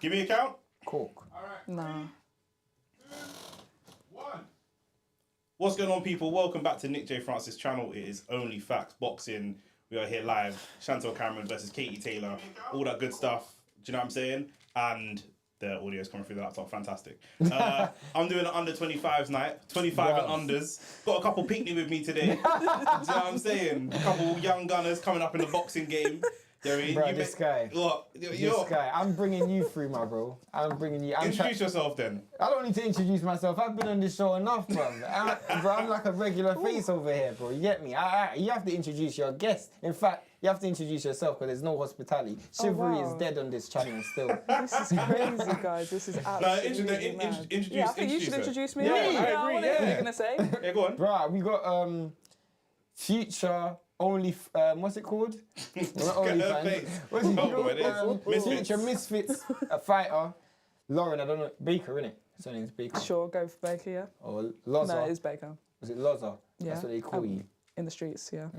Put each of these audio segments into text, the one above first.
Give me a count. Cork. All right. Nah. 3, 2, 1. What's going on, people? Welcome back to Nick J. Francis' channel. It is Only Facts Boxing. We are here live. Chantel Cameron versus Katy Taylor. All that good stuff. Do you know what I'm saying? And the audio is coming through the laptop. Fantastic. I'm doing an under 25s night. 25 and unders. Got a couple Pinckney with me today. Do you know what I'm saying? A couple young gunners coming up in the boxing game. Bro, this guy. What? This guy. I'm bringing you through, my bro. I'm bringing you. Introduce yourself then. I don't need to introduce myself. I've been on this show enough, bro. I'm like a regular face over here, bro. You get me? You have to introduce your guest. In fact, you have to introduce yourself because there's no hospitality. Chivalry is dead on this channel still. This is crazy, guys. This is absolutely mad. I think you should introduce me. Yeah, I agree. What are you gonna say? Yeah, go on. Bro, we got future only what's it called? Not only fans. What's it called? Future Misfits, a fighter. Lauren, I don't know, Baker, innit? Her name's Baker. Sure, go for Baker, yeah. Or Loza. No, it is Baker. Was it Loza? Yeah. That's what they call you. In the streets, yeah.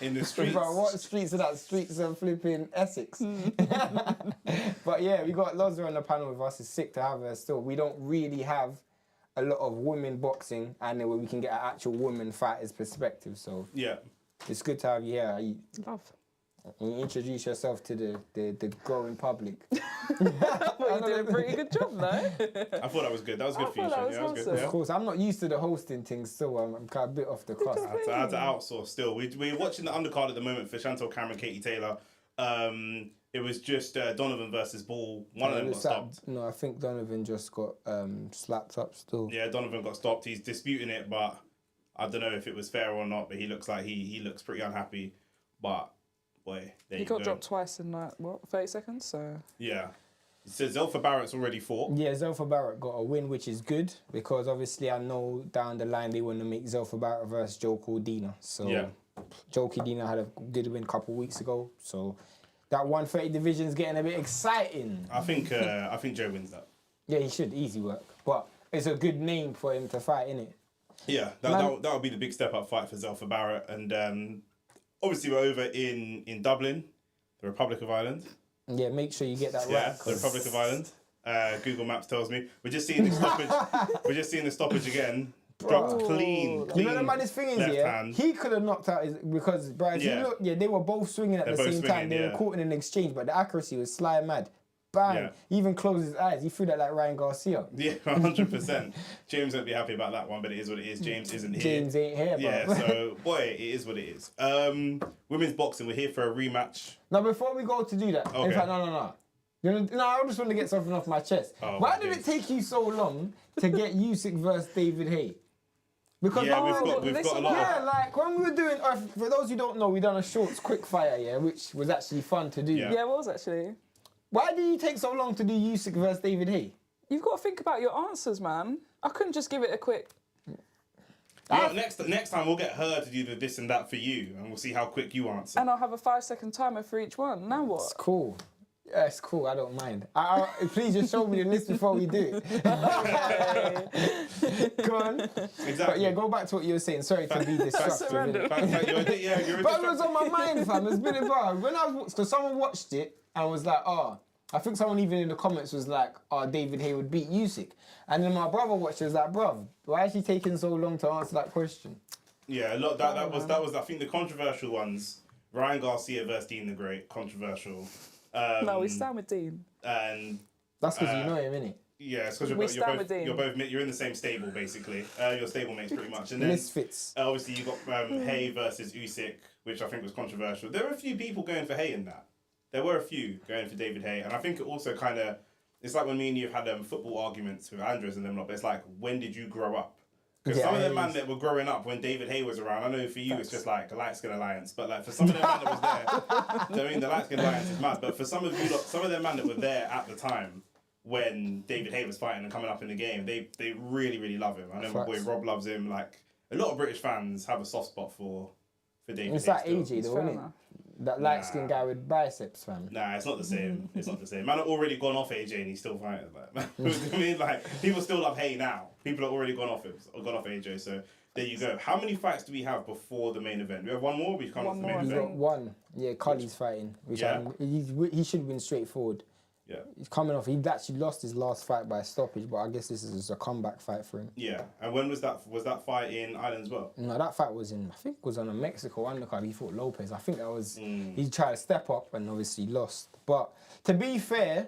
In the streets. Bro, what streets are that? Streets of flipping Essex. But yeah, we got Loza on the panel with us. It's sick to have her still. We don't really have a lot of women boxing, and then we can get an actual woman fighter's perspective. So yeah, it's good to have you here. Love. You introduce yourself to the growing public. Well, you did a pretty good job, though. I thought that was good. That was good for you, Shane. That was good. Of course, I'm not used to the hosting thing, so I'm kind of a bit off the cuss. I had to outsource still. We're watching the undercard at the moment for Chantel Cameron, Katy Taylor. It was just Donovan versus Ball. One of them got stopped. No, I think Donovan just got slapped up still. Yeah, Donovan got stopped. He's disputing it, but I don't know if it was fair or not. But he looks like he looks pretty unhappy. But boy, he got dropped twice in like what 30 seconds. So yeah. So Zelfa Barrett's already fought. Yeah, Zelfa Barrett got a win, which is good because obviously I know down the line they want to make Zelfa Barrett versus Joe Cordina. So yeah. Joe Cordina had a good win a couple of weeks ago. So that 130 division is getting a bit exciting. I think Joe wins that. Yeah, he should. Easy work. But it's a good name for him to fight, innit? Yeah, that would be the big step up fight for Zelfa Barrett. And obviously we're over in Dublin, the Republic of Ireland. Yeah, make sure you get that right. Yeah, the Republic of Ireland. Google Maps tells me. We're just seeing the stoppage. We're just seeing the stoppage again. Dropped clean. You know the maddest thing is, hand. He could have knocked out his, because, Brian, they were both swinging at the same time. They were caught in an exchange, but the accuracy was sly and mad. Bang! Yeah. He even closed his eyes. He threw that like Ryan Garcia. Yeah, 100%. James won't be happy about that one, but it is what it is. James isn't here. James ain't here, bro. Yeah, so, boy, it is what it is. Women's boxing, we're here for a rematch. Now, before we go to do that, in fact, no. I just want to get something off my chest. Why did it take you so long to get Usyk versus David Haye? Because we've got a lot. Yeah, like when we were doing, for those who don't know, we done a shorts quick fire, which was actually fun to do. Yeah, it was actually. Why did you take so long to do Usyk versus David Haye? You've got to think about your answers, man. I couldn't just give it a quick. Well, next time we'll get her to do the this and that for you, and we'll see how quick you answer. And I'll have a 5-second timer for each one. Now what? It's cool. Yeah, it's cool. I don't mind. Please just show me the list before we do it. Go on. Exactly. But yeah, go back to what you were saying. Sorry to be disruptive. But it was on my mind, fam. It's been a while. Because someone watched it and was like, I think someone even in the comments was like, David Haye would beat Usyk. And then my brother watched it, was like, bruv, why is he taking so long to answer that question? Yeah, look, that was I think the controversial ones. Ryan Garcia versus Dean the Great, controversial. No, we stand with Dean. And that's because you know him, innit? Yeah, it's because you're in the same stable basically. Your stable mates pretty much. And then Misfits. Obviously you got Haye versus Usyk, which I think was controversial. There were a few people going for Haye in that. There were a few going for David Haye, and I think it also kind of, it's like when me and you have had football arguments with Andres and them lot, but it's like, when did you grow up? Because some of them man that were growing up when David Haye was around, I know for you it's just like a light skin alliance, but like for some of them man that was there, I mean the light skin alliance is mad, but for some of you lot, some of them man that were there at the time when David Haye was fighting and coming up in the game, they really, really love him. I know my boy Rob loves him. Like a lot of British fans have a soft spot for David Haye. It's like AJ though, isn't it? That light skinned guy with biceps, fam. Nah, it's not the same. It's not the same. Man, have already gone off AJ and he's still fighting. Like, I mean, like people still love Haye now. People have already gone off him, gone off AJ. So there you go. How many fights do we have before the main event? We have one more. We come up to the main event. We've got one. Yeah, Cali's fighting, which he should win straightforward. Yeah. He's coming off. He'd actually lost his last fight by stoppage, but I guess this is a comeback fight for him. Yeah. And when was that? Was that fight in Ireland as well? No, that fight was I think it was on a Mexico undercard. He fought Lopez. I think that was, he tried to step up and obviously lost. But to be fair,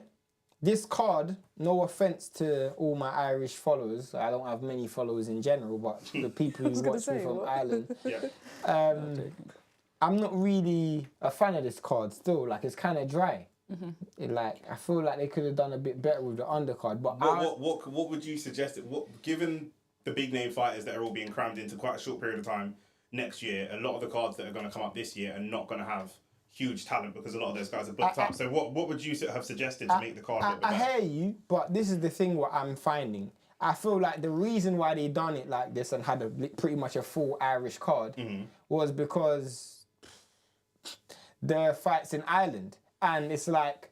this card, no offense to all my Irish followers, I don't have many followers in general, but the people who watch me from Ireland, I'm not really a fan of this card still. Like, it's kind of dry. I feel like they could have done a bit better with the undercard. But what would you suggest? Given the big name fighters that are all being crammed into quite a short period of time next year, a lot of the cards that are going to come up this year are not going to have huge talent because a lot of those guys are booked up. So what would you have suggested to make the card look better? I hear you, but this is the thing what I'm finding. I feel like the reason why they done it like this and had pretty much a full Irish card was because the fights in Ireland. And it's like,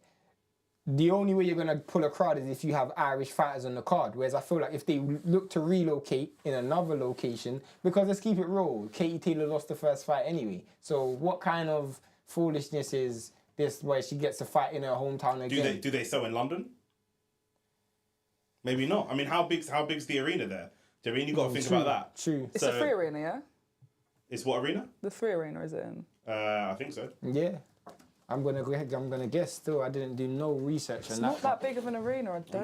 the only way you're going to pull a crowd is if you have Irish fighters on the card. Whereas I feel like if they look to relocate in another location, because let's keep it real, Katy Taylor lost the first fight anyway. So what kind of foolishness is this where she gets a fight in her hometown again? Do they sell in London? Maybe not. I mean, how big's the arena there? Do you mean you got to think about that? True. It's a free arena, yeah? It's what arena? The free arena, is it in? I think so. Yeah. I'm gonna guess still. I didn't do no research on that. It's not that big of an arena, I don't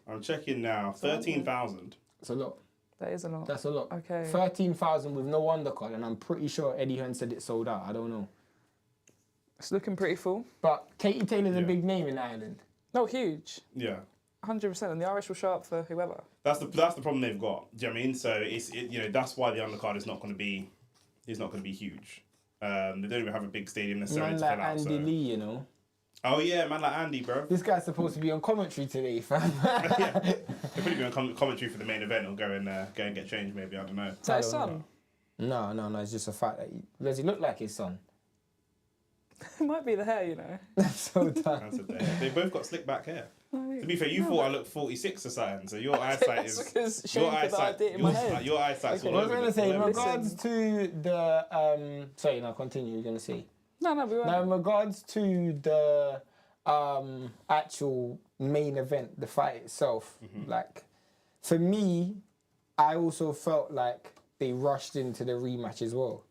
I'm checking now. 13,000. It's a lot. That is a lot. That's a lot. Okay. 13,000 with no undercard, and I'm pretty sure Eddie Hearn said it sold out. I don't know. It's looking pretty full. But Katy Taylor's a big name in Ireland. No, huge. Yeah. 100%, and the Irish will show up for whoever. That's the problem they've got. Do you know what I mean? So that's why the undercard is not going to be huge. They don't even have a big stadium necessarily Man to like fill out. Andy Lee, you know. Oh yeah, man like Andy, bro. This guy's supposed to be on commentary today, fam. They'll probably be on commentary for the main event or go and get changed maybe. I don't know. Is that his son? No. It's just a fact that does he look like his son? It might be the hair, you know. That's so dumb. They both got slick back hair. To be fair, you thought I looked 46 or something, so your eyesight is your eyesight. Your eyesight's all I was over. going to say, in regards to the sorry, now continue. You're going to say. No, we won't. Now, in regards to the actual main event, the fight itself, like for me, I also felt like they rushed into the rematch as well,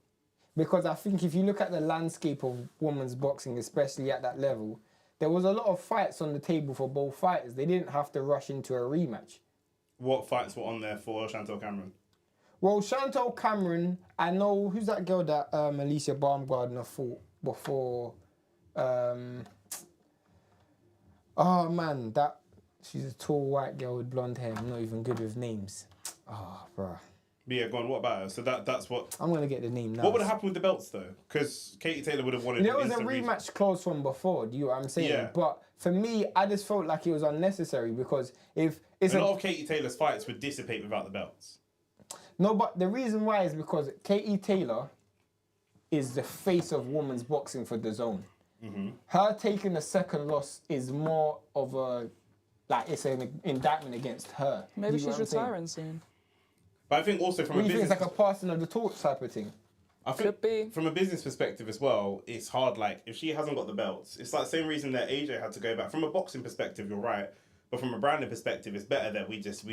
because I think if you look at the landscape of women's boxing, especially at that level, there was a lot of fights on the table for both fighters. They didn't have to rush into a rematch. What fights were on there for Chantel Cameron? Well, Chantel Cameron, I know, who's that girl that Alicia Baumgardner fought before? Oh man, she's a tall white girl with blonde hair. I'm not even good with names. Oh, bruh. But yeah, go on. What about her? So that's what. I'm gonna get the name now. What would have happened with the belts though? Because Katy Taylor would have wanted. There was a rematch clause from before. Do you know what I'm saying? Yeah. But for me, I just felt like it was unnecessary because if it's a lot of Katy Taylor's fights would dissipate without the belts. No, but the reason why is because Katy Taylor is the face of women's boxing for DAZN. Her taking a second loss is more of it's an indictment against her. Maybe she's retiring soon. But I think also from a business... it's like a passing of the torch type of thing? I think from a business perspective as well, it's hard. Like, if she hasn't got the belts, it's like the same reason that AJ had to go back. From a boxing perspective, you're right. But from a branding perspective, it's better that we just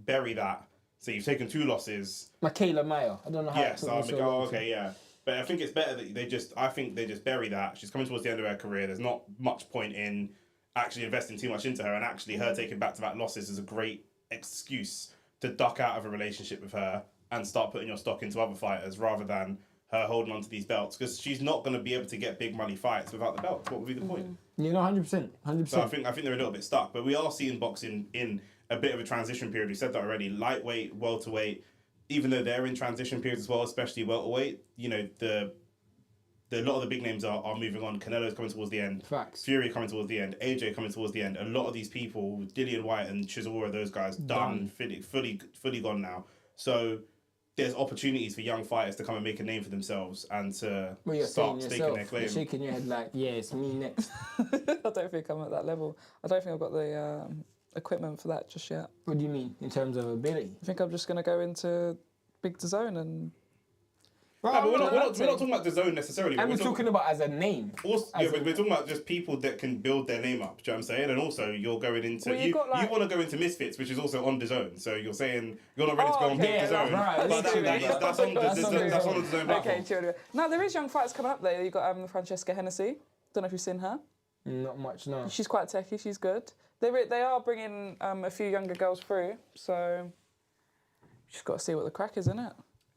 bury that. So you've taken 2 losses. Michaela Mayer. I don't know how Yes, okay, yeah. But I think it's better that they just bury that. She's coming towards the end of her career. There's not much point in actually investing too much into her. And actually her taking back-to-back losses is a great excuse to duck out of a relationship with her and start putting your stock into other fighters rather than her holding on to these belts, because she's not going to be able to get big money fights without the belts. What would be the point? You know, 100%. So I think they're a little bit stuck, but we are seeing boxing in a bit of a transition period. We said that already. Lightweight, welterweight, even though they're in transition periods as well, especially welterweight, you know, a lot of the big names are moving on. Canelo's coming towards the end. Facts. Fury coming towards the end. AJ coming towards the end. A lot of these people, Dillian Whyte and Chisora, those guys, done. Fully gone now. So there's opportunities for young fighters to come and make a name for themselves and to start staking their claim. You're shaking your head like, yeah, it's me next. I don't think I'm at that level. I don't think I've got the equipment for that just yet. What do you mean, in terms of ability? I think I'm just going to go into big DAZN and... Bro, no, but we're not talking about the zone necessarily. I'm talking about as a name. Also, but we're talking about just people that can build their name up. Do you know what I'm saying? And also, you're going into you want to go into Misfits, which is also on the zone. So you're saying you're not ready to go on the zone. Right, but that's on the zone platform. Okay, chill. Now there is young fighters coming up though. You got Francesca Hennessy. Don't know if you've seen her. Not much, no. She's quite techie. She's good. They are bringing a few younger girls through. So just got to see what the crack is, innit?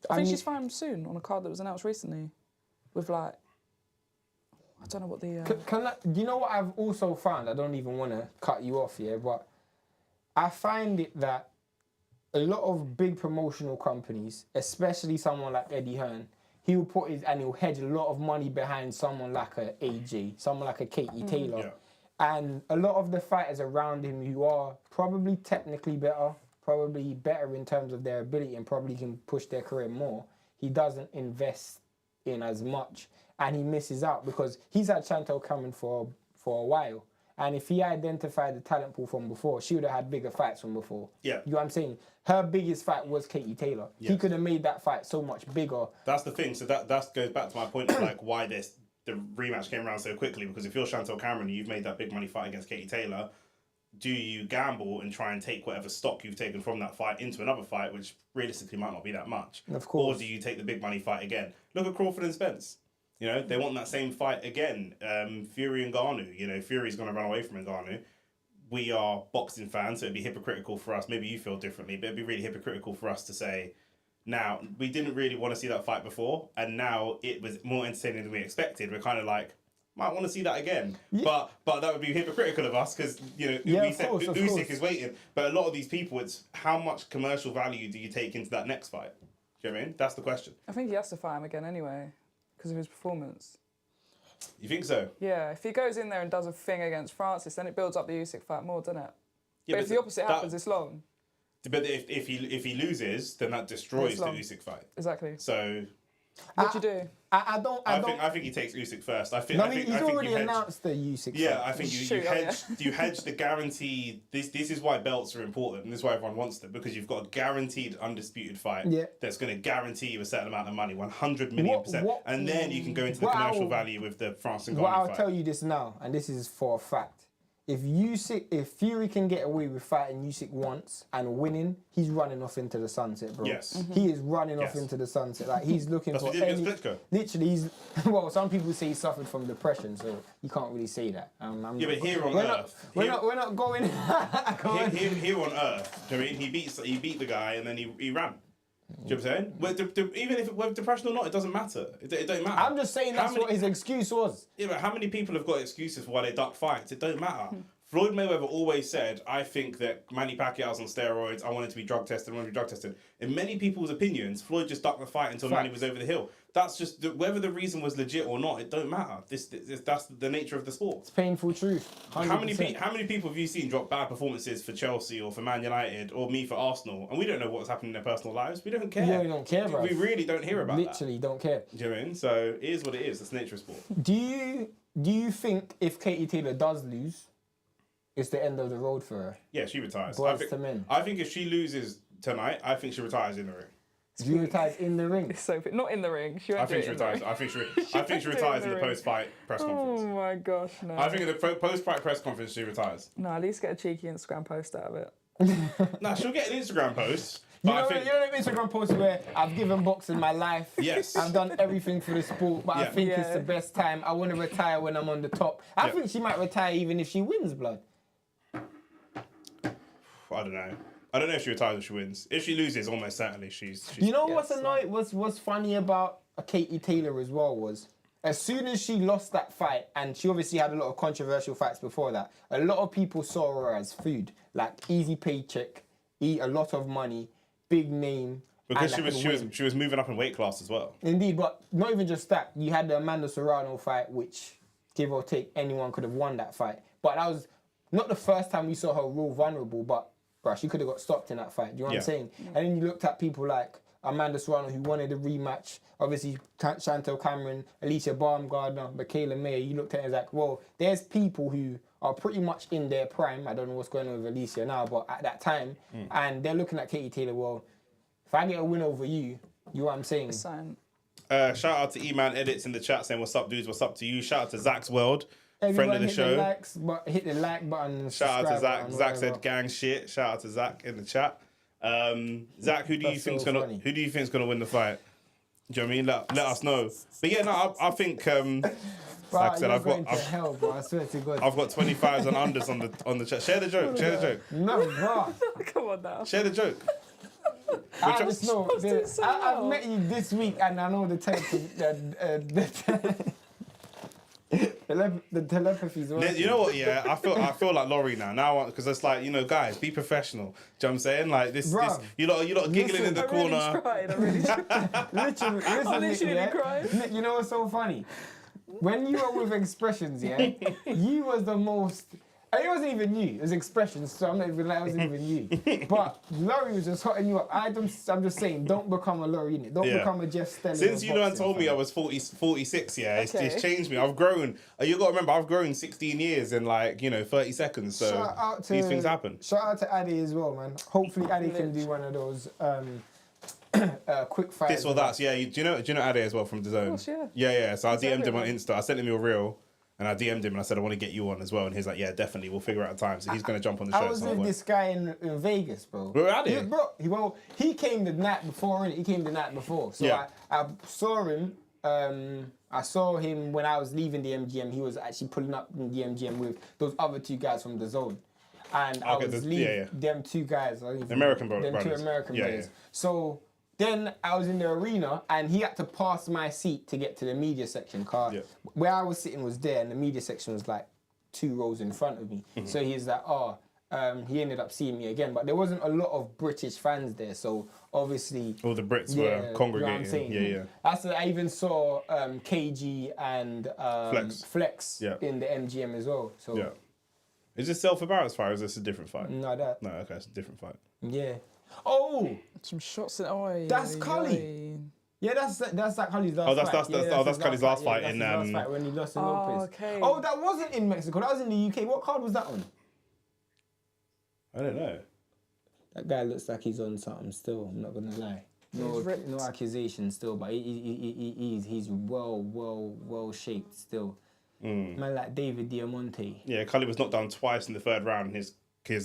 I think she's fighting soon on a card that was announced recently, with like, I don't know what the. Do you know what I've also found? I don't even want to cut you off here, but I find it that a lot of big promotional companies, especially someone like Eddie Hearn, he'll hedge a lot of money behind someone like a AJ, someone like a Katy Taylor, and a lot of the fighters around him who are probably technically better. Probably better in terms of their ability and probably can push their career more. He doesn't invest in as much and he misses out because he's had Chantel Cameron for a while. And if he identified the talent pool from before, she would have had bigger fights from before. Yeah. You know what I'm saying? Her biggest fight was Katy Taylor. Yes. He could have made that fight so much bigger. That's the thing. So that goes back to my point of like why the rematch came around so quickly. Because if you're Chantel Cameron and you've made that big money fight against Katy Taylor, do you gamble and try and take whatever stock you've taken from that fight into another fight, which realistically might not be that much? Of course. Or do you take the big money fight again? Look at Crawford and Spence. You know, they want that same fight again. Fury and Ngannou. You know, Fury's going to run away from Ngannou. We are boxing fans, so it'd be hypocritical for us. Maybe you feel differently, but it'd be really hypocritical for us to say, now, we didn't really want to see that fight before, and now it was more entertaining than we expected. We're kind of like, might want to see that again. Yeah. But that would be hypocritical of us because, you know, we said Usyk is waiting. But a lot of these people, it's how much commercial value do you take into that next fight? Do you know what I mean? That's the question. I think he has to fight him again anyway because of his performance. You think so? Yeah, if he goes in there and does a thing against Francis, then it builds up the Usyk fight more, doesn't it? Yeah, but if the opposite happens, it's long. But if he loses, then that destroys the Usyk fight. Exactly. So what do you do? I think he takes Usyk first. He's already announced the Usyk. Yeah, I think you hedge the guarantee. This is why belts are important, and this is why everyone wants them, because you've got a guaranteed undisputed fight that's going to guarantee you a certain amount of money, 100 million%, and then you can go into the commercial value with the France and Ngannou fight. I'll tell you this now, and this is for a fact. If Fury can get away with fighting Usyk once and winning, he's running off into the sunset, bro. Yes. Mm-hmm. He is running off into the sunset. Like, he's looking for any... Literally, well, some people say he suffered from depression, so you can't really say that. But here on Earth... We're not going... Here on Earth, I mean, he beat the guy and then he ran. Do you know what I'm saying? Even if with depression or not, it doesn't matter. It don't matter. I'm just saying that's what his excuse was. Yeah, but how many people have got excuses for why they duck fights? It don't matter. Floyd Mayweather always said, I think that Manny Pacquiao's on steroids, I wanted to be drug tested, In many people's opinions, Floyd just ducked the fight until Manny was over the hill. That's just, whether the reason was legit or not, it don't matter. That's the nature of the sport. It's painful truth. 100%. How many people have you seen drop bad performances for Chelsea or for Man United or me for Arsenal, and we don't know what's happening in their personal lives? We don't care. Yeah, we don't care, bro. We really don't hear about Literally don't care. Do you know what I mean? So it is what it is. That's the nature of sport. Do you think if Katy Taylor does lose, it's the end of the road for her? Yeah, she retires. I think if she loses tonight, I think she retires in the ring. She retires in the ring? Not in the ring. I think she retires in the post-fight press conference. Oh my gosh, no. I think in the post-fight press conference she retires. No, at least get a cheeky Instagram post out of it. Nah, she'll get an Instagram post. You know them Instagram posts where I've given boxing my life. Yes. I've done everything for the sport, but I think it's the best time. I want to retire when I'm on the top. I think she might retire even if she wins, blood. I don't know. I don't know if she retires or she wins. If she loses, almost certainly she's you know what's annoying? What's funny about Katy Taylor as well was, as soon as she lost that fight, and she obviously had a lot of controversial fights before that, a lot of people saw her as food. Like, easy paycheck, eat a lot of money, big name. Because she was moving up in weight class as well. Indeed, but not even just that. You had the Amanda Serrano fight, which, give or take, anyone could have won that fight. But that was not the first time we saw her real vulnerable, but bro, she could have got stopped in that fight. Do you know what I'm saying? And then you looked at people like Amanda Serrano, who wanted a rematch. Obviously, Chantel Cameron, Alicia Baumgardner, Michaela Mayer. You looked at it as like, well, there's people who are pretty much in their prime. I don't know what's going on with Alicia now, but at that time, and they're looking at Katy Taylor, well, if I get a win over you, you know what I'm saying? Shout out to E-Man Edits in the chat saying, what's up, dudes? What's up to you? Shout out to Zach's World, Everyone friend of the show. Hit the like button. And Shout out to Zach. button, Zach said gang shit. Shout out to Zach in the chat. Zach, who do you think's gonna win the fight? Do you know what I mean? Let us know. But yeah, no, I think like I said, I've got hell, bro. I swear to God. I've got 25s and unders on the chat. Share the joke. Share the joke. No, bro. Come on now. Share the joke. I just know. I've met you this week, and I know the telepathy's working. You know what? Yeah, I feel like Laurie now because it's like, you know, guys, be professional. Do you know what I'm saying? Like this you lot giggling in the corner. I really tried. Literally, I'm literally crying. Nick, you know what's so funny? When you were with Expressions, yeah, you was the most. It wasn't even you. It was Expressions, so I'm not even like it wasn't even you. But Laurie was just hotting you up. I'm just saying, don't become a Laurie in it. Don't become a Jeff Stelling. Since you done told me I was 46, yeah, it's changed me. I've grown. You got to remember, I've grown 16 years in 30 seconds. So these things happen. Shout out to Addy as well, man. Hopefully Addy can do one of those quick fights. This or that. Yeah, do you know Addy as well from the Zone? Of course, yeah. So I DM'd him on Insta. I sent him a reel. And I DM'd him and I said, I want to get you on as well. And he's like, yeah, definitely. We'll figure out a time. So he's going to jump on the show. I was with this guy in Vegas, bro. We're at it. He came the night before, innit? He came the night before. So Yeah. I saw him. I saw him when I was leaving the MGM. He was actually pulling up in the MGM with those other two guys from the Zone. And I was leaving them two guys. American brothers. Them two American brothers. Yeah. So then I was in the arena and he had to pass my seat to get to the media section. Where I was sitting was there and the media section was like 2 rows in front of me. So he's like, he ended up seeing me again. But there wasn't a lot of British fans there. So obviously... All the Brits were congregating. You know what I'm saying? I even saw KG and Flex in the MGM as well. So yeah. Is this self-embarrassed fight or is this a different fight? No, okay, it's a different fight. Yeah. Oh! Some shots in. That's Cali. Yeah, that's Zach Cully's last fight. That's Cully's last fight in last fight when he lost to Lopez. Okay. Oh, that wasn't in Mexico. That was in the UK. What card was that on? I don't know. That guy looks like he's on something still. I'm not gonna lie. No accusation still, but he's well shaped still. Man like David Diamante. Yeah, Cully was knocked down twice in the 3rd round. His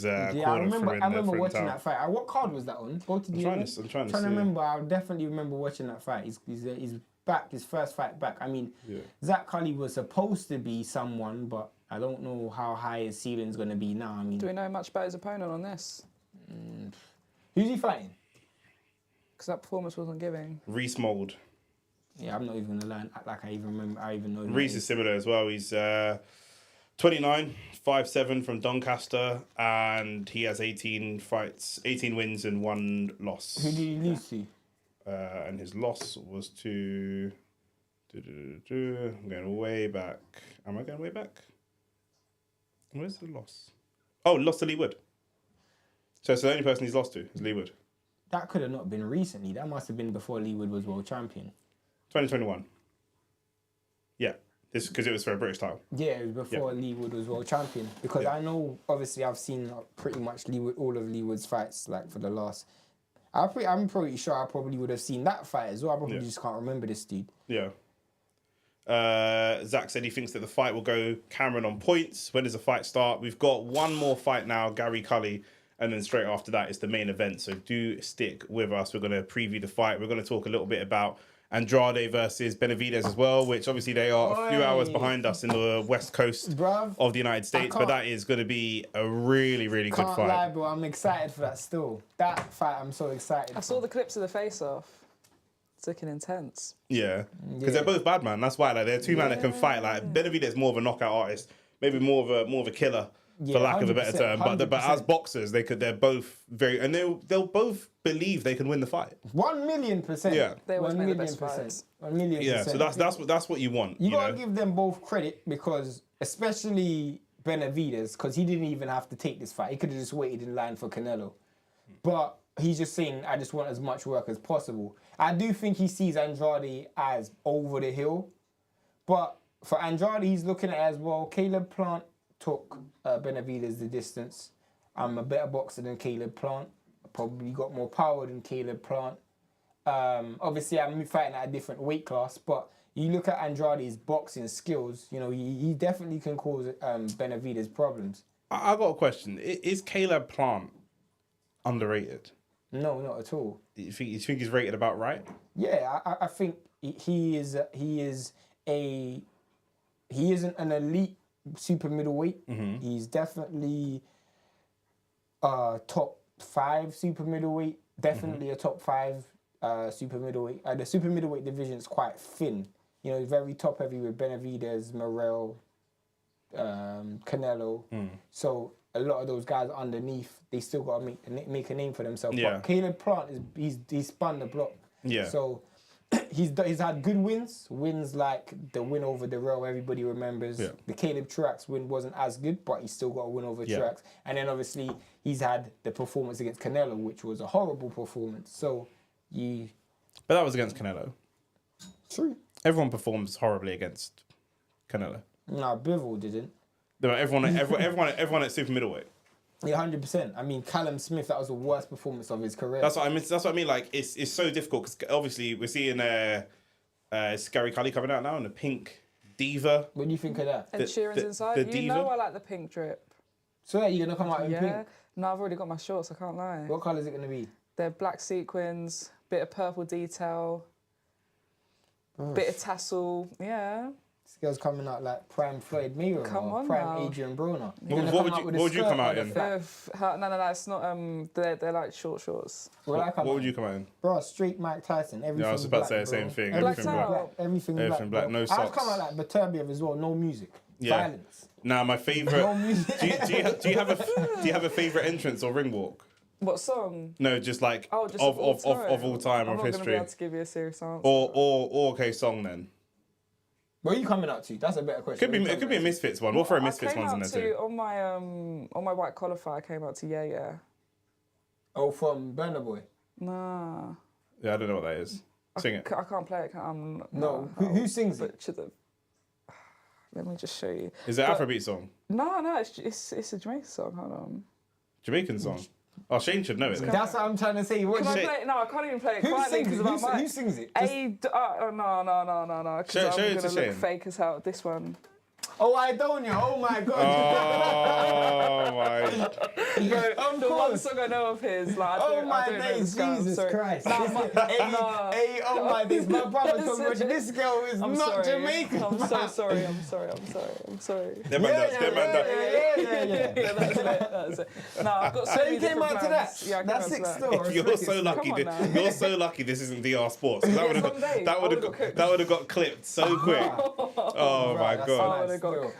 I remember watching that fight. What card was that on? Go to the I'm trying to remember. I definitely remember watching that fight. He's back. His first fight back. I mean, Zach Cully was supposed to be someone, but I don't know how high his ceiling's gonna be now. I mean, do we know much about his opponent on this? Who's he fighting? Because that performance wasn't giving. Reese Mould. Yeah, I'm not even gonna lie. Act like I even remember. I even know. Reese is similar as well. He's 29, 5'7" from Doncaster, and he has 18 wins and 1 loss. Who did he lose to? And his loss was to... I'm going way back. Am I going way back? Where's the loss? Oh, lost to Lee Wood. So it's the only person he's lost to is Lee Wood. That could have not been recently. That must have been before Lee Wood was world champion. 2021. Yeah. This because it was for a British title. Yeah, it was before Lee Wood was world champion. Because I know, obviously, I've seen pretty much all of Lee Wood's fights, like for the last. I'm pretty sure I probably would have seen that fight as well. I probably just can't remember this dude. Yeah. Zach said he thinks that the fight will go Cameron on points. When does the fight start? We've got one more fight now, Gary Cully, and then straight after that is the main event. So do stick with us. We're going to preview the fight. We're going to talk a little bit about Andrade versus Benavidez as well, which obviously they are a few hours behind us in the west coast of the United States, but that is going to be a really, really good fight. Can't lie, bro. I'm excited for that still. That fight, I'm so excited. I saw the clips of the face-off. It's looking intense. Yeah, because they're both bad, man. That's why they're two men that can fight. Like Benavidez more of a knockout artist, maybe more of a killer. For lack of a better term, but as boxers, they're both very, and they'll both believe they can win the fight. 1,000,000%. Yeah, they always make the best fights. 1,000,000%. Yeah, so that's what you want. You gotta give them both credit because, especially Benavidez, because he didn't even have to take this fight. He could have just waited in line for Canelo, but he's just saying, I just want as much work as possible. I do think he sees Andrade as over the hill, but for Andrade, he's looking at it as well. Caleb Plant took Benavidez the distance. I'm a better boxer than Caleb Plant. I probably got more power than Caleb Plant. Obviously, I'm fighting at a different weight class, but you look at Andrade's boxing skills, you know, he definitely can cause Benavidez problems. I got a question. Is Caleb Plant underrated? No, not at all. You think he's rated about right? Yeah, I think he isn't an elite super middleweight. Mm-hmm. He's definitely top 5 super middleweight. Definitely a top 5 super middleweight. The super middleweight division is quite thin. You know, very top heavy with Benavidez, Morrell, Canelo. So a lot of those guys underneath, they still got to make a name for themselves. Yeah. But Caleb Plant he's spun the block. Yeah. So he's had good wins like the win over Darrell, everybody remembers. Yeah. The Caleb Truax win wasn't as good, but he still got a win over Truax. And then obviously he's had the performance against Canelo, which was a horrible performance. So But that was against Canelo. True. Everyone performs horribly against Canelo. No, Bivol didn't. No, everyone at super middleweight. Yeah, 100%. I mean, Callum Smith, that was the worst performance of his career. That's what I mean. That's what I mean. Like it's so difficult because obviously we're seeing Scary Cali coming out now in the pink diva. What do you think of that? Ed Sheeran's inside. the You diva? know I like the pink drip. So yeah, you're going to come out in Yeah. pink? No, I've already got my shorts. I can't lie. What colour is it going to be? They're black sequins, bit of purple detail, bit of tassel. Yeah. This girl's coming out like prime Floyd Mayweather, Come on prime now. Adrian Broner. What would you come out in? No, it's not. They're like shorts. What would you come out in? Bro, straight Mike Tyson. Everything Yeah, I was about to say the black, same thing. Everything Blacked black. out. Everything black, bro. no I've socks. come out like Baturbiev as well. No music. Yeah. Violence. Nah, my favorite. No music. Do you have a favorite entrance or ring walk? What song? No, just like Just of all time I'm of not history. gonna be able to give you a serious answer. Or okay, song then. Where are you coming out to? That's a better question. It could be a Misfits one. We'll throw Misfits ones in there too. On my white collar fight, I came out to Yeah. Oh, from Burna Boy. Nah. Yeah, I don't know what that is. Sing it. I can't play it. No. Who sings it? Let me just show you. Is it an Afrobeat song? No, it's a Jamaican song. Hold on. Jamaican song. Oh, Shane should know it. Then. That's what I'm trying to say. What Can I play it? No, I can't even play it quietly because of my mic. Who sings it? No. Show it I'm to gonna look Shane. fake as hell. This one. Oh, I don't know. Oh my god. Oh my! The one song I know of his. Like, Oh my days, Jesus Christ. Hey, oh my days, my brother told me this girl is not Jamaican. I'm so sorry. Them man Yeah. That's it. No, I've got so So many you came different out to plans. that? Yeah, I came That's out to sick that. still. You're so lucky. Come on now. You're so lucky. This isn't DR Sports. 'Cause that would have got clipped so quick. Oh my god.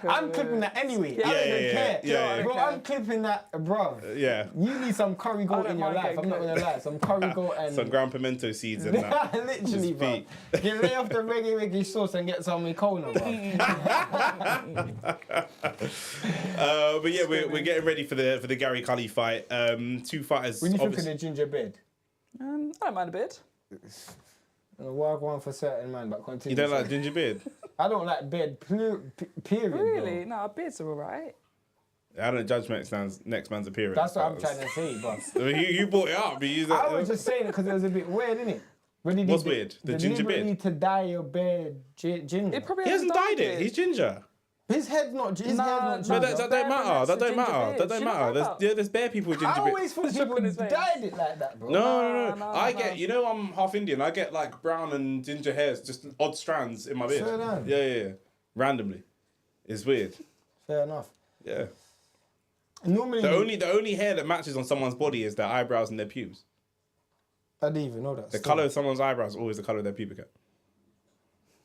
I'm clipping that anyway. I don't even care. Yeah. Bro, I'm clipping that, bro. Yeah. You need some curry goat don't in your mind life. I'm not gonna lie. Some curry goat and Some ground pimento seeds in that. literally, Just bro. feet. Get lay off the reggae sauce and get some Kona, bro. But yeah, we're getting ready for the Gary Cully fight. Two fighters. When you think of the ginger bed, I don't mind a bit. wild one for certain man, but continue. You don't like ginger beard? I don't like bed. Period. Really? Bro. No, beards are alright. I don't judge next man's appearance. That's what I'm trying to say, bro. I mean, you brought it up. I was just saying it because it was a bit weird, innit? What's weird? The ginger beard? to dye your beard ginger. Probably He hasn't dyed it. He's ginger. His head's not. His hair's not ginger. But that don't matter. That don't matter. That don't matter. There's bare people with ginger I beard. always thought people dyed it like that, bro. No. I get. You know, I'm half Indian. I get like brown and ginger hairs, just odd strands in my beard. Fair enough. Yeah. Randomly, it's weird. Fair enough. Yeah. Normally, The only hair that matches on someone's body is their eyebrows and their pubes. I didn't even know that. The colour of someone's eyebrows is always the colour of their pubic hair.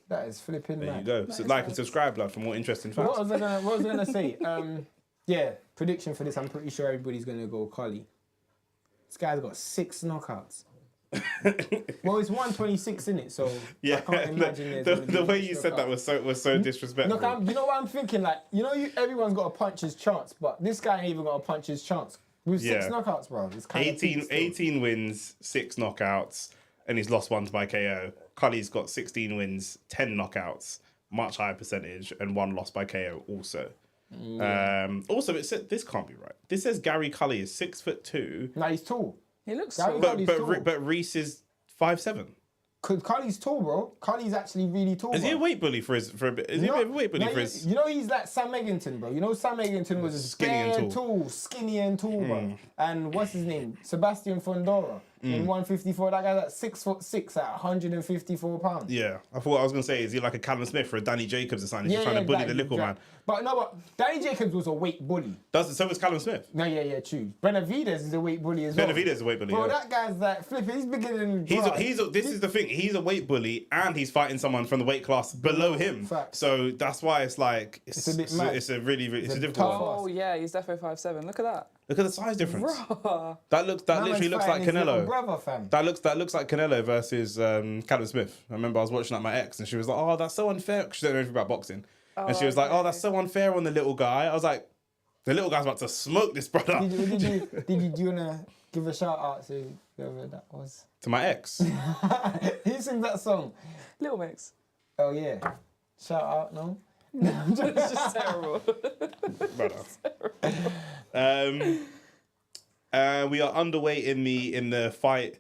That is flipping There you mad. go. So like and subscribe, blood, for more interesting facts. What was I gonna say? Yeah, prediction for this. I'm pretty sure everybody's gonna go Cali. This guy's got 6 knockouts. Well, it's 126 in it, so Yeah, I can't imagine the way you said that was so disrespectful. Look, you know what I'm thinking? Like, everyone's got a puncher's chance, but this guy ain't even got a puncher's chance. With 6 knockouts, bro. It's kind 18 wins, 6 knockouts, and he's lost 1 by KO. Cully's got 16 wins, 10 knockouts, much higher percentage, and 1 loss by KO also. Also, it said this can't be right. This says Gary Cully is 6'2". Nah, he's tall. He looks Gary so. Cully's tall. But Reese is 5'7"? Cause Cali's tall, bro. Cali's actually really tall. Is he a bro. weight bully for a bit? Is he a bit of a weight bully for his? You know he's like Sam Eggington, bro. You know Sam Eggington was Skinny and tall. skinny and tall, bro. And what's his name? Sebastian Fondora. In 154, that guy's at 6'6" at 154 pounds. Yeah, I thought I was gonna say, is he like a Callum Smith or a Danny Jacobs or something? He's trying to bully the little man. But no, but Danny Jacobs was a weight bully. So was Callum Smith. No, yeah, true. Benavidez is a weight bully as well. Benavidez is a weight bully. Bro, yeah. that guy's like flipping. He's bigger than. This is the thing. He's a weight bully, and he's fighting someone from the weight class below him. Facts. So that's why it's like It's a bit mad. It's a difficult one. Oh yeah, he's definitely 5'7". Look at that. Look at the size difference. Bruh. That literally looks like Canelo. Brother, fam. That looks like Canelo versus Callum Smith. I remember I was watching that with my ex, and she was like, "Oh, that's so unfair." She didn't know anything about boxing, and she was like, "Oh, that's so unfair on the little guy." I was like, "The little guy's about to smoke this brother." Do you wanna give a shout out to whoever that was? To my ex. Who sings that song? Little Mix. Oh yeah. Shout out, no? It's just terrible. Brother. We are underway in the fight,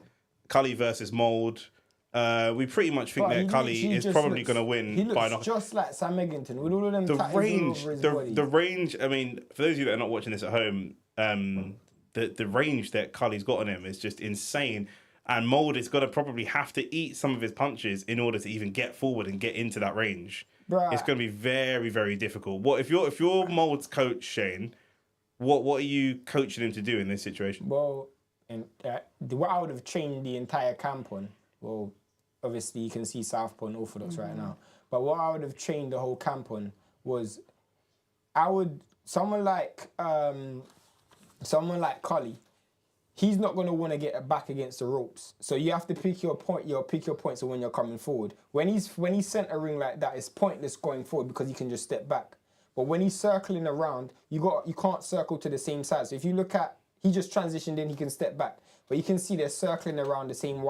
Cali versus Mould. We pretty much think that Cali is probably going to win. He looks just like Sam Eggington with all of them tattoos all over his body. The range. I mean, for those of you that are not watching this at home, the range that Cali's got on him is just insane. And Mould is going to probably have to eat some of his punches in order to even get forward and get into that range. Bruh. It's going to be very, very difficult. What if you're Mould's coach, Shane? What are you coaching him to do in this situation? Well, what I would have trained the entire camp on. Well, obviously you can see Southpaw and Orthodox right now. But what I would have trained the whole camp on was, someone like Cali. He's not going to want to get back against the ropes. So you have to pick your points when you're coming forward. When he's centering like that, it's pointless going forward because he can just step back. But when he's circling around, you can't circle to the same side. So if you look at, he just transitioned in, he can step back. But you can see they're circling around the same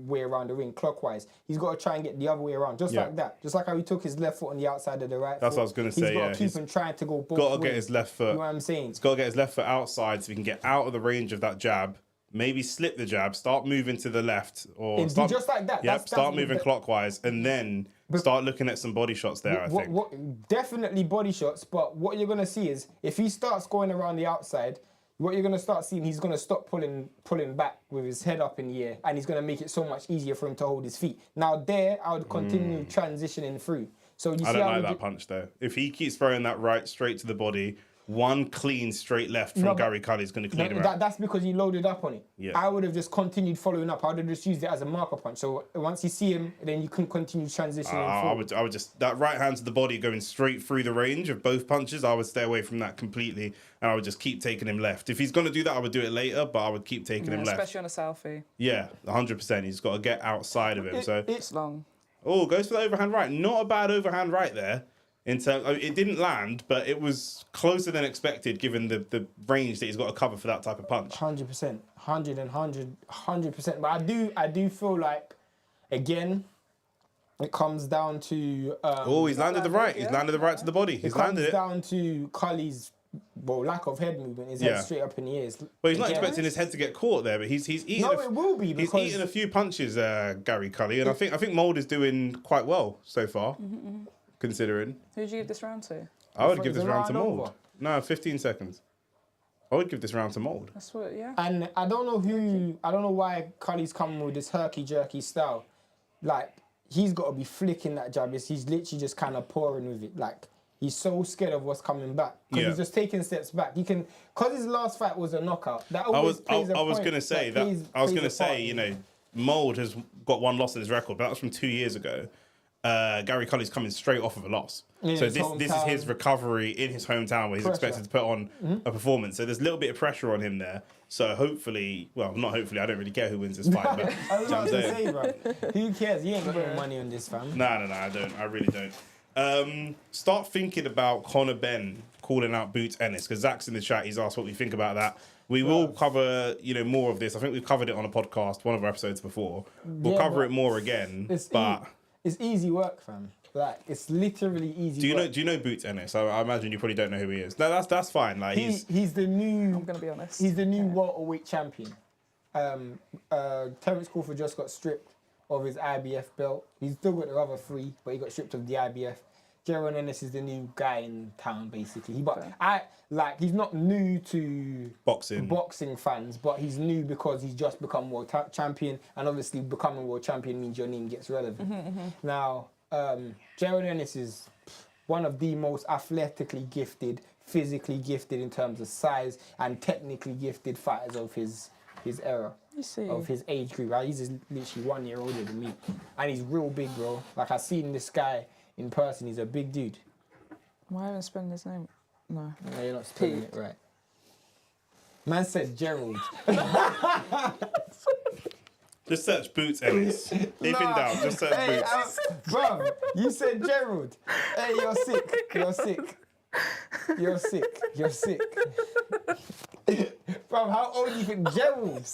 way around the ring, clockwise. He's got to try and get the other way around, just like that. Just like how he took his left foot on the outside of the right foot. That's what I was going to say, He's got to keep him trying to go both ways. Got to get his left foot. You know what I'm saying? He's got to get his left foot outside so he can get out of the range of that jab. Maybe slip the jab, start moving to the left. Just like that. Yep, start moving clockwise and then start looking at some body shots there, I think. Definitely body shots, but what you're going to see is if he starts going around the outside, what you're going to start seeing, he's going to stop pulling back with his head up in the air, and he's going to make it so much easier for him to hold his feet. Now there, I would continue transitioning through. So you see I don't like that punch though. If he keeps throwing that right straight to the body, one clean straight left from Gary Cali is going to clean him out. That's because he loaded up on it. Yeah. I would have just continued following up. I would have just used it as a marker punch. So once you see him, then you can continue transitioning forward. I would just, that right hand to the body going straight through the range of both punches, I would stay away from that completely, and I would just keep taking him left. If he's going to do that, I would do it later, but I would keep taking him left. Especially on a selfie. Yeah, 100%. He's got to get outside of him. It's long. Oh, goes for the overhand right. Not a bad overhand right there. It didn't land, but it was closer than expected given the range that he's got to cover for that type of punch. 100%. 100%. But I do feel like, again, it comes down to... he's landed the right. He's landed the right to the body. He's landed it. It comes down to Cali's lack of head movement. His head straight up in the air. Well, he's not expecting his head to get caught there, but he's eating... No, it will be because... He's eaten a few punches, Gary Cali, and I think Mould is doing quite well so far. Considering. Who did you give this round to? I would give this round to Mould. No, 15 seconds. I would give this round to Mould. That's what, yeah. And I don't know why Cali's coming with this herky-jerky style. Like, he's got to be flicking that jab. He's literally just kind of pouring with it. Like, he's so scared of what's coming back. Because he's just taking steps back. He can... Because his last fight was a knockout. That always plays a point. I was going to say, you know, Mould has got one loss in his record, but that was from 2 years ago. Gary Cali's coming straight off of a loss. So this is his recovery in his hometown where he's expected to put on a performance. So there's a little bit of pressure on him there. So hopefully, well, not hopefully, I don't really care who wins this fight. But I was about to say, bro, who cares? You ain't putting money on this, fam. No, I don't. I really don't. Start thinking about Conor Benn calling out Boots Ennis, because Zach's in the chat. He's asked what we think about that. We will cover, more of this. I think we've covered it on a podcast, one of our episodes before. We'll cover it more again. It's easy work, fam. Like, it's literally easy work. Do you know Boots Ennis? I imagine you probably don't know who he is. No, that's fine. Like he's the new... I'm going to be honest. He's the new welterweight champion. Terence Crawford just got stripped of his IBF belt. He's still got the other 3, but he got stripped of the IBF. Jaron Ennis is the new guy in town, basically. He's not new to boxing fans, but he's new because he's just become world champion, and obviously becoming world champion means your name gets relevant. Now, Jaron Ennis is one of the most athletically gifted, physically gifted in terms of size, and technically gifted fighters of his era, of his age group. Right? He's just literally 1 year older than me, and he's real big, bro. Like, I've seen this guy in person. He's a big dude. Why haven't I spelled his name? No, you're not spelling it right. Man said Gerald. Just search Boots Ennis. If in doubt, just search Boots. Bro, you said Gerald. Hey, you're sick. You're sick. You're sick. You're sick. Bro, how old do you think Gerald?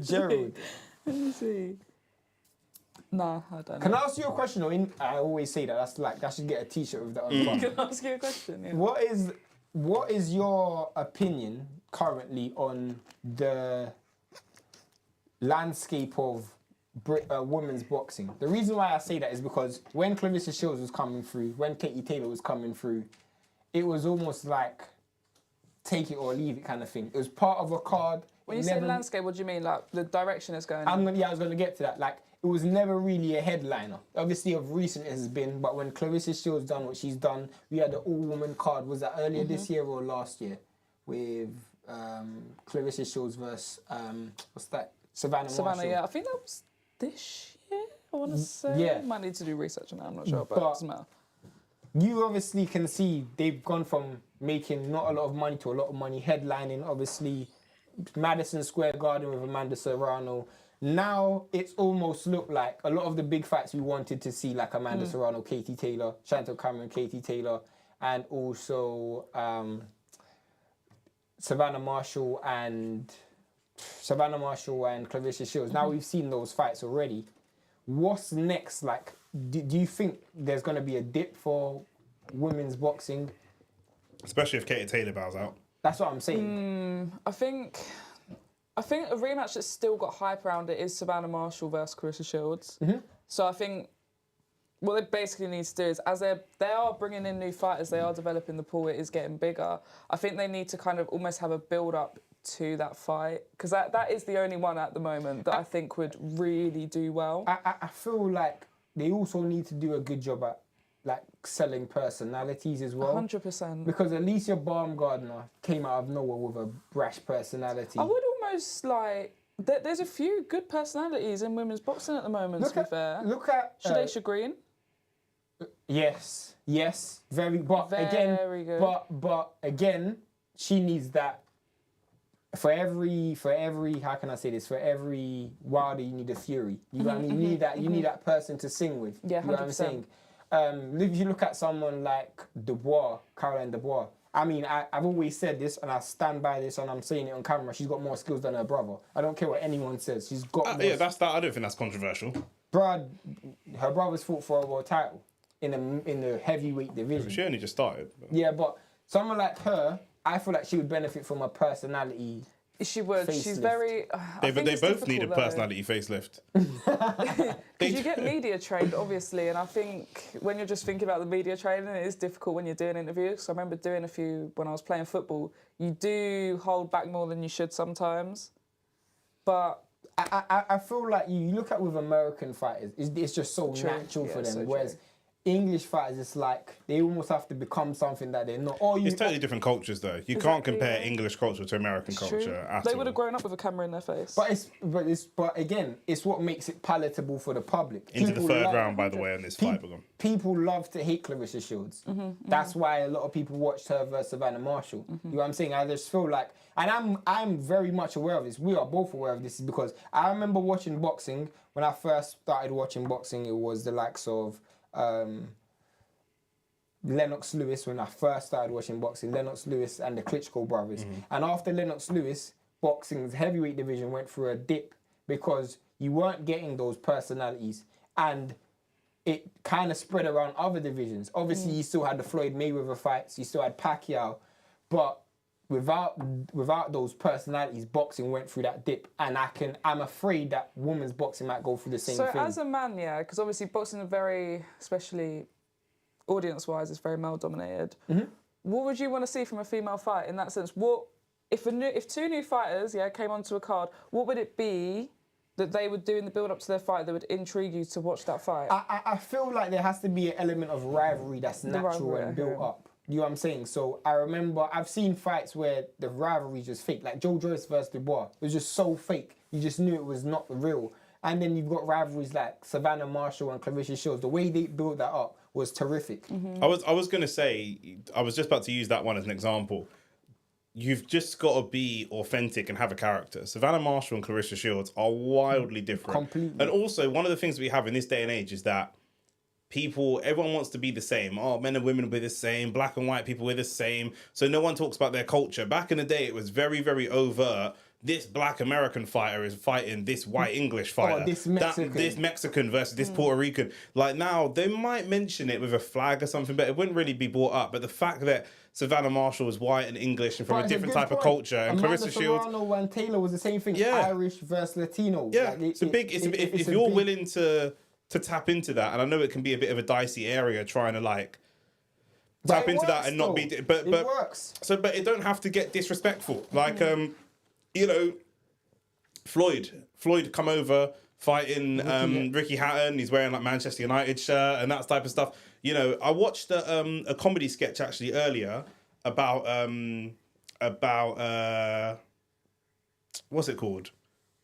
Gerald. Let me see. Nah, I don't know. Can I ask you a question? I always say that. I should get a T-shirt with that on the front. Can I ask you a question? Yeah. What is your opinion currently on the landscape of women's boxing? The reason why I say that is because when Clarissa Shields was coming through, when Katy Taylor was coming through, it was almost like take it or leave it kind of thing. It was part of a card. When you say landscape, what do you mean? Like the direction it's going? I was going to get to that. Like, it was never really a headliner. Obviously, of recent it has been, but when Clarissa Shields done what she's done, we had the all-woman card. Was that earlier this year or last year? With Clarissa Shields versus, what's that? Savannah Marshall. Yeah. I think that was this year, I want to say. Yeah. Might need to do research on that, I'm not sure, but it doesn't matter. You obviously can see they've gone from making not a lot of money to a lot of money, headlining, obviously, Madison Square Garden with Amanda Serrano. Now it's almost looked like a lot of the big fights we wanted to see, like Amanda Serrano, Katy Taylor, Chantel Cameron, Katy Taylor, and also Savannah Marshall and Clarissa Shields. Now we've seen those fights already. What's next? Like, do you think there's going to be a dip for women's boxing? Especially if Katy Taylor bows out. That's what I'm saying. I think a rematch that's still got hype around it is Savannah Marshall versus Clarissa Shields. So I think what they basically need to do is, as they are bringing in new fighters, they are developing the pool, it is getting bigger. I think they need to kind of almost have a build-up to that fight, because that is the only one at the moment that I think would really do well. I feel like they also need to do a good job at like selling personalities as well. 100%. Because Alicia Baumgardner came out of nowhere with a brash personality. I would almost like... There's a few good personalities in women's boxing at the moment, to be fair. Look at... Shadaysha Green. Yes, very good. But again, she needs that. For every how can I say this? For every Wilder, you need a Fury. You know what I mean? You need that. You need that person to sing with. Yeah, 100%. You know what I'm saying? If you look at someone like Caroline Dubois. I mean, I've always said this, and I stand by this, and I'm saying it on camera. She's got more skills than her brother. I don't care what anyone says. She's got. Yeah, that's that. I don't think that's controversial. Her brother's fought for a world title in the heavyweight division. She only just started. Yeah, but someone like her, I feel like she would benefit from a personality. She would. Facelift. She's very. They both need a personality facelift. Because you get media trained, obviously, and I think when you're just thinking about the media training, it is difficult when you're doing interviews. So I remember doing a few when I was playing football. You do hold back more than you should sometimes, but I feel like you look at with American fighters, it's just so natural for them. Whereas English fighters, it's like they almost have to become something that they're not. It's totally different cultures, though. You can't compare English culture to American culture at all. They would have grown up with a camera in their face. But again, it's what makes it palatable for the public. Into the third round, by the way, on this fight. People love to hate Clarissa Shields. That's why a lot of people watched her versus Savannah Marshall. You know what I'm saying? I just feel like, and I'm very much aware of this. We are both aware of this because I remember watching boxing when I first started watching boxing. It was the likes of Lennox Lewis. When I first started watching boxing, Lennox Lewis and the Klitschko brothers. And after Lennox Lewis, boxing's heavyweight division went through a dip because you weren't getting those personalities, and it kind of spread around other divisions. Obviously, you still had the Floyd Mayweather fights, you still had Pacquiao, but without those personalities, boxing went through that dip, and I'm afraid that women's boxing might go through the same thing. So as a man, yeah, because obviously boxing is very, especially audience-wise, it's very male-dominated. Mm-hmm. What would you want to see from a female fight in that sense? What if two new fighters, came onto a card? What would it be that they would do in the build-up to their fight that would intrigue you to watch that fight? I feel like there has to be an element of rivalry that's natural and built up. You know what I'm saying? So I remember I've seen fights where the rivalry just fake, like Joe Joyce versus Dubois. It was just so fake. You just knew it was not real. And then you've got rivalries like Savannah Marshall and Clarissa Shields. The way they built that up was terrific. I was going to say, I was just about to use that one as an example. You've just got to be authentic and have a character. Savannah Marshall and Clarissa Shields are wildly different. Completely. And also, one of the things we have in this day and age is that everyone wants to be the same. Oh, men and women will be the same. Black and white people are the same. So no one talks about their culture. Back in the day, it was very, very overt. This black American fighter is fighting this white English fighter. Oh, this Mexican. This Mexican versus this Puerto Rican. Like now, they might mention it with a flag or something, but it wouldn't really be brought up. But the fact that Savannah Marshall is white and English and from a different type of culture, and Clarissa Shields, and Taylor was the same thing. Irish versus Latino. Yeah, if you're willing to tap into that, and I know it can be a bit of a dicey area trying to like tap into that and not be, but it works. So, but it don't have to get disrespectful. Like, you know, Floyd come over fighting Ricky Hatton. He's wearing like Manchester United shirt and that type of stuff. You know, I watched a comedy sketch actually earlier about what's it called?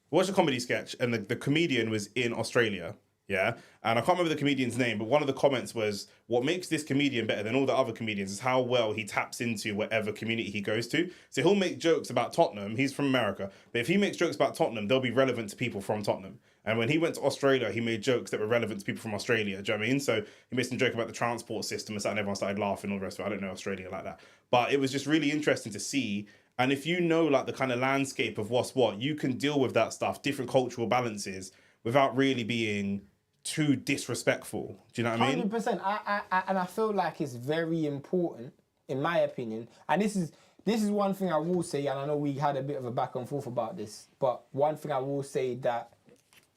I watched a comedy sketch and the comedian was in Australia. Yeah, and I can't remember the comedian's name, but one of the comments was, what makes this comedian better than all the other comedians is how well he taps into whatever community he goes to. So he'll make jokes about Tottenham. He's from America. But if he makes jokes about Tottenham, they'll be relevant to people from Tottenham. And when he went to Australia, he made jokes that were relevant to people from Australia. Do you know what I mean? So he made some joke about the transport system and everyone started laughing, all the rest of it. I don't know Australia like that. But it was just really interesting to see. And if you know like the kind of landscape of what's what, you can deal with that stuff, different cultural balances, without really being too disrespectful. Do you know what I mean? 100%. And I feel like it's very important, in my opinion. And this is one thing I will say, and I know we had a bit of a back and forth about this, but one thing I will say that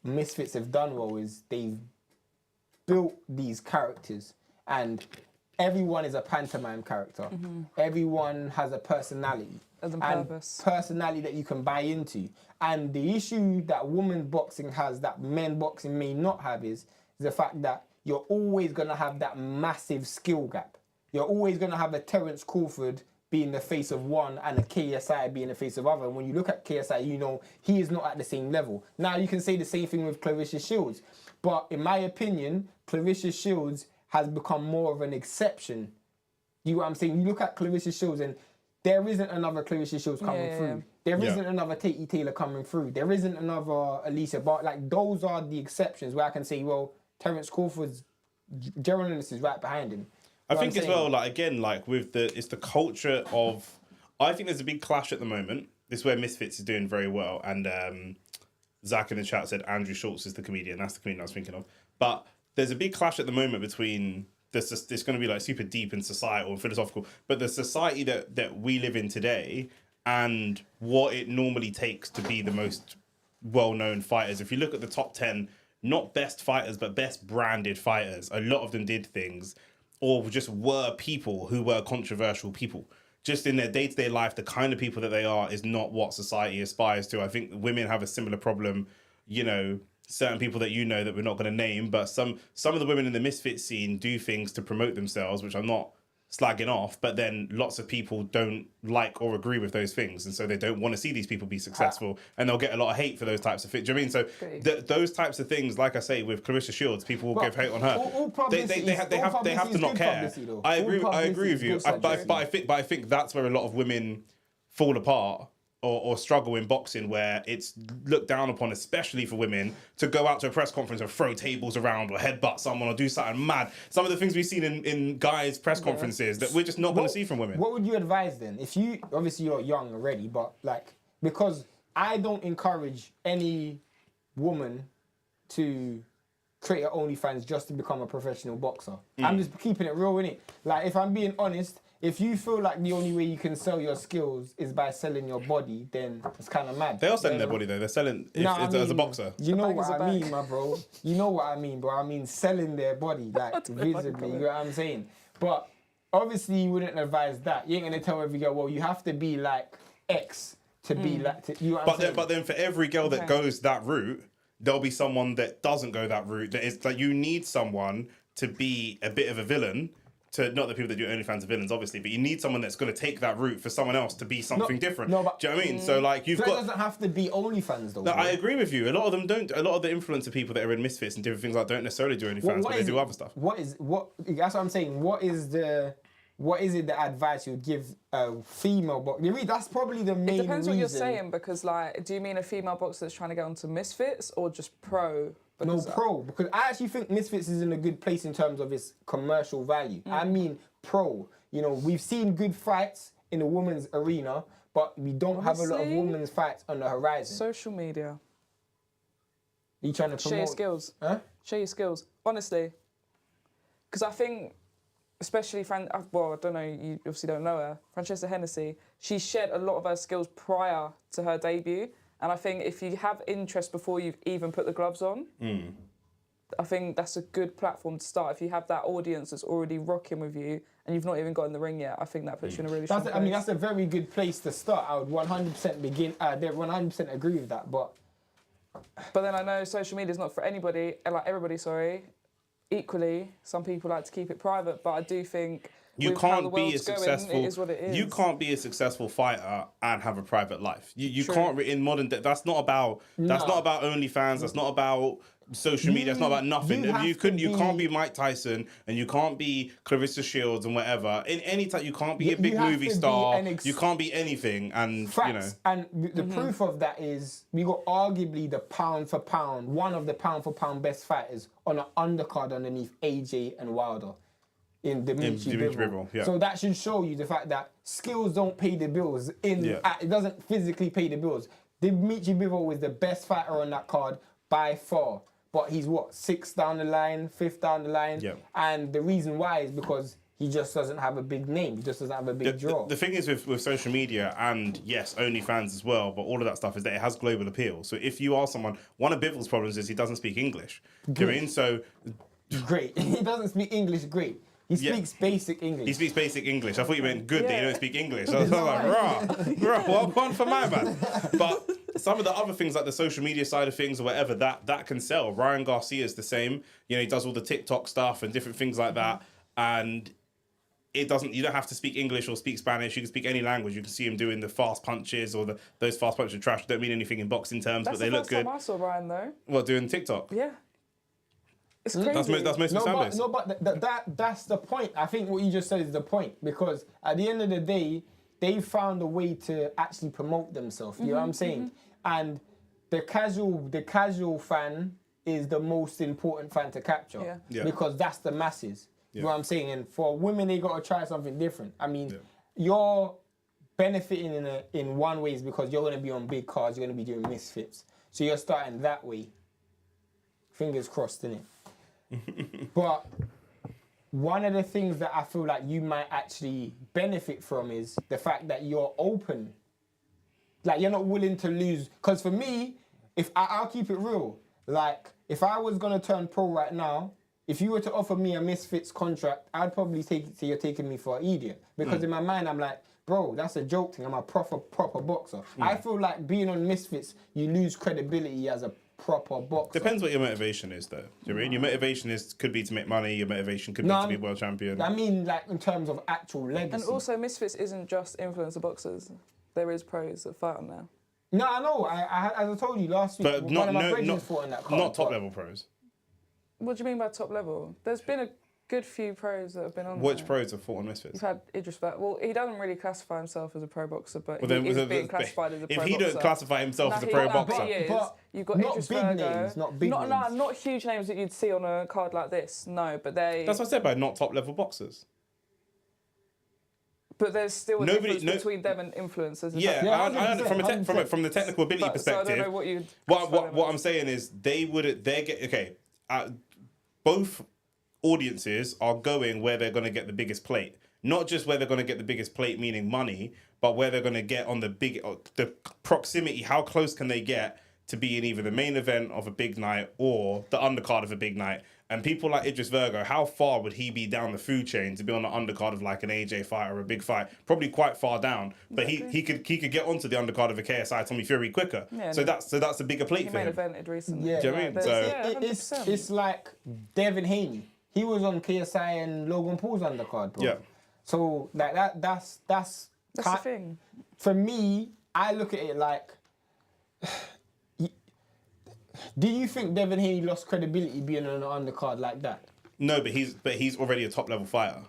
Misfits have done well is they've built these characters, and everyone is a pantomime character. Everyone has a personality. Personality that you can buy into. And the issue that women boxing has that men boxing may not have is the fact that you're always going to have that massive skill gap. You're always going to have a Terence Crawford being the face of one and a KSI being the face of other. And when you look at KSI, you know he is not at the same level. Now, you can say the same thing with Clarissa Shields. But in my opinion, Clarissa Shields has become more of an exception. You know what I'm saying? You look at Clarissa Shields and there isn't another Clarissa Shields coming through. There isn't another Katy Taylor coming through. There isn't another Alicia Bart. Like, those are the exceptions where I can say, well, Terence Crawford's Geraldiness is right behind him. I think as well, like, again, like with it's the culture of, I think there's a big clash at the moment. This is where Misfits is doing very well. And Zach in the chat said Andrew Schultz is the comedian. That's the comedian I was thinking of. But there's a big clash at the moment between this. It's going to be like super deep and societal and philosophical. But the society that we live in today and what it normally takes to be the most well-known fighters. If you look at the top 10, not best fighters, but best branded fighters, a lot of them did things or just were people who were controversial people. Just in their day-to-day life, the kind of people that they are is not what society aspires to. I think women have a similar problem, you know, certain people that you know that we're not going to name, but some of the women in the Misfit scene do things to promote themselves, which I'm not slagging off, but then lots of people don't like or agree with those things, and so they don't want to see these people be successful, and they'll get a lot of hate for those types of things. Do you know what I mean? So those types of things, like I say, with Clarissa Shields, people will give hate on her. They have to not care. I agree with you, but I think that's where a lot of women fall apart. Or struggle in boxing, where it's looked down upon, especially for women, to go out to a press conference and throw tables around or headbutt someone or do something mad. Some of the things we've seen in guys' press conferences that we're just not going to see from women. What would you advise then? If you, obviously you're young already, but like, because I don't encourage any woman to create her OnlyFans just to become a professional boxer. I'm just keeping it real, innit? Like, if I'm being honest, if you feel like the only way you can sell your skills is by selling your body, then it's kind of mad. They are selling their body though. They're selling as a boxer. You know what I bag. mean, my bro. You know what I mean, bro. I mean selling their body, like visibly. You know what I'm saying? But obviously, you wouldn't advise that. You ain't gonna tell every girl, well, you have to be like X to be like. You know what I'm saying? But then for every girl that goes that route, there'll be someone that doesn't go that route. That is like you need someone to be a bit of a villain. To not the people that do OnlyFans are villains, obviously, but you need someone that's going to take that route for someone else to be something different. No, but, do you know what I mean? So like you've got. It doesn't have to be OnlyFans though. No, I agree with you. A lot of them don't. A lot of the influencer people that are in Misfits and different things like don't necessarily do OnlyFans, but they do other stuff. That's what I'm saying. What is it the advice you'd give a female boxer? That's probably the main reason. It depends what you're saying, because like, do you mean a female boxer that's trying to get onto Misfits or just pro? No, pro. Because I actually think Misfits is in a good place in terms of its commercial value. I mean pro. You know, we've seen good fights in the women's arena, but we don't have a lot of women's fights on the horizon. Social media. You trying to promote? Share your skills. Huh? Share your skills. Honestly. Because I think, especially, I don't know, you obviously don't know her, Francesca Hennessy, she shared a lot of her skills prior to her debut. And I think if you have interest before you've even put the gloves on, I think that's a good platform to start. If you have that audience that's already rocking with you and you've not even got in the ring yet, I think that puts you in a really strong place. I mean, that's a very good place to start. I would 100% 100% agree with that. But then I know social media is not for anybody, like everybody, sorry. Equally, some people like to keep it private, but I do think you can't be a successful. It is what it is. You can't be a successful fighter and have a private life. You can't in modern day. That's not about. That's not about OnlyFans. That's not about social media. That's not about nothing. You can't be Mike Tyson and you can't be Clarissa Shields and whatever. In any time, you can't be a big movie star. You can't be anything. And facts. You know. And the proof of that is we got arguably the pound for pound, one of the pound for pound best fighters on an undercard underneath AJ and Wilder. In Dimitri Bivol. Yeah. So that should show you the fact that skills don't pay the bills. It doesn't physically pay the bills. Dimitri Bivol was the best fighter on that card by far. But he's what, 6th down the line, 5th down the line? Yeah. And the reason why is because he just doesn't have a big name. He just doesn't have a big draw. The thing is with social media and yes, OnlyFans as well, but all of that stuff is that it has global appeal. So if you are someone, one of Bivol's problems is he doesn't speak English. Do you know what I mean? So great. He doesn't speak English great. He speaks basic English. He speaks basic English. I thought you meant good that you don't speak English. I was like, rah, well gone for my man. But some of the other things like the social media side of things or whatever, that can sell. Ryan Garcia's the same. You know, he does all the TikTok stuff and different things like that. And you don't have to speak English or speak Spanish. You can speak any language. You can see him doing the fast punches or those fast punches of trash. Don't mean anything in boxing terms, but they look good. That's the first time I saw Ryan though. What, doing TikTok? Yeah. It's crazy. That's most of No, but that's the point. I think what you just said is the point, because at the end of the day, they found a way to actually promote themselves. You know what I'm saying? And the casual fan is the most important fan to capture because that's the masses. You know what I'm saying? And for women, they got to try something different. I mean, you're benefiting in one way is because you're going to be on big cards, you're going to be doing Misfits. So you're starting that way. Fingers crossed, innit? But one of the things that I feel like you might actually benefit from is the fact that you're open. Like, you're not willing to lose. Because for me, I'll keep it real. Like, if I was going to turn pro right now, if you were to offer me a Misfits contract, I'd probably take it to you're taking me for an idiot. Because in my mind, I'm like, bro, that's a joke thing. I'm a proper boxer. I feel like being on Misfits, you lose credibility as a proper boxer. Depends what your motivation is, though. Do you know what I mean? Your motivation could be to make money. Your motivation could be to be a world champion. I mean, like, in terms of actual legacy. And also, Misfits isn't just influencer boxers. There is pros that fight on there. No, I know. As I told you last week, but one of my friends fought in that card. Not top level pros. What do you mean by top level? There's been a good few pros that have been on Which there. pros have fought on Misfits? You've had Idris Bat. Well, he doesn't really classify himself as a pro boxer, but he is being classified as a pro boxer. If he don't classify himself as a pro boxer. But you've got not Idris big Virgo. names, not big names. Not huge names that you'd see on a card like this, no, but they... That's what I said by not top level boxers. But there's still a difference between them and influencers. From the technical ability perspective. So I don't know what you. What I'm saying is both audiences are going where they're going to get the biggest plate. not just where they're going to get the biggest plate, meaning money, but where they're going to get on the proximity. How close can they get to be in either the main event of a big night or the undercard of a big night? And people like Idris Virgo, how far would he be down the food chain to be on the undercard of like an AJ fight or a big fight? Probably quite far down. But he could get onto the undercard of a KSI Tommy Fury quicker. Yeah, so that's a bigger plate for him. He main evented recently. Yeah, do you know what I mean? So it's like Devin Haney. He was on KSI and Logan Paul's undercard, bro. Yeah. So like that's the thing. For me, I look at it like. Do you think Devin Haney lost credibility being on an undercard like that? No, but he's already a top level fighter.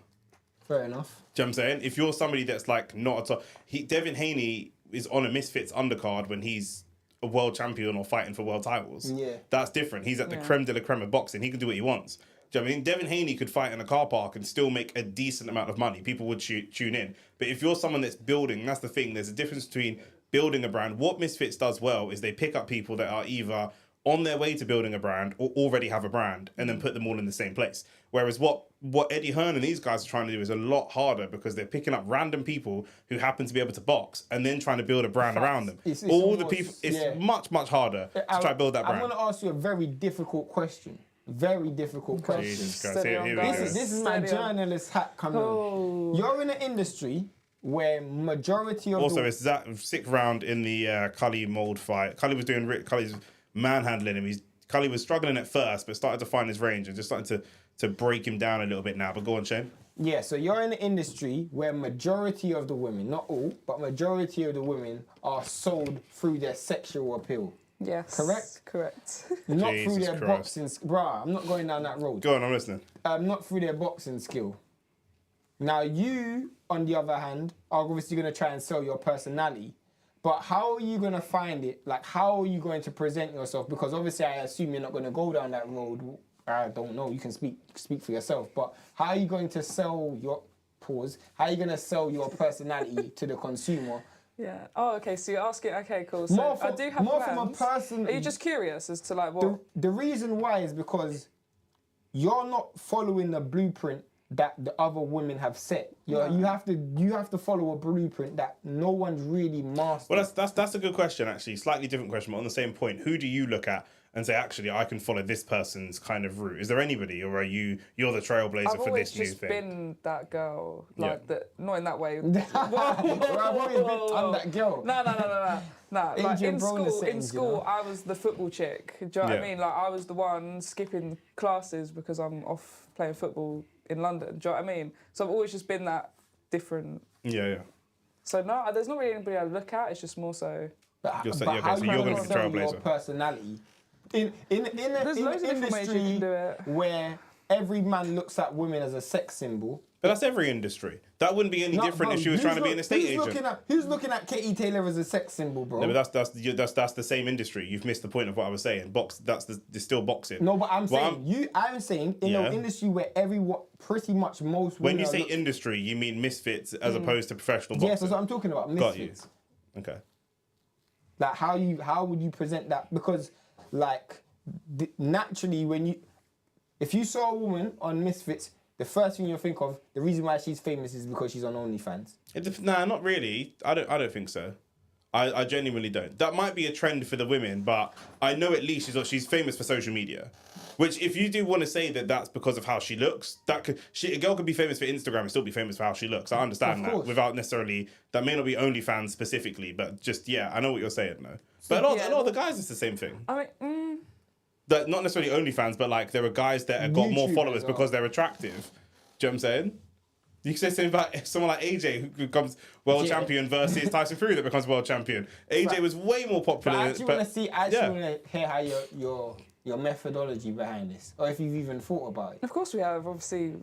Fair enough. Do you know what I'm saying? If you're somebody that's like not a top... Devin Haney is on a Misfits undercard when he's a world champion or fighting for world titles. Yeah. That's different. He's at the creme de la creme of boxing. He can do what he wants. Do you know what I mean? Devin Haney could fight in a car park and still make a decent amount of money. People would tune in. But if you're someone that's building, that's the thing. There's a difference between building a brand. What Misfits does well is they pick up people that are either on their way to building a brand or already have a brand and then put them all in the same place. Whereas what Eddie Hearn and these guys are trying to do is a lot harder because they're picking up random people who happen to be able to box and then trying to build a brand around them. It's much, much harder to try to build that brand. I'm going to ask you a very difficult question. Very difficult question. Jesus Christ. This is my journalist hat coming on. You're in an industry where majority of it's that 6th round in the Cali mold fight. Cali's manhandling him. Cali was struggling at first, but started to find his range and just starting to break him down a little bit now. But go on, Shane. Yeah, so you're in an industry where majority of the women, not all, but majority of the women are sold through their sexual appeal. Yes. Correct? Correct. Not Jesus through their Christ. boxing... Bruh, I'm not going down that road. Go on, I'm listening. Not through their boxing skill. Now, you, on the other hand, are obviously going to try and sell your personality. But how are you going to find it? Like, how are you going to present yourself? Because obviously, I assume you're not going to go down that road. I don't know. You can speak for yourself. But how are you going to sell your... Pause. How are you going to sell your personality to the consumer? Yeah. Oh, okay. So you're asking... Okay, cool. So I do have plans. From a person... Are you just curious as to, like, what... The reason why is because you're not following the blueprint that the other women have set. You have to follow a blueprint that no one's really mastered. Well, that's a good question, actually. Slightly different question, but on the same point. Who do you look at and say, actually, I can follow this person's kind of route? Is there anybody, or you're the trailblazer for this new thing? I've always just been that girl, like not in that way. I've always been I'm that girl. No. Like in school, I was the football chick. Do you know what I mean? Like I was the one skipping classes because I'm off playing football in London. Do you know what I mean? So I've always just been that different. Yeah. So no, there's not really anybody I look at. It's just more so. But you're going to sell your personality in an industry where every man looks at women as a sex symbol. But that's every industry. That wouldn't be any different if she was trying to be an estate agent. Who's looking at Katy Taylor as a sex symbol, bro? No, but that's the same industry. You've missed the point of what I was saying. There's still boxing. No, but I'm saying in an industry where pretty much most women. When you say industry, you mean misfits as opposed to professional boxing. Yes, that's what I'm talking about. Misfits. Got you. Okay. Like how would you present that? Because like naturally if you saw a woman on Misfits, the first thing you'll think of, the reason why she's famous is because she's on OnlyFans. Nah, not really. I don't think so. I genuinely don't. That might be a trend for the women, but I know at least she's famous for social media. Which, if you do want to say that that's because of how she looks, a girl could be famous for Instagram and still be famous for how she looks. I understand that without necessarily, that may not be OnlyFans specifically, but just, I know what you're saying, though. But a lot of the guys, it's the same thing. I mean, that not necessarily OnlyFans, but like there are guys that have got more followers because they're attractive. Do you know what I'm saying? You can say something about someone like AJ who becomes world champion versus Tyson Fury that becomes world champion. AJ was way more popular. But I actually want to hear how your methodology behind this, or if you've even thought about it. Of course we have. Obviously,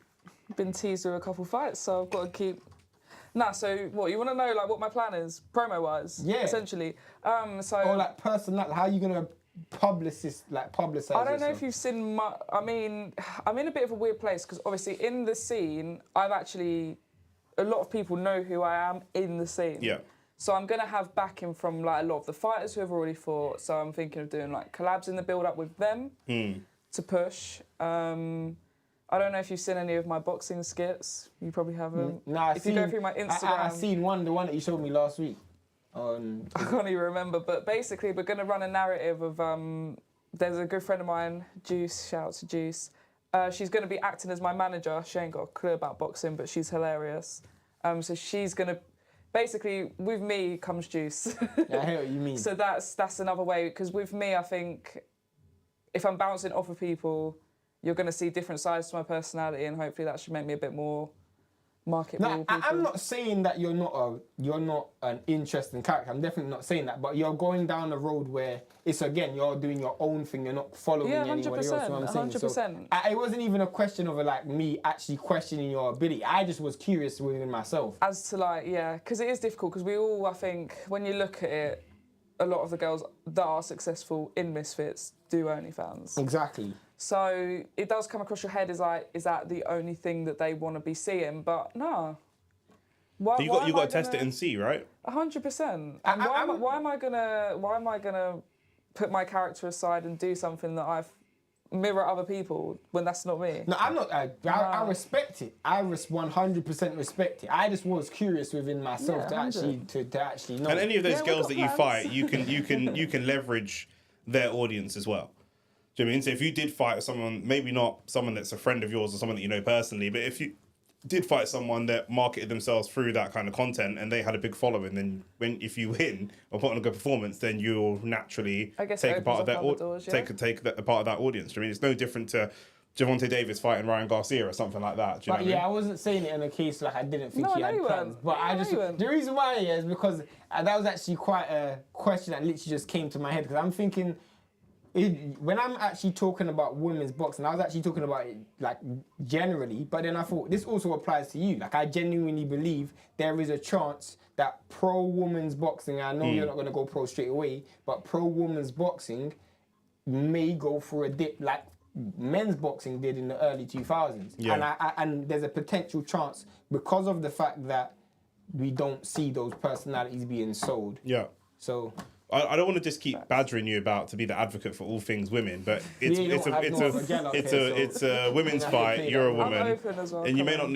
been teased with a couple fights, so I've got to keep. So what you want to know? Like what my plan is, promo-wise, essentially. Or like personal, how are you gonna publicize? I don't know if you've seen my. I mean, I'm in a bit of a weird place because obviously in the scene, a lot of people know who I am in the scene. Yeah. So I'm gonna have backing from like a lot of the fighters who have already fought. So I'm thinking of doing like collabs in the build-up with them to push. I don't know if you've seen any of my boxing skits. You probably haven't. Nah, if you go through my Instagram, I seen the one that you showed me last week. I can't even remember. But basically, we're going to run a narrative of. There's a good friend of mine, Juice. Shout out to Juice. She's going to be acting as my manager. She ain't got a clue about boxing, but she's hilarious. So she's going to. Basically, with me comes Juice. Yeah, I hear what you mean. So that's another way, because with me, I think if I'm bouncing off of people, you're going to see different sides to my personality, and hopefully that should make me a bit more marketable. I'm not saying that you're not an interesting character. I'm definitely not saying that. But you're going down a road where it's, again, you're doing your own thing. You're not following anybody else. You know what I'm saying? 100%. So it wasn't even a question of like me actually questioning your ability. I just was curious within myself. As to because it is difficult, because we all, I think, when you look at it, a lot of the girls that are successful in Misfits do OnlyFans. Exactly. So it does come across your head as is that the only thing that they want to be seeing? But no. You got to test it and see, right? 100%. And why am I gonna put my character aside and do something that I mirror other people when that's not me? No, I'm not. I respect it. I 100% respect it. I just was curious within myself to actually know. And any of those girls that you fight, you can leverage their audience as well. Do you know what I mean? So if you did fight someone, maybe not someone that's a friend of yours or someone that you know personally, but if you did fight someone that marketed themselves through that kind of content and they had a big following, then if you win or put on a good performance, then you'll naturally take a part of that take a part of that audience. Do you know what I mean? It's no different to Gervonta Davis fighting Ryan Garcia or something like that. Do you know what I mean? I wasn't saying it in a case like I didn't think he had plans. But the reason why is because that was actually quite a question that literally just came to my head, because I'm thinking, when I'm actually talking about women's boxing, I was actually talking about it like generally, but then I thought this also applies to you. Like, I genuinely believe there is a chance that pro women's boxing, I know you're not going to go pro straight away, but pro women's boxing may go for a dip like men's boxing did in the early 2000s. Yeah. And there's a potential chance, because of the fact that we don't see those personalities being sold. Yeah. So I don't want to just keep badgering you about to be the advocate for all things women, but it's a women's fight. You're a woman, I'm open as well, and you may not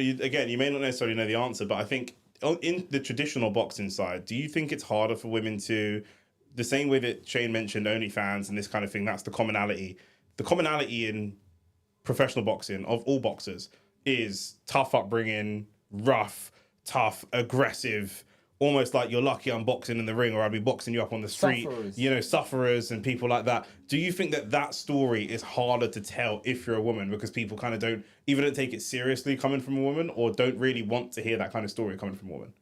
necessarily know the answer. But I think in the traditional boxing side, do you think it's harder for women to, the same way that Shane mentioned OnlyFans and this kind of thing? That's the commonality. The commonality in professional boxing of all boxers is tough upbringing, rough, tough, aggressive. Almost like you're lucky I'm boxing in the ring, or I'd be boxing you up on the street. Sufferers and people like that. Do you think that story is harder to tell if you're a woman, because people kind of don't take it seriously coming from a woman, or don't really want to hear that kind of story coming from a woman?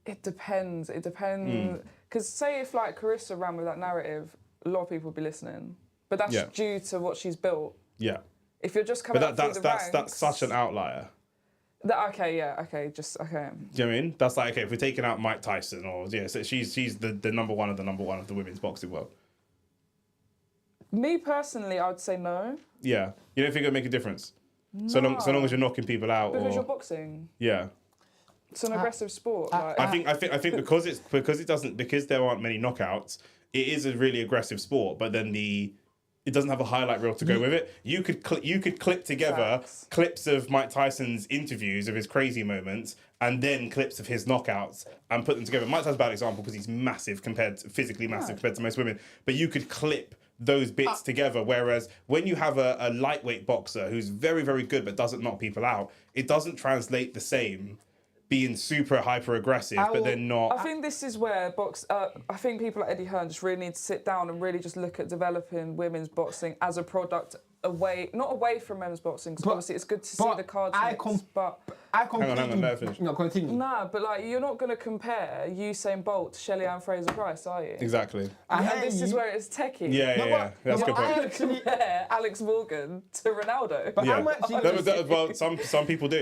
It depends. Because say if like Carissa ran with that narrative, a lot of people would be listening. But that's due to what she's built. Yeah. If you're just coming up through the ranks, that's such an outlier. Do you know what I mean? That's like, okay, if we're taking out Mike Tyson, so she's the number one of the women's boxing world. Me personally, I would say no. Yeah. You don't think it'll make a difference? No. So long as you're knocking people out. Because you're boxing. Yeah. It's an aggressive sport. I think because there aren't many knockouts, it is a really aggressive sport, but then it doesn't have a highlight reel to go with it. You could clip together clips of Mike Tyson's interviews of his crazy moments, and then clips of his knockouts, and put them together. Mike Tyson's a bad example because he's physically massive compared to most women. But you could clip those bits together. Whereas when you have a lightweight boxer who's very, very good but doesn't knock people out, it doesn't translate the same. Being super hyper aggressive, but then not. I think this is where I think people like Eddie Hearn just really need to sit down and really just look at developing women's boxing as a product not away from men's boxing. Because obviously it's good to see the cards. Continue. Nah, but like, you're not going to compare Usain Bolt to Shelly-Ann Fraser-Price, are you? Exactly. And this is where it's techie. Yeah. That's a good point. I'm going to compare Alex Morgan to Ronaldo. But I'm actually... some people do.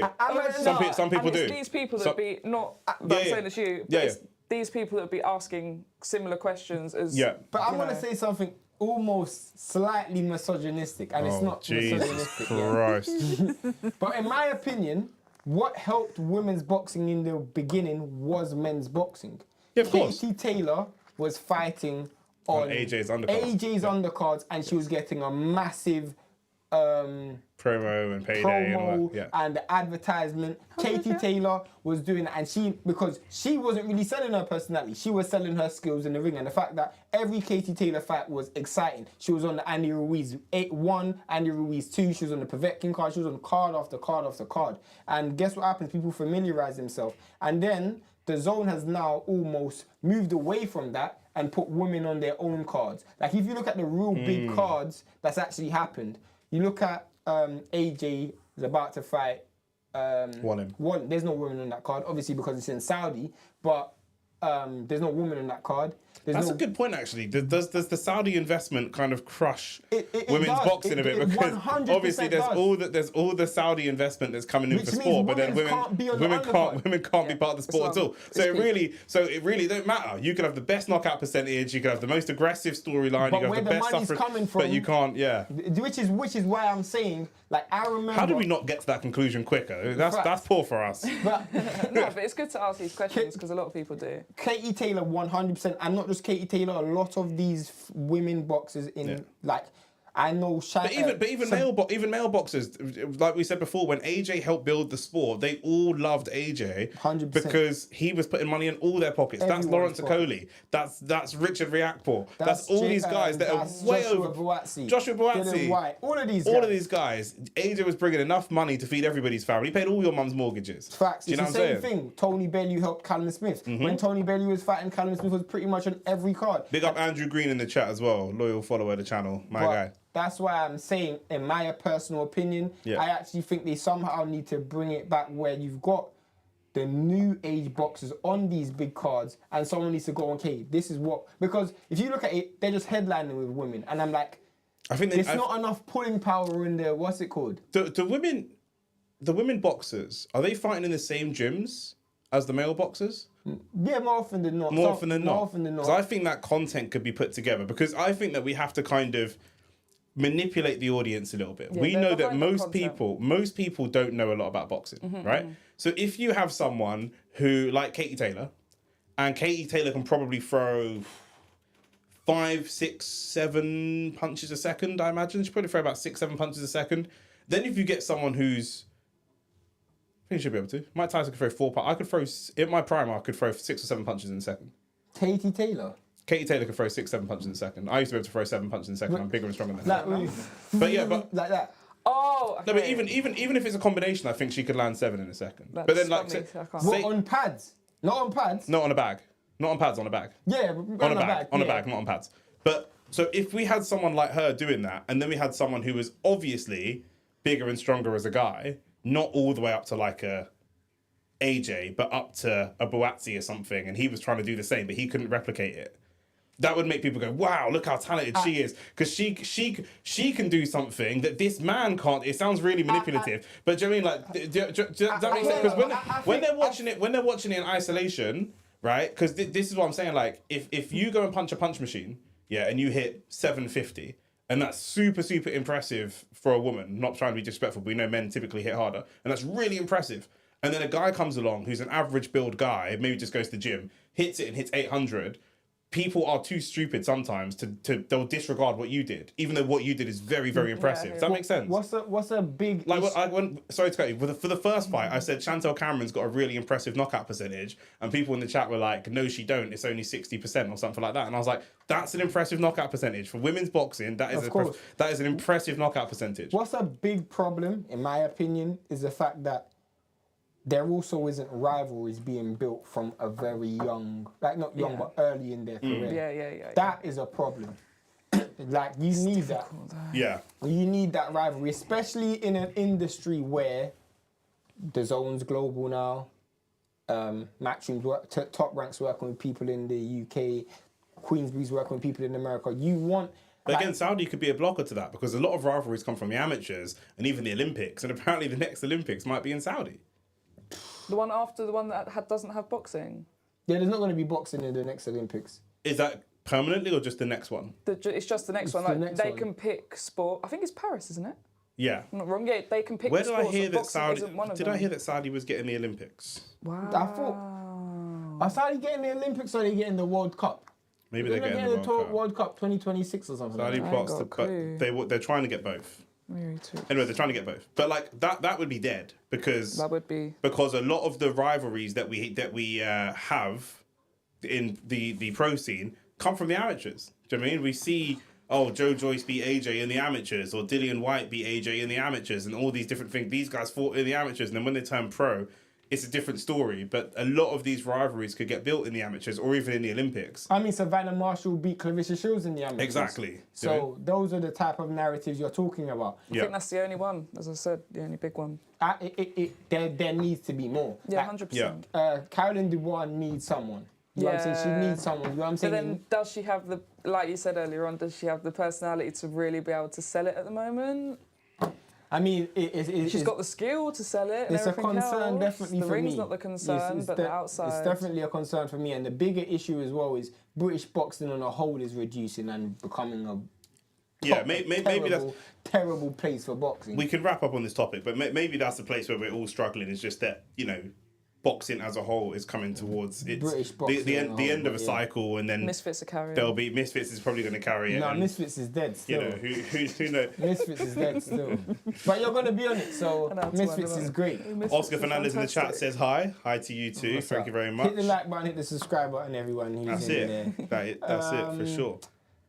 Some people do. These people that be not... I'm saying it's you. But it's these people that be asking similar questions as... Yeah. But I'm going to say something almost slightly misogynistic, and it's not misogynistic. Christ. But in my opinion, what helped women's boxing in the beginning was men's boxing. Yeah, of course. Katy Taylor was fighting on AJ's undercards. undercards, and she was getting a massive promo and payday and all that. Yeah. and the advertisement. Katy Taylor was doing it, and because she wasn't really selling her personality, she was selling her skills in the ring, and the fact that every Katy Taylor fight was exciting. She was on the Andy Ruiz 1, Andy Ruiz 2, she was on the Povetkin card, she was on card after card after card. And guess what happens? People familiarize themselves. And then the zone has now almost moved away from that and put women on their own cards. Like if you look at the real big cards that's actually happened, you look at AJ is about to fight. There's no woman on that card, obviously because it's in Saudi, but there's no woman on that card. That's a good point, actually. Does the Saudi investment kind of crush women's boxing a bit? Because obviously there's all the Saudi investment that's coming in for sport, but then women can't be part of the sport at all. So it really don't matter. You could have the best knockout percentage, you could have the most aggressive storyline, you could have the best suffering, but you can't. Yeah. Which is why I'm saying, like, I remember. How did we not get to that conclusion quicker? That's poor for us. But it's good to ask these questions because a lot of people do. Katy Taylor 100%, and not just Katy Taylor, a lot of these women boxers like, I know. But even male boxers, like we said before, when AJ helped build the sport, they all loved AJ 100%. because he was putting money in all their pockets. That's Lawrence Okoli. That's Richard Riakporhe. That's all these guys that are way over. Joshua Buatsi. All of these guys. AJ was bringing enough money to feed everybody's family. He paid all your mum's mortgages. Facts. It's the same thing. Tony Bellew helped Callum Smith. When Tony Bellew was fighting, Callum Smith was pretty much on every card. Big up Andrew Green in the chat as well. Loyal follower of the channel. My guy. That's why I'm saying, in my personal opinion, I actually think they somehow need to bring it back where you've got the new age boxers on these big cards, and someone needs to go, okay, this is what... Because if you look at it, they're just headlining with women, and I'm like, there's not enough pulling power in there. What's it called? The women boxers, are they fighting in the same gyms as the male boxers? Yeah, more often than not. More often than not. Because I think that content could be put together, because I think that we have to kind of manipulate the audience a little bit. We know that most people don't know a lot about boxing, right? So if you have someone who, like Katy Taylor, and Katy Taylor can probably throw 5, 6, 7 punches a second, I imagine. She probably throw about 6, 7 punches a second. Then if you get someone who's, I think you should be able to. Mike Tyson could throw 4 punches. I could throw, in my prime, I could throw 6 or 7 punches in a second. Katy Taylor could throw 6, 7 punches in a second. I used to be able to throw 7 punches in a second. I'm bigger and stronger than that. Like that. Oh, okay. No, but even if it's a combination, I think she could land 7 in a second. That's but then, what, on pads? Not on pads? Not on a bag. Not on pads, on a bag. Yeah, on a bag. On a bag, not on pads. But so if we had someone like her doing that, and then we had someone who was obviously bigger and stronger as a guy, not all the way up to like a AJ, but up to a Buatsi or something, and he was trying to do the same, but he couldn't replicate it. That would make people go, wow, look how talented she is. Because she can do something that this man can't. It sounds really manipulative. But do you know what I mean? Like, does that make sense? Because when they're watching it in isolation, right? Because this is what I'm saying. Like, if you go and punch a punch machine, and you hit 750, and that's super, super impressive for a woman. Not trying to be disrespectful, but we know men typically hit harder. And that's really impressive. And then a guy comes along who's an average build guy, maybe just goes to the gym, hits it and hits 800. People are too stupid sometimes they'll disregard what you did, even though what you did is very, very impressive. Does that make sense? What's a big like? Sorry to cut you. For the first fight, I said Chantel Cameron's got a really impressive knockout percentage, and people in the chat were like, "No, she don't. It's only 60% or something like that." And I was like, "That's an impressive knockout percentage for women's boxing. That is an impressive knockout percentage." What's a big problem, in my opinion, is the fact that there also isn't rivalries being built from a very young, like not young, but early in their career. Yeah. That is a problem. Like, you need that. Yeah. You need that rivalry, especially in an industry where the zone's global now. Matchroom's Top Rank's working with people in the UK. Queensbury's working with people in America. You want... But again, Saudi could be a blocker to that, because a lot of rivalries come from the amateurs and even the Olympics, and apparently the next Olympics might be in Saudi. The one after the one that doesn't have boxing? Yeah, there's not going to be boxing in the next Olympics. Is that permanently or just the next one? It's just the next one. Like, they can pick sport. I think it's Paris, isn't it? Yeah. I'm not wrong. Yeah, they can pick Where the did sports, I hear that Saudi... Did I hear that Saudi was getting the Olympics? Wow. I thought... Are Saudi getting the Olympics or are they getting the World Cup? Maybe they're getting the World Cup 2026 or something. Saudi plots to... But they're trying to get both. Anyway, they're trying to get both, but like that would be dead because that would be because a lot of the rivalries that we have in the pro scene come from the amateurs. Do you know what I mean? We see Joe Joyce beat AJ in the amateurs, or Dillian White beat AJ in the amateurs, and all these different things. These guys fought in the amateurs, and then when they turn pro, it's a different story. But a lot of these rivalries could get built in the amateurs or even in the Olympics. I mean, Savannah Marshall beat Clarissa Shields in the amateurs. Exactly. So those are the type of narratives you're talking about. I think that's the only one, as I said, the only big one. There needs to be more. Yeah, 100%. Caroline Dubois needs someone. You know what I'm saying? She needs someone. You know what I'm saying? But then does she have the, like you said earlier on, does she have the personality to really be able to sell it at the moment? I mean, she's got the skill to sell it. It's a concern definitely for me. The ring's not the concern, but the outside. It's definitely a concern for me. And the bigger issue as well is British boxing on a whole is reducing and becoming a maybe that's terrible place for boxing. We can wrap up on this topic, but maybe that's the place where we're all struggling. It's just that, you know, boxing as a whole is coming towards British boxing the end of a cycle, and then Misfits are carrying. There'll be Misfits is probably going to carry it. No, Misfits is dead still. You know who knows? Misfits is dead still. But you're going to be on it, so Misfits is great. Oscar Fernandez in the chat says hi to you too. Thank you very much. Hit the like button, hit the subscribe button, everyone who's in there. That's it for sure.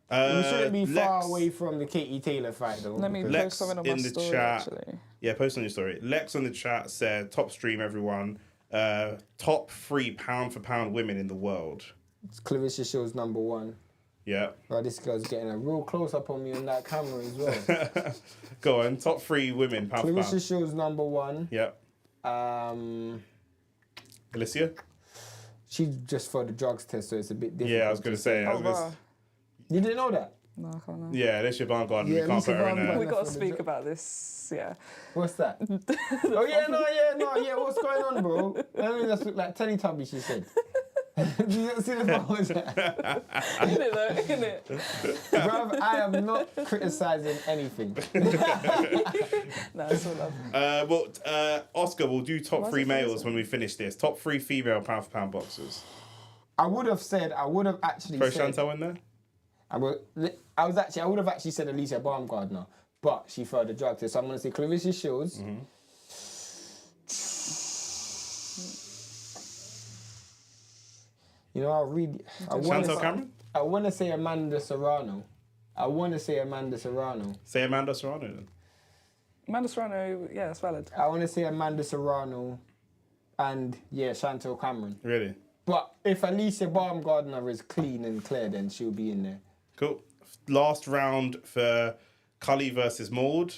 We shouldn't be far away from the Katy Taylor fight though. Let me post something on my story, chat. Actually. Yeah, post on your story. Lex on the chat said top stream everyone. Top 3 pound for pound women in the world. Clarissa Shields #1. Yeah. Oh, this girl's getting a real close up on me on that camera as well. Go on, top 3 women pound for pound. Clarissa Shields #1. Yeah. Alicia? She just for the drugs test, so it's a bit different. Yeah, I was going to say. You didn't know that? No, I can't know. Yeah, Alicia Barngarden. Yeah, we can't put her in there. We've got to speak about this, yeah. What's that? What's going on, bro? I mean, that look like Teletubbies, she said. Did you see the photos? Isn't it though? Isn't it? Bruv, I am not criticising anything. No, it's all love. Oscar, we'll do top 3 males when we finish this. Top 3 female pound for pound boxers. I would have actually Throw said... Chantal in there? I would have actually said Alicia Baumgardner, but she failed the drug test. So I'm going to say Clarissa Shields. Mm-hmm. You know, I'll read. Chantal Cameron? I want to say Amanda Serrano. Say Amanda Serrano then. Amanda Serrano, yeah, that's valid. I want to say Amanda Serrano and, Chantal Cameron. Really? But if Alicia Baumgardner is clean and clear, then she'll be in there. Cool. Last round for Cali versus Maud.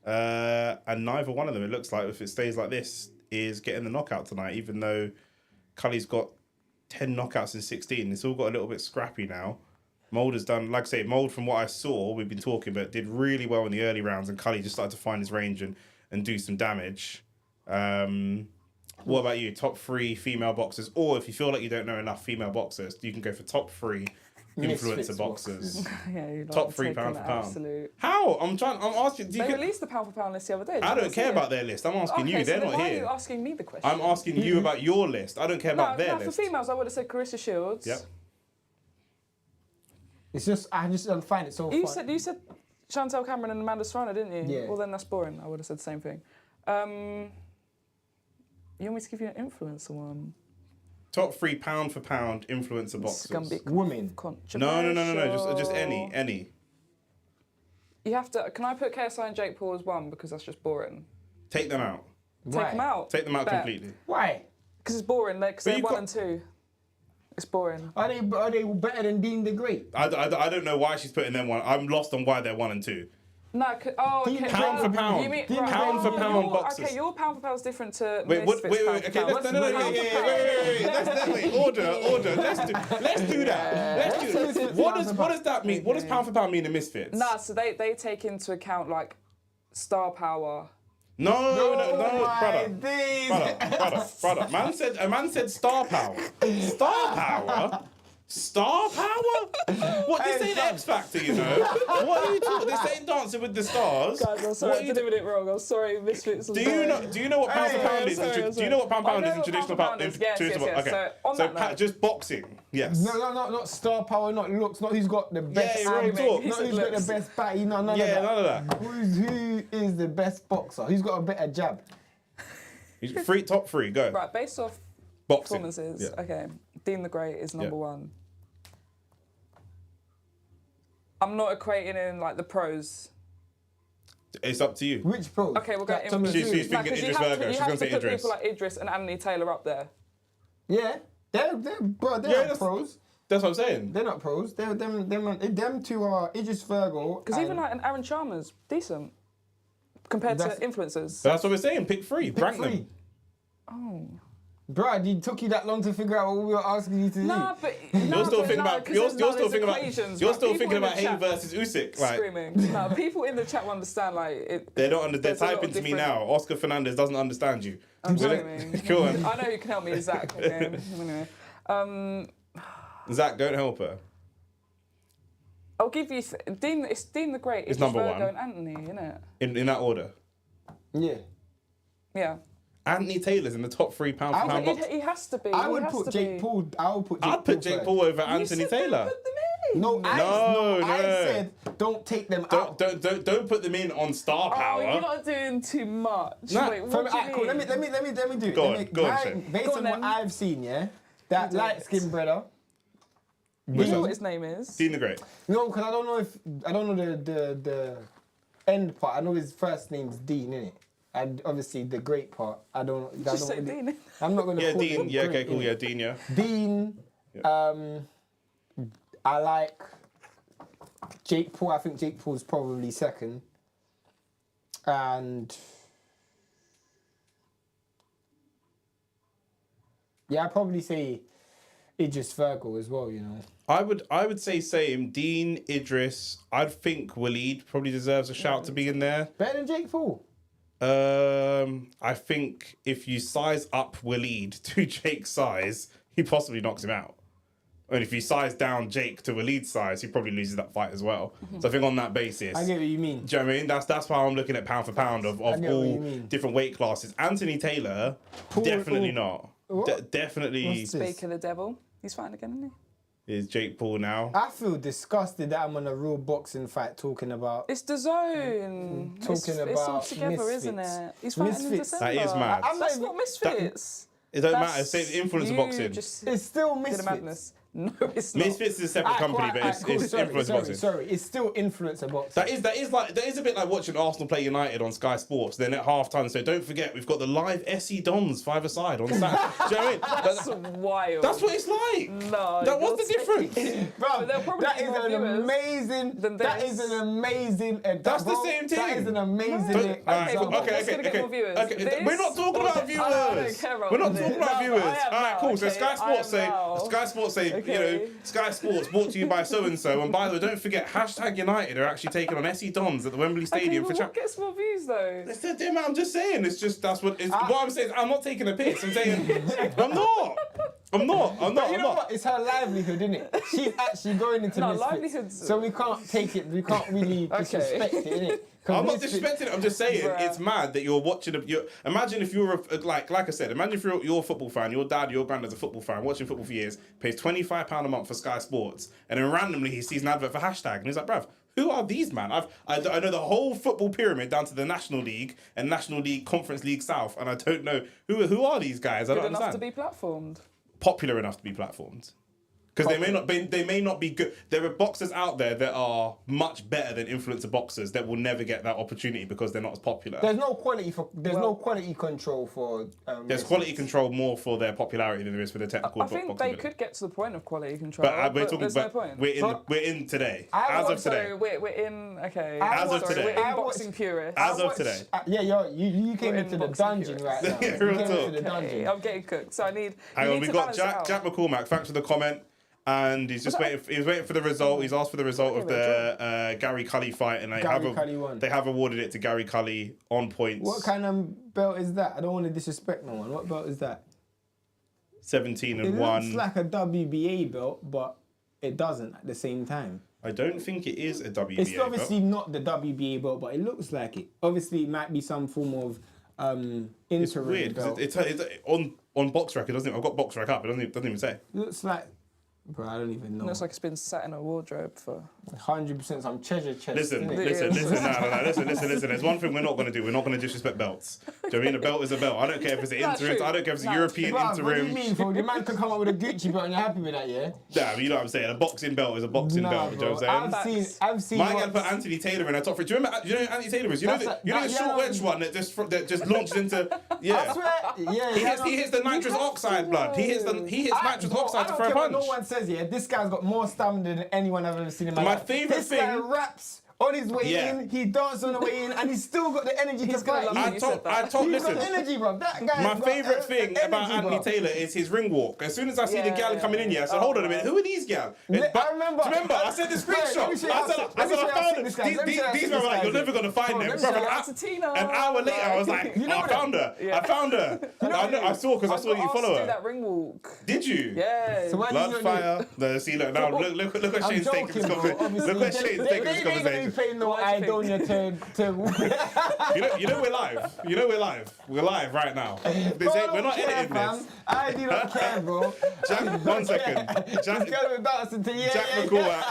And neither one of them, it looks like, if it stays like this, is getting the knockout tonight, even though Cali's got 10 knockouts in 16. It's all got a little bit scrappy now. Maud has done, like I say, Maud, from what I saw, we've been talking about, did really well in the early rounds, and Cali just started to find his range and do some damage. What about you? Top 3 female boxers, or if you feel like you don't know enough female boxers, you can go for top 3 influencer boxers. Yeah, top 3 pound for pound. Absolute. How? I'm asking. They released the pound for pound list the other day. I don't care about their list. I'm asking you. They're not why here. Are you asking me the question? I'm asking you about your list. I don't care about their list. For females, I would have said Clarissa Shields. Yep. It's just I don't find it so. You said Chantal Cameron and Amanda Serrano, didn't you? Yeah. Well, then that's boring. I would have said the same thing. You want me to give you an influencer one? Top 3 pound for pound influencer boxers. Women. No. Just any. You have to. Can I put KSI and Jake Paul as one, because that's just boring? Take them out. Take them out. Take them out completely. Why? Because it's boring. Because they're 1 and 2. It's boring. Are they better than Dean the Great? I don't know why she's putting them one. I'm lost on why they're 1 and 2. No, okay. Pound for pound. You mean, pound for pound boxers. Okay, your pound for pound is different to wait. Okay, wait. Order. Let's do that. What does that mean? What does pound for pound mean in Misfits? Nah, so they take into account like star power. No, brother. A man said star power. Star power. What? This ain't X Factor, you know. What are you talking? This ain't Dancing with the Stars. Guys, I'm sorry, I did it wrong. I'm sorry, Misfits. Do you know what pound for pound is? Do you know what pound for pound is in traditional pound? Yes. Okay. So on that note, just boxing. Yes. No, not star power, not looks, not who's got the best. Yeah, real talk. Not who's got the best batty, none of that. None of that. Who is the best boxer? Who's got a better jab? Top three, go. right, based off Boxing. performances, Yeah. okay, Dean the Great is number one. I'm not equating in like the pros. It's up to you. Which pro? Okay, we'll go Like, influence. She's thinking Idris Virgo. She's going to say put Idris. people like Idris and Anthony Taylor up there. Yeah, they're not pros. That's what I'm saying. They're not pros. Them two are Idris Virgo. Because even like an Aaron Chalmers, decent compared to influencers. That's what we're saying. Pick three. Rank them. Oh. Brad, it took you that long to figure out what we were asking you to do. Nah, but You're still thinking about Hayden Hay versus Usyk. Like, screaming. No, people in the chat will understand. Like they're there's a lot typing of to me different- now. Oscar Fernandez doesn't understand you. I'm screaming. Go on. I know who can help me, Zach. Okay. Anyway, Zach, don't help her. I'll give you Dean. It's Dean the Great. It's number Virgo one. and Anthony, isn't it? In that order. Yeah. Yeah. Anthony Taylor's in the top three pound for pound box. He has to be. I would put Jake Paul. I'd put Jake Paul over Anthony Taylor. Put them in. No, I said don't take them out. Don't put them in on star power. Oh, you're not doing too much. Nah. Wait, what do you mean? Cool. Let me do it. Go on, Based on what I've seen, yeah, that light skinned brother. You know what his name is? Dean the Great. No, because I don't know the end part. I know his first name's Dean, innit? And obviously the great part, I don't. Just say Dean. I'm not gonna. Yeah, call Dean. him Yeah, great, okay, cool. innit? Yeah, Dean. Yeah. Dean. I like Jake Paul. I think Jake Paul's probably second. And yeah, I'd probably say Idris Virgo as well, you know. I would say same. Dean, Idris. I'd think Waleed probably deserves a shout to be in there. Better than Jake Paul. I think if you size up Waleed to Jake's size, he possibly knocks him out. And if you size down Jake to Waleed's size, he probably loses that fight as well. So I think on that basis, I get what you mean. do you know what I mean? That's why I'm looking at pound for pound of all different weight classes. Anthony Taylor, definitely not. Definitely Speak of the devil. He's fighting again, isn't he? is Jake Paul now. I feel disgusted that I'm on a real boxing fight talking about. It's the zone. It's all about together, misfits. isn't it? He's fighting in Misfits. December. That is mad. That's not misfits. It don't matter. Say the influence of boxing. It's still Did a misfits. madness. No, it's not. Misfits is a separate company, but it's influence of boxing. Sorry, it's still influencer boxing. That is a bit like watching Arsenal play United on Sky Sports. Then at half time, so don't forget we've got the live SE Dons 5-a-side on Saturday. Do you know what I mean? That's wild. That's what it's like. No. What's the difference? Bro, they'll probably that be is more an viewers amazing. than That this. is an amazing. That's the same thing. That is an amazing. Alright, example. What's gonna get more viewers? Okay. This We're not talking or about the- I don't viewers. care about We're not this. talking about No, viewers. I am Alright, now, cool. So okay? Sky Sports I am now. say, Okay. Sky Sports brought to you by so and so. And by the way, don't forget #United are actually taking on SE Dons at the Wembley Stadium Okay, for but what gets more views though? It's the damn. I'm just saying. It's just that's what. What I'm saying is I'm not taking a piss. I'm saying I'm not. You know what? It's her livelihood, isn't it? She's actually going into No, misfits. livelihoods- So we can't take it. We can't really disrespect it, innit? I'm not disrespecting it. I'm just saying Bruh. it's mad that you're watching. Imagine if you're like I said. Imagine if you're a football fan. Your dad, your granddad's a football fan, watching football for years. Pays £25 a month for Sky Sports, and then randomly he sees an advert for #, and he's like, "Bruv, who are these man? I know the whole football pyramid down to the National League and National League Conference League South, and I don't know who are these guys. I don't Good enough understand. to be platformed. Popular enough to be platformed. Because they may not be good. There are boxers out there that are much better than influencer boxers that will never get that opportunity because they're not as popular. There's no quality control for. There's quality control more for their popularity than there is for the technical. I think boxing they ability. could get to the point of quality control. But we're talking there's about no point. we're in today. I As want of today. Sorry, we're in. Okay. As of sorry, today. We're in I boxing purists. As of today. Yeah, you came We're into in the boxing dungeon purists. right now. Yeah, You real came talk. into the dungeon. I'm getting cooked, so I need. Hang you on, need we to got balance it out. Jack McCormack. Thanks for the comment. And he's just waiting. He was waiting for the result. He's asked for the result of the Gary Cully fight, and they have awarded it to Gary Cully on points. What kind of belt is that? I don't want to disrespect no one. What belt is that? 17 and It 1. looks like a WBA belt, but it doesn't at the same time. I don't think it is a WBA It's obviously belt. not the WBA belt, but it looks like it. Obviously, it might be some form of interim It's weird belt. because it's on box rec. It doesn't. I've got box rec up. It doesn't even say. Looks like, bro, I don't even know. Looks like it's been sat in a wardrobe for 100% some treasure chest. Listen, innit? listen. There's one thing we're not going to do. We're not going to disrespect belts. Do you know what I mean? A belt is a belt. I don't care if it's an That's interim. true. I don't care if it's a That's European Bruv, interim. what do you mean, bro? The man can come up with a Gucci belt and you're happy with that, yeah? Nah, but you know what I'm saying. A boxing belt is a boxing belt. Do you know what I'm saying? I've seen. My guy put Anthony Taylor in a top three. Do you remember? You know who Anthony Taylor is? You know the short wedge one that just launched into. Yeah. I swear, yeah. He hits the nitrous oxide, blood. He hits nitrous oxide to throw a punch. No one says, yeah, this guy's got more stamina than anyone I've ever seen in my My life. favourite This guy thing- raps on his way Yeah. in, he dances on the way in, and he's still got the energy to He's gonna fight. love it. I told. He's got Listen. energy, bro. That guy. My favourite thing about Anthony Taylor is his ring walk. As soon as I see the gal coming in here, I said, hold on a minute, who are these gal? I remember. Do you remember? I said the screenshot. I found them. These men were like, you're never going to find them. An hour later, I was like, I found her. I found her. I saw because I saw you follow do her. that ring walk. Did you? Yeah. So why Blood did you fire. No, see, look now. Look at Shane's taking this conversation. Look at Shane's taking this They ain't gonna be conversation. paying no Idonia to. You know we're live. We're live right now. We're not editing this. I do not care, bro. Jack, 1 second. Jack McCall,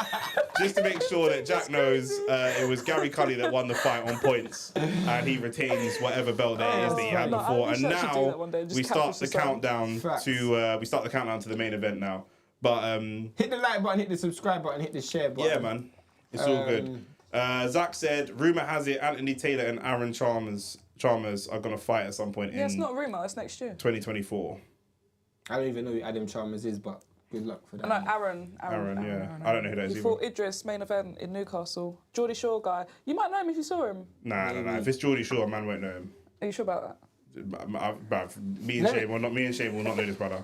just to make sure that Jack knows, it was Gary Cully that won the fight on points, and he retains whatever belt there is that he had Look, before. I And wish I could do that now one day, just we start catfish the the sun. countdown Facts. to the main event now. But Hit the like button, hit the subscribe button, hit the share button. yeah, man, it's all good. Zach said, rumor has it Anthony Taylor and Aaron Chalmers are gonna fight at some point Yeah, it's in not a rumour, it's next year. 2024. I don't even know who Adam Chalmers is, but good luck for that. No, Aaron, I don't know who that is He either. fought Idris, main event in Newcastle. Geordie Shaw guy. You might know him if you saw him. Nah. If it's Geordie Shaw, man won't know him. Are you sure about that? Me and Shane will not know this brother.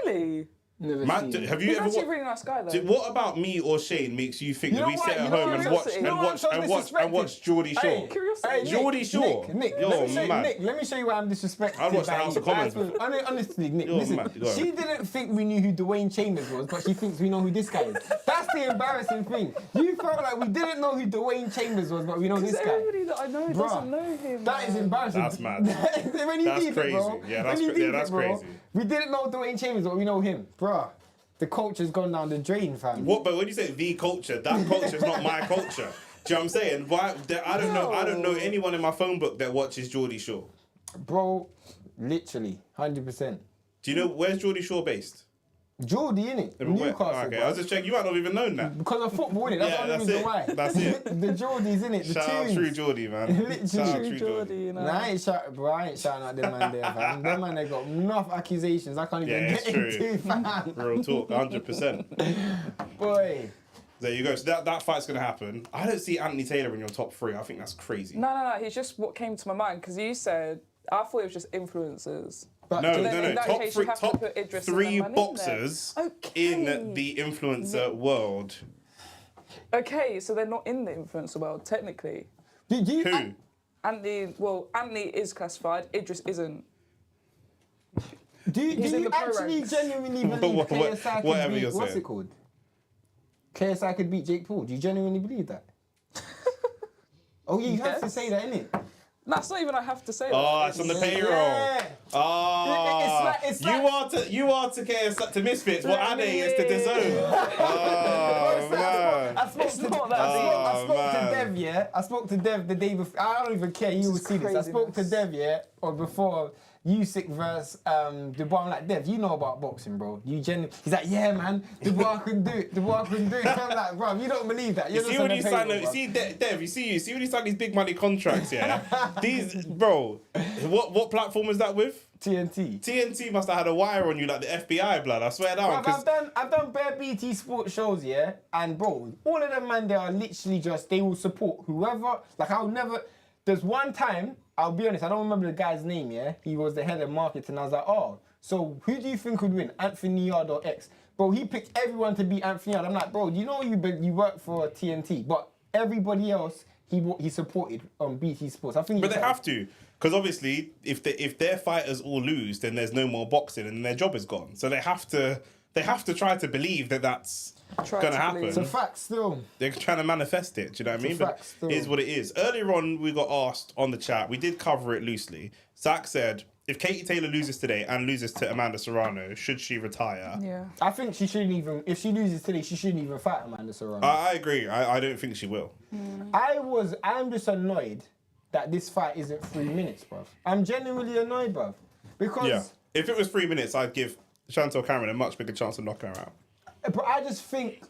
Really? Never Man, seen him. have you He's ever actually a watched? really nice guy though. What about me or Shane makes you think You that know we what? sit at You know home what? and watch You know what? So Geordie Shaw? Curiosity. Geordie Shaw. Nick, You're mad. let me show you why I'm disrespected. I'd watch the by House you. of Commons. Honestly, Nick, You're listen. mad. Go on. She didn't think we knew who Dwayne Chambers was, but she thinks we know who this guy is. That's the embarrassing thing. You felt like we didn't know who Dwayne Chambers was, but we know this guy. Everybody that I know doesn't know him. That is embarrassing. That's mad. When you That's deep it, bro. crazy. Yeah, When you deep it, that's bro. crazy. We didn't know Dwayne Chambers, but we know him, bruh. The culture's gone down the drain, fam. What? But when you say the culture, that culture is not my culture. Do you know what I'm saying? Why? I don't know anyone in my phone book that watches Geordie Shaw. Bro, literally, 100%. Do you know where's Geordie Shaw based? Geordie, innit? Newcastle. Okay, bro. I was just checking. You might not have even known that. Because of football, innit? That's Yeah, the only reason why. That's it. The Geordies, innit? The Shout out tunes. True Geordie, man. Literally. Shout out True Geordie, you know. Nah, I ain't shouting out them man there, fam. Them man, they got enough accusations. I can't even Yeah, get it's true. into, fam. Real talk, 100%. Boy. There you go. So that fight's gonna happen. I don't see Anthony Taylor in your top three. I think that's crazy. No. He's just what came to my mind because you said I thought it was just influencers. But No. then in that Top case, you three, have to top put Idris and three them man in boxers there. Okay. in the influencer world. Okay, so they're not in the influencer world technically. Do you, Who? Anthony is classified. Idris isn't. Do you, He's do in you the pro actually ranks. genuinely believe KSI could whatever beat, you're what's saying. it called? KSI could beat Jake Paul. Do you genuinely believe that? Oh, yeah, you have to Yes. say that, innit? That's not even I have to say. Oh, that. it's on the payroll. Yeah. Oh, It's you are to KSI to Misfits. What Let Ade me is to DAZN. Oh man. I spoke It's not that I spoke to man. Dev, yeah. I spoke to Dev the day before. I don't even care. You will see this. I spoke to craziness. Dev, yeah, or before Usyk versus Dubois. I'm like, Dev, you know about boxing, bro. You genuinely. He's like, yeah, man. Dubois can do it. Dubois can do it. I'm like, bro, you don't believe that. You see when you sign them, see Dev, you see when you sign these big money contracts, yeah. These bro, what platform is that with? TNT. TNT must have had a wire on you like the FBI, blood. I swear down. Bruv, I've done bare BT Sports shows, yeah, and bro, all of them man, they are literally just they will support whoever. Like I'll never. There's one time, I'll be honest, I don't remember the guy's name, yeah. He was the head of marketing. I was like, oh, so who do you think would win, Anthony Yard or X? Bro, he picked everyone to beat Anthony Yard. I'm like, bro, you know you work for TNT, but everybody else he supported on BT Sports. I think. But they have to, because obviously, if their fighters all lose, then there's no more boxing, and their job is gone. So they have to try to believe that that's going to happen. It's a fact still. They're trying to manifest it. Do you know what I mean? But it is what it is. Earlier on, we got asked on the chat. We did cover it loosely. Zach said, if Katy Taylor loses today and loses to Amanda Serrano, should she retire? Yeah. I think she shouldn't even. If she loses today, she shouldn't even fight Amanda Serrano. I agree. I don't think she will. I'm just annoyed that this fight isn't 3 minutes, bruv. I'm genuinely annoyed, bruv. Because... Yeah. If it was 3 minutes, I'd give Chantel Cameron a much bigger chance of knocking her out. But I just think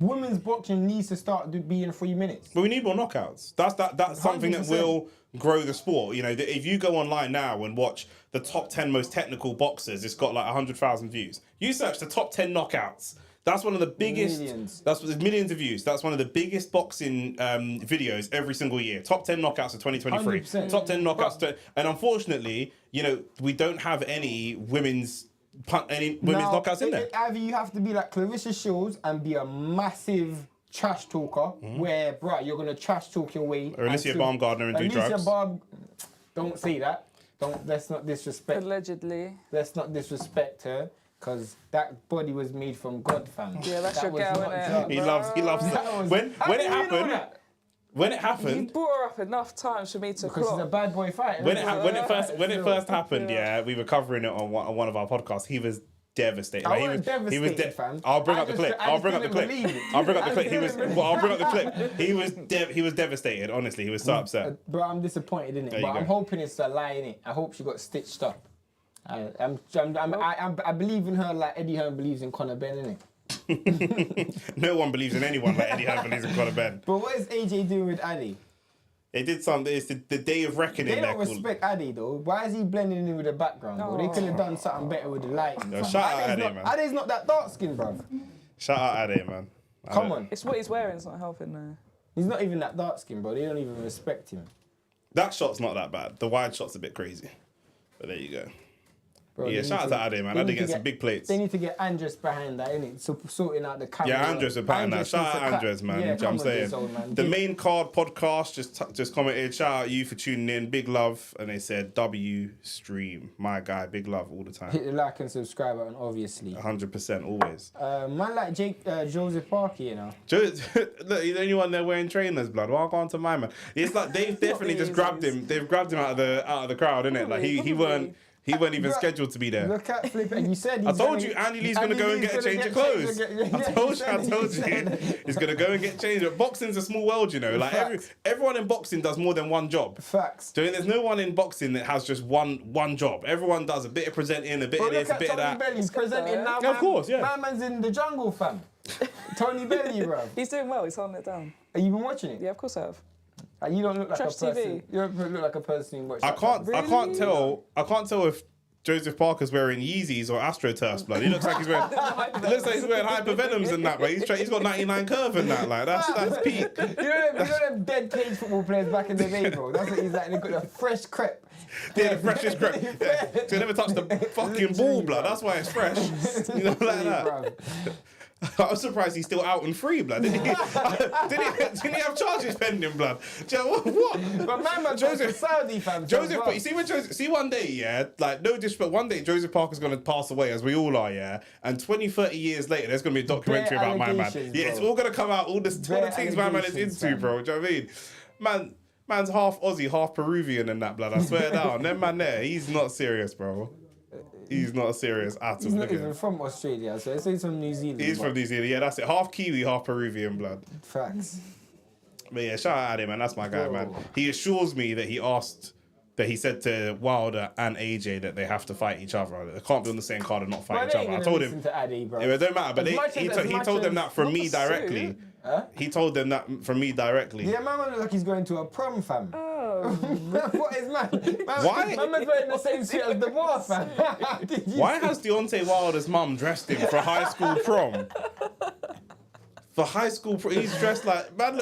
women's boxing needs to start being 3 minutes. But we need more knockouts. That's something that 100%. will grow the sport. You know, if you go online now and watch the top 10 most technical boxers, it's got like 100,000 views. You search the top 10 knockouts. That's one of the biggest. Millions. There's millions of views. That's one of the biggest boxing videos every single year. Top 10 knockouts of 2023. 100%. Top 10 knockouts. And unfortunately, you know, we don't have any women's knockouts in there. Either you have to be like Clarissa Shields and be a massive trash talker, where, bro, you're gonna trash talk your way. Or Alicia Baumgardner and do drugs. Don't say that. Let's not disrespect. Allegedly. Let's not disrespect her. Because that body was made from God, fam. Yeah, that's your girl, innit? He loves that. When it happened, You brought her up enough times for me to because she's a bad boy fighter. When it first happened, we were covering it on one of our podcasts. He was devastated. I was devastated, fam. I'll bring up the clip. He was devastated. Honestly, he was so upset. But I'm disappointed in it. But I'm hoping it's a lie in it. I hope she got stitched up. I believe in her like Eddie Hearn believes in Conor Benn, innit? No one believes in anyone like Eddie Hearn believes in Conor Benn. But what is AJ doing with Addy? They did something. It's the day of reckoning. They don't respect Addy though. Why is he blending in with the background? Bro? They could have done something better with the lighting. No, shout out Addy, man. Addy's not that dark skinned, bruv. Shout out Addy, man. Come on. It's what he's wearing. It's not helping though. He's not even that dark skinned, bro. They don't even respect him. That shot's not that bad. The wide shot's a bit crazy. But there you go. Bro, yeah, shout out to Ade, man. Ade gets some big plates. They need to get Andres behind that, innit? So sorting out the camera. Yeah, Andres are behind that. Shout out Andres, man. Yeah, I'm saying. The main card podcast just commented, shout out you for tuning in. Big love. And they said, W stream. My guy, big love all the time. Hit the like and subscribe button, obviously. 100%, always. Man like Joseph Parker, you know. Look, he's the only one there wearing trainers, blood. Why go on to my man? It's like they've definitely just grabbed him. They've grabbed him out of the crowd, innit? Like he weren't even scheduled to be there. Look at Flip, and you said I told you Andy Lee's going to go and get a change of clothes. I told you. He's going to go and get changed. Boxing's a small world, you know. Like everyone in boxing does more than one job. Facts. So there's no one in boxing that has just one job. Everyone does a bit of presenting, a bit of this, a bit of that. Belly's presenting now. Yeah, of course, yeah. My man's in the jungle, fam. Tony Belly, bro. He's doing well. He's holding it down. Have you been watching it? Yeah, of course I have. You don't look like Trash a person. TV. You don't look like a person who watches. I can't tell if Joseph Parker's wearing Yeezys or AstroTurfs, blood. He looks like he's wearing Hypervenoms and that, but he's got 99 curve and that, like that's peak. You know them dead cage football players back in the day, bro. That's what he's like. They got a fresh crepe. Yeah, the freshest crepe. Yeah. So they never touched the fucking ball, blood. That's why it's fresh. You know, like that. I was surprised he's still out and free, blood. Didn't he have charges pending, blood? What? But man, Joseph Saudi, fam. But you see one day, yeah, like no disrespect, one day Joseph Parker's gonna pass away, as we all are, yeah, and 20, 30 years later, there's gonna be a documentary about my man. Yeah, it's all gonna come out, all the things my man is into, bro. Do you know what I mean? Man's half Aussie, half Peruvian and that, blood. I swear down. That man there, he's not serious, bro. He's not serious at all. He's not even from Australia, so he's from New Zealand. He's from New Zealand, yeah, that's it. Half Kiwi, half Peruvian blood. Facts. But yeah, shout out to him, man. That's my guy, man. He assures me that he said to Wilder and AJ that they have to fight each other. They can't be on the same card and not fight each other. I told him. To Addy, bro. It don't matter, but he told them that from me directly. Huh? He told them that from me directly. Yeah, my man looks like he's going to a prom, fam. Oh. What is man? Why? My man's wearing the same suit as the war, fam. Why has Deontay Wilder's mum dressed him for high school prom? For high school prom, he's dressed like man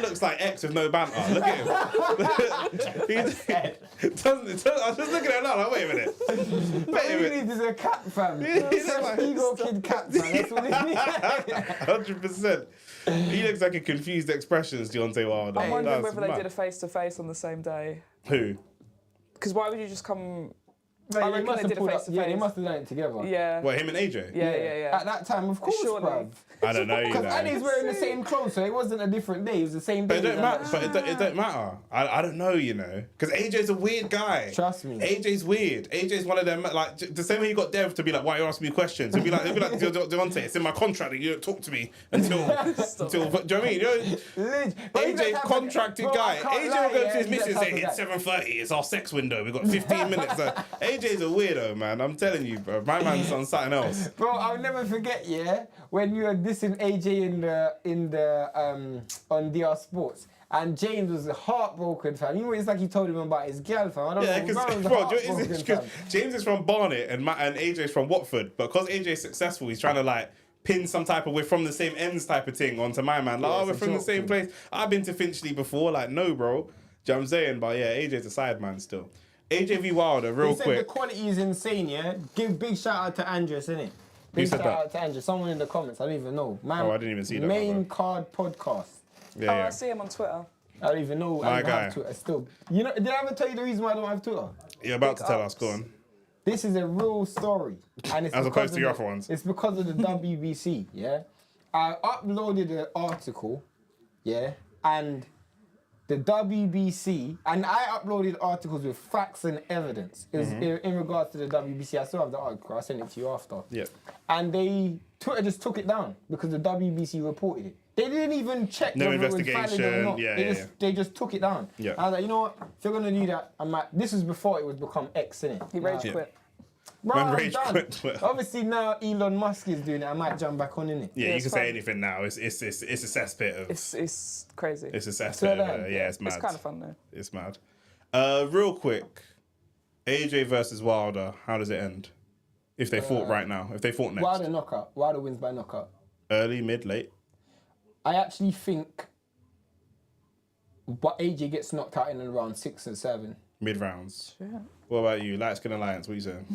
looks like X with no banter. Look at him. I was just looking at him now, like, wait a minute. What he needs is a cap, fam. Ego kid cap, fam. That's what he needs. 100%. He looks like a confused expressions, Deontay Wilder. I'm wondering whether they did a face-to-face on the same day. Who? Because why would you just come But I they reckon must they have did a pulled up- face-to-face. Yeah, they must have done it together. Yeah. What, him and AJ? Yeah. At that time, of course, Surely. bruv. I don't know, you Because know. Annie's wearing the same clothes, so it wasn't a different day. It was the same day. But it don't matter. Like, But it don't matter. I don't know, you know, because AJ's a weird guy. Trust me. AJ's weird. AJ's one of them, like the same way you got Dev to be like, why are you asking me questions? He'll be like Deontay, it's in my contract that you don't talk to me until. Do you know what I mean? You know, AJ contracted guy. AJ will go to his missus and say it's 7:30. It's our sex window. We've got 15 minutes. AJ's a weirder, man. I'm telling you, bro. My man's on something else. Bro, I'll never forget, when you were dissing AJ on DR Sports, and James was heartbroken, fam. You know, it's like he told him about his girl, fam. I don't know. Because James is from Barnet and AJ's from Watford, but because AJ's successful, he's trying to like pin some type of we're from the same ends type of thing onto my man. Like, we're from the same place. I've been to Finchley before. Like, no, bro. Do you know what I'm saying? But yeah, AJ's a side man still. AJ v Wilder, real quick. The quality is insane, yeah? Give big shout out to Andres, innit? Who Big said shout that? out to Andres. Someone in the comments. I don't even know. Man, I didn't even see that. Main Card Podcast. Yeah, I see him on Twitter. I don't even know. My I don't guy. have Twitter still. You know, did I ever tell you the reason why I don't have Twitter? You're about to tell us. Go on. This is a real story. And it's As because opposed to of your the- other ones. It's because of the WBC, yeah? I uploaded an article, yeah? And the WBC, and I uploaded articles with facts and evidence. It was in regards to the WBC. I still have the article. I'll send it to you after. Yeah. And Twitter just took it down because the WBC reported it. They didn't even check No whether it was investigation, valid or not. yeah, They just took it down. Yeah. I was like, you know what? If you're gonna do that, this was before it was become X, innit? He rage quit. Bro, Man I'm rage done. quit Twitter. Obviously now Elon Musk is doing it. I might jump back on, innit? Yeah, Yeah, you it's can fun. say anything now. It's a cesspit of. It's crazy. It's a cesspit. So Yeah, it's mad. It's kind of fun though. It's mad. Real quick, AJ versus Wilder. How does it end? If they fought right now, if they fought next, Wilder knockout. Wilder wins by knockout. early, mid, late. I actually think but AJ gets knocked out in around 6 or 7. Mid rounds. Yeah. What about you? Light Skin Alliance, what are you saying?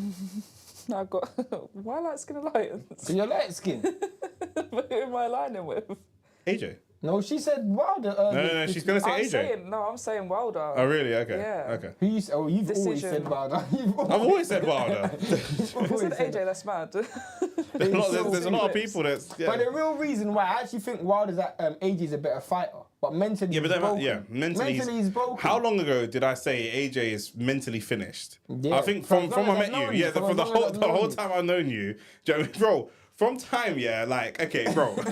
I've got why light skin alliance? So you're light skin. Who am I aligning with? AJ. No, she said Wilder. No, she's going to say AJ. I'm saying Wilder. Oh, really? Okay. Yeah. Okay. Who you? Oh, you've always Decision. said Wilder. I've always said Wilder. I said AJ, that's mad. There's a lot of people that's. Yeah. But the real reason why I actually think Wilder's AJ's a better fighter, but mentally Yeah, but he's broken. mentally he's broken. How long ago did I say AJ is mentally finished? Yeah, I think for from as long I as met I've you, known yeah, you, for for as the long as I've whole known you. time I've known you, do you know what I mean? Bro. From time, yeah, like okay, bro. I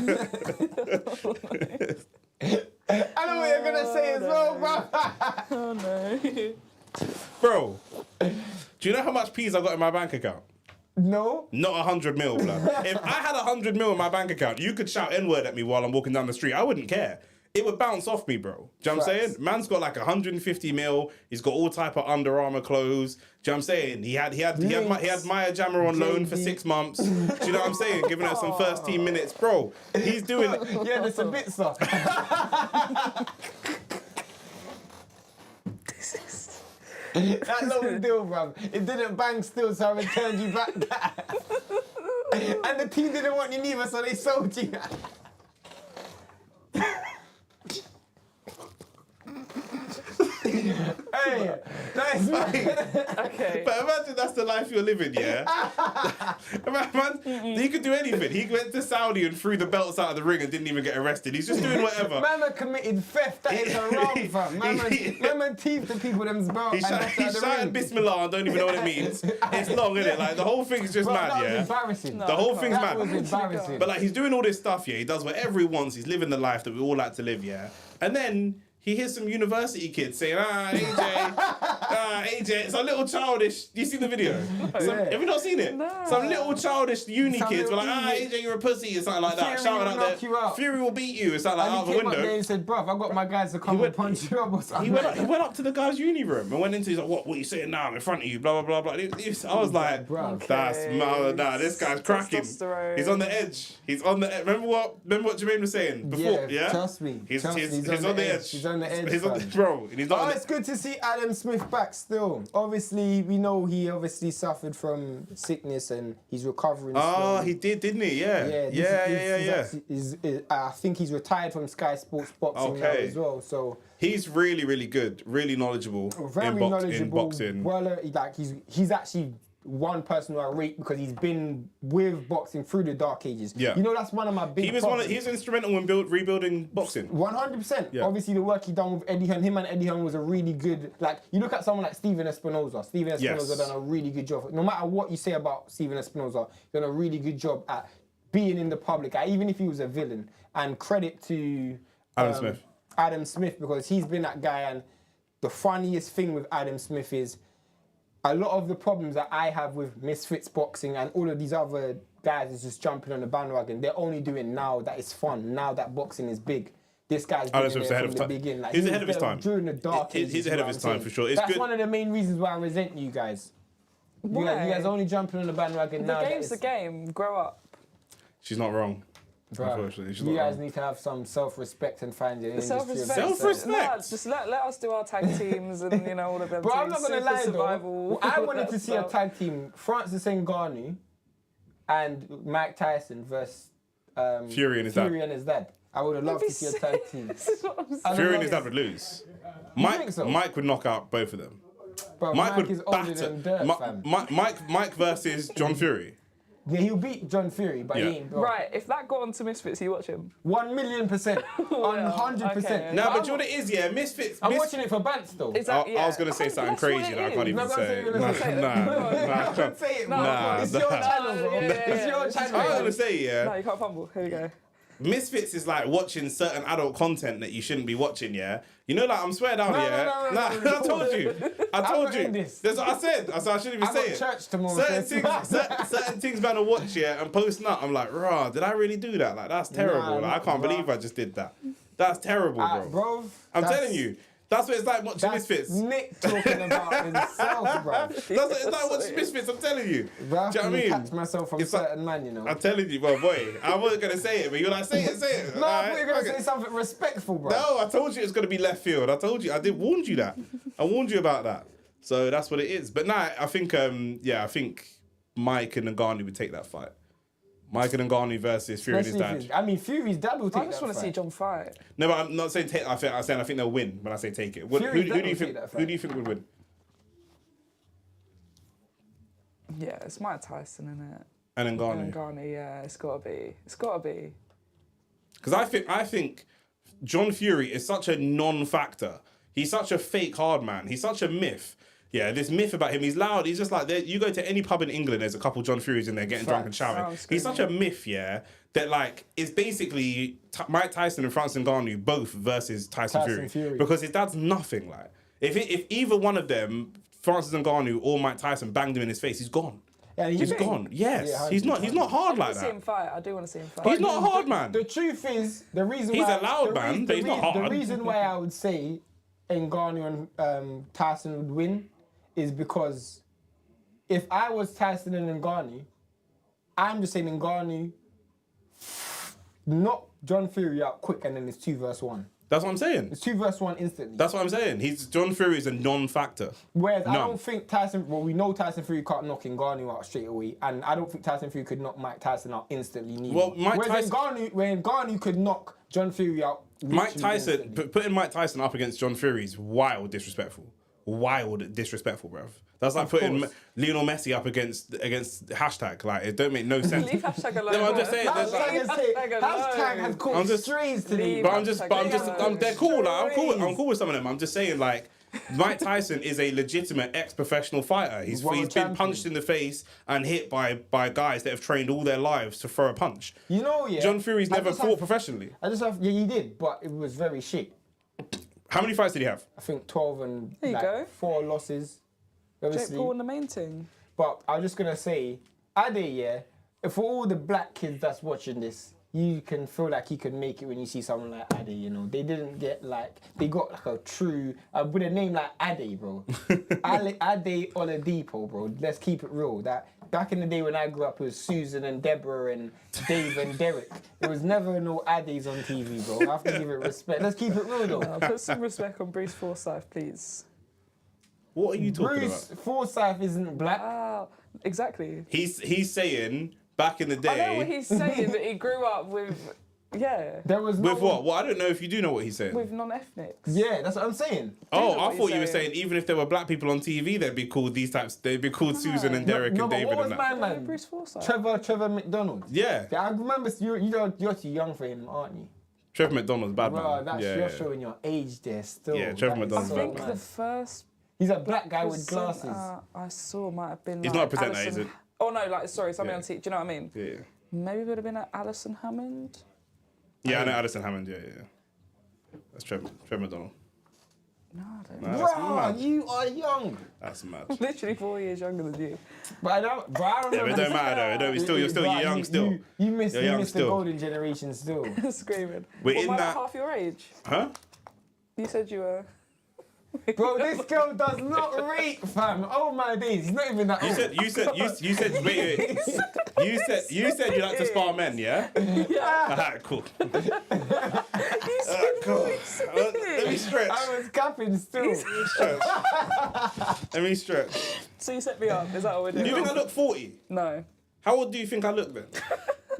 know what you're gonna say as well, bro. Oh no. Bro, do you know how much peas I got in my bank account? No. Not 100 mil, blood. If I had 100 mil in my bank account, you could shout N-word at me while I'm walking down the street. I wouldn't care. It would bounce off me, bro. Do you know what I'm Facts. saying? Man's got like 150 mil. He's got all type of Under Armour clothes. Do you know what I'm saying? He had Maya Jammer on loan for 6 months. Do you know what I'm saying? Giving her some first team minutes, bro. He's doing. Yeah, that's a bit soft. That low deal, bruv. It didn't bang still, so I returned you back that. And the team didn't want you neither, so they sold you. Hey, that's Okay. But imagine that's the life you're living, yeah? Man, he could do anything. He went to Saudi and threw the belts out of the ring and didn't even get arrested. He's just doing whatever. Man committed theft. That is wrong, fam. Man thieved the people them's belt. He shouted Bismillah and don't even know what it means. It's long, isn't it? Like the whole thing's just mad, that was yeah? embarrassing. The whole thing's That was mad. embarrassing. But like he's doing all this stuff, yeah. He does whatever he wants. He's living the life that we all like to live, yeah. And then he hears some university kids saying, AJ, it's a little childish. You see the video? Have you not seen it? No. Some little childish uni Some kids were little like, idiot. AJ, you're a pussy, or something like that. Fury Shouting will out knock you there, out. Fury will beat you, or something like that out And the he came up there window. and said, bruv, I got my guys to come and punch you up or something. He went up to the guy's uni room and went into, he's like, what are you saying now? I'm in front of you, blah, blah, blah, blah. I was like, Bruv. that's Okay. nah, this guy's cracking. Testosterone. He's on the edge. He's on the edge. Remember what Jermaine was saying before? Yeah? Trust me. He's Trust me, on the edge. He's on on the edge. He's on the bro. And he's not. Oh, on the, it's good to see Adam Smith back still. Obviously, we know he obviously suffered from sickness and he's recovering. Oh, slowly. he didn't he? Yeah. Yeah. I think he's retired from Sky Sports Boxing now as well. So he's really, really good, really knowledgeable in boxing. Well, like he's actually one person who I rate because he's been with boxing through the dark ages. Yeah. You know, that's one of my big problems. He was instrumental in rebuilding boxing. 100%. Yeah. Obviously, the work he done with Eddie Hearn, him and Eddie Hearn was a really good, like, you look at someone like Steven Espinoza. Steven Espinoza done a really good job. No matter what you say about Steven Espinoza, done a really good job at being in the public, even if he was a villain. And credit to Adam Smith, because he's been that guy. And the funniest thing with Adam Smith is a lot of the problems that I have with Misfits Boxing and all of these other guys is just jumping on the bandwagon. They're only doing now that it's fun, now that boxing is big. This guy's been there from the beginning. Like, he's ahead of his time. During the dark ages. He's ahead of his time for sure. That's one of the main reasons why I resent you guys. You guys only jumping on the bandwagon now. The game's the game. Grow up. She's not wrong. Unfortunately, you guys need to have some self-respect and find your self-respect. Just let us do our tag teams and all of them. But I'm not gonna lie though. I wanted to see a tag team: Francis Ngannou and Mike Tyson versus Fury and his dad. I would have loved to see a tag team. Fury and his dad would lose. Mike would knock out both of them. Bro, Mike is older than dirt, fam. Mike versus John Fury. Yeah, he'll beat John Fury, but he ain't. Bro. Right, if that got onto Misfits, you watch him? 1,000,000%. 100%. Okay. Nah, but you know what it is, yeah? Misfits. I'm watching it for Bants though. I was going to say something crazy that I can't even say. Nah. Don't say it, bro. It's your channel, bro. It's your channel. I was going to say, yeah. No, you can't fumble. Here we go. Misfits is like watching certain adult content that you shouldn't be watching, yeah? You know, like, I'm swearing down, I told you. That's what I said. I shouldn't even say it. Church tomorrow. Certain things man to watch, yeah, and posting up, I'm like, rah, did I really do that? Like, that's terrible. I can't believe I just did that. That's terrible, bro. I'm telling you. That's what it's like watching Misfits. Nick talking about himself, bro. That's what it's like watching Misfits, I'm telling you. Bro, do you know what I mean? Catch myself from certain man, you know. I'm telling you, well, boy, I wasn't going to say it, but you're like, say it. No, I thought you were going to say something respectful, bro. No, I told you it's going to be left field. I told you. I did warn you that. I warned you about that. So that's what it is. But nah, I think, I think Mike and Ngannou would take that fight. Mike and Ngannou versus Fury and his dad. I mean, Fury's dad will take that fight. I just want to see John fight. No, but I'm not saying take. I'm saying I think they'll win when I say take it. Who do you think? Who do you think would win? Yeah, it's Mike Tyson, isn't it? And Ngannou. Ngannou, yeah, it's got to be. Because I think John Fury is such a non-factor. He's such a fake hard man. He's such a myth. Yeah, this myth about him, he's loud. He's just like, you go to any pub in England, there's a couple John Furies in there getting drunk and shouting. He's such a myth, yeah, that like, it's basically Mike Tyson and Francis Ngannou both versus Tyson Fury. Because his dad's nothing, like. If either one of them, Francis Ngannou or Mike Tyson, banged him in his face, he's gone. Yeah, he's gone. Yes, yeah, he's not hard like that. I do want to see him fight. He's not a hard man. The truth is, the reason he's why... He's a loud man, but he's not hard. The reason why I would say Ngannou and Tyson would win is because if I was Tyson and Ngannou, I'm just saying Ngannou knock John Fury out quick and then it's 2 versus 1. That's what I'm saying. It's 2 versus 1 instantly. That's what I'm saying. John Fury is a non-factor. Whereas I don't think Tyson... Well, we know Tyson Fury can't knock Ngannou out straight away, and I don't think Tyson Fury could knock Mike Tyson out instantly neither. Well, Ngannou could knock John Fury out Mike Tyson... Putting Mike Tyson up against John Fury is wild disrespectful. Wild disrespectful, bruv. That's like putting Lionel Messi up against hashtag. Like, it don't make no sense. Leave hashtag alone. No, I'm just saying. Hashtag has caught strays to me. They're cool. Like, I'm cool with some of them. I'm just saying, like, Mike Tyson is a legitimate ex-professional fighter. He's been punched in the face and hit by guys that have trained all their lives to throw a punch. You know, yeah. John Fury's never fought professionally. He did, but it was very shit. How many fights did he have? I think 12 and there you go. 4 losses. Jake Paul and the main thing. But I was just going to say, Ade, yeah, for all the black kids that's watching this, you can feel like he could make it when you see someone like Ade, you know. They didn't get like, they got like a true, with a name like Ade, bro. Ade Oladipo, bro. Let's keep it real. That back in the day when I grew up, it was Susan and Deborah and Dave and Derek. It was never no Ades on TV, bro. I have to give it respect. Let's keep it real, though. Put some respect on Bruce Forsyth, please. What are you talking Bruce about? Forsyth isn't black. Exactly. He's saying back in the day. I know what he's saying, that he grew up with, There was no with what? Well, I don't know if you do know what he's saying. with non-ethnics. Yeah, that's what I'm saying. Oh, know I what thought you're you were saying. saying even if there were black people on TV, they'd be called these types. They'd be called Susan and Derek No, and but David what was and my that. man? Bruce Forsyth. Trevor McDonald. Yeah, I remember you're too young for him, aren't you? Trevor McDonald's bad Bro, man. you're showing your age there still. Yeah, Trevor That is McDonald's I bad think man. the first He's a black guy with glasses. I saw might have been He's like not a presenter, Alison- is it? Oh no, like sorry, something Yeah. on TV. Do you know what I mean? Yeah, Maybe it would have been Alison Hammond. yeah. I know Addison Hammond. Yeah. That's Trevor McDonald. No, I don't No, know. that's Bro, mad. you are young. That's mad. Literally 4 years younger than you. But I remember. Yeah, but it don't matter though. It don't, you're still Bro, young still. You missed, You're you young missed the still. golden generation still. Screaming. We're Well, in am I that- like half your age? Huh? You said you were. Bro, this girl does not rate, fam. Oh my days, he's not even that old. You said wait. You said you like to spar men, yeah? Yeah. Alright, cool. You said Cool. you said Let me it. stretch. I was capping still. Let me stretch. So you set me up. Is that what we're doing? You think I look 40? No. How old do you think I look then?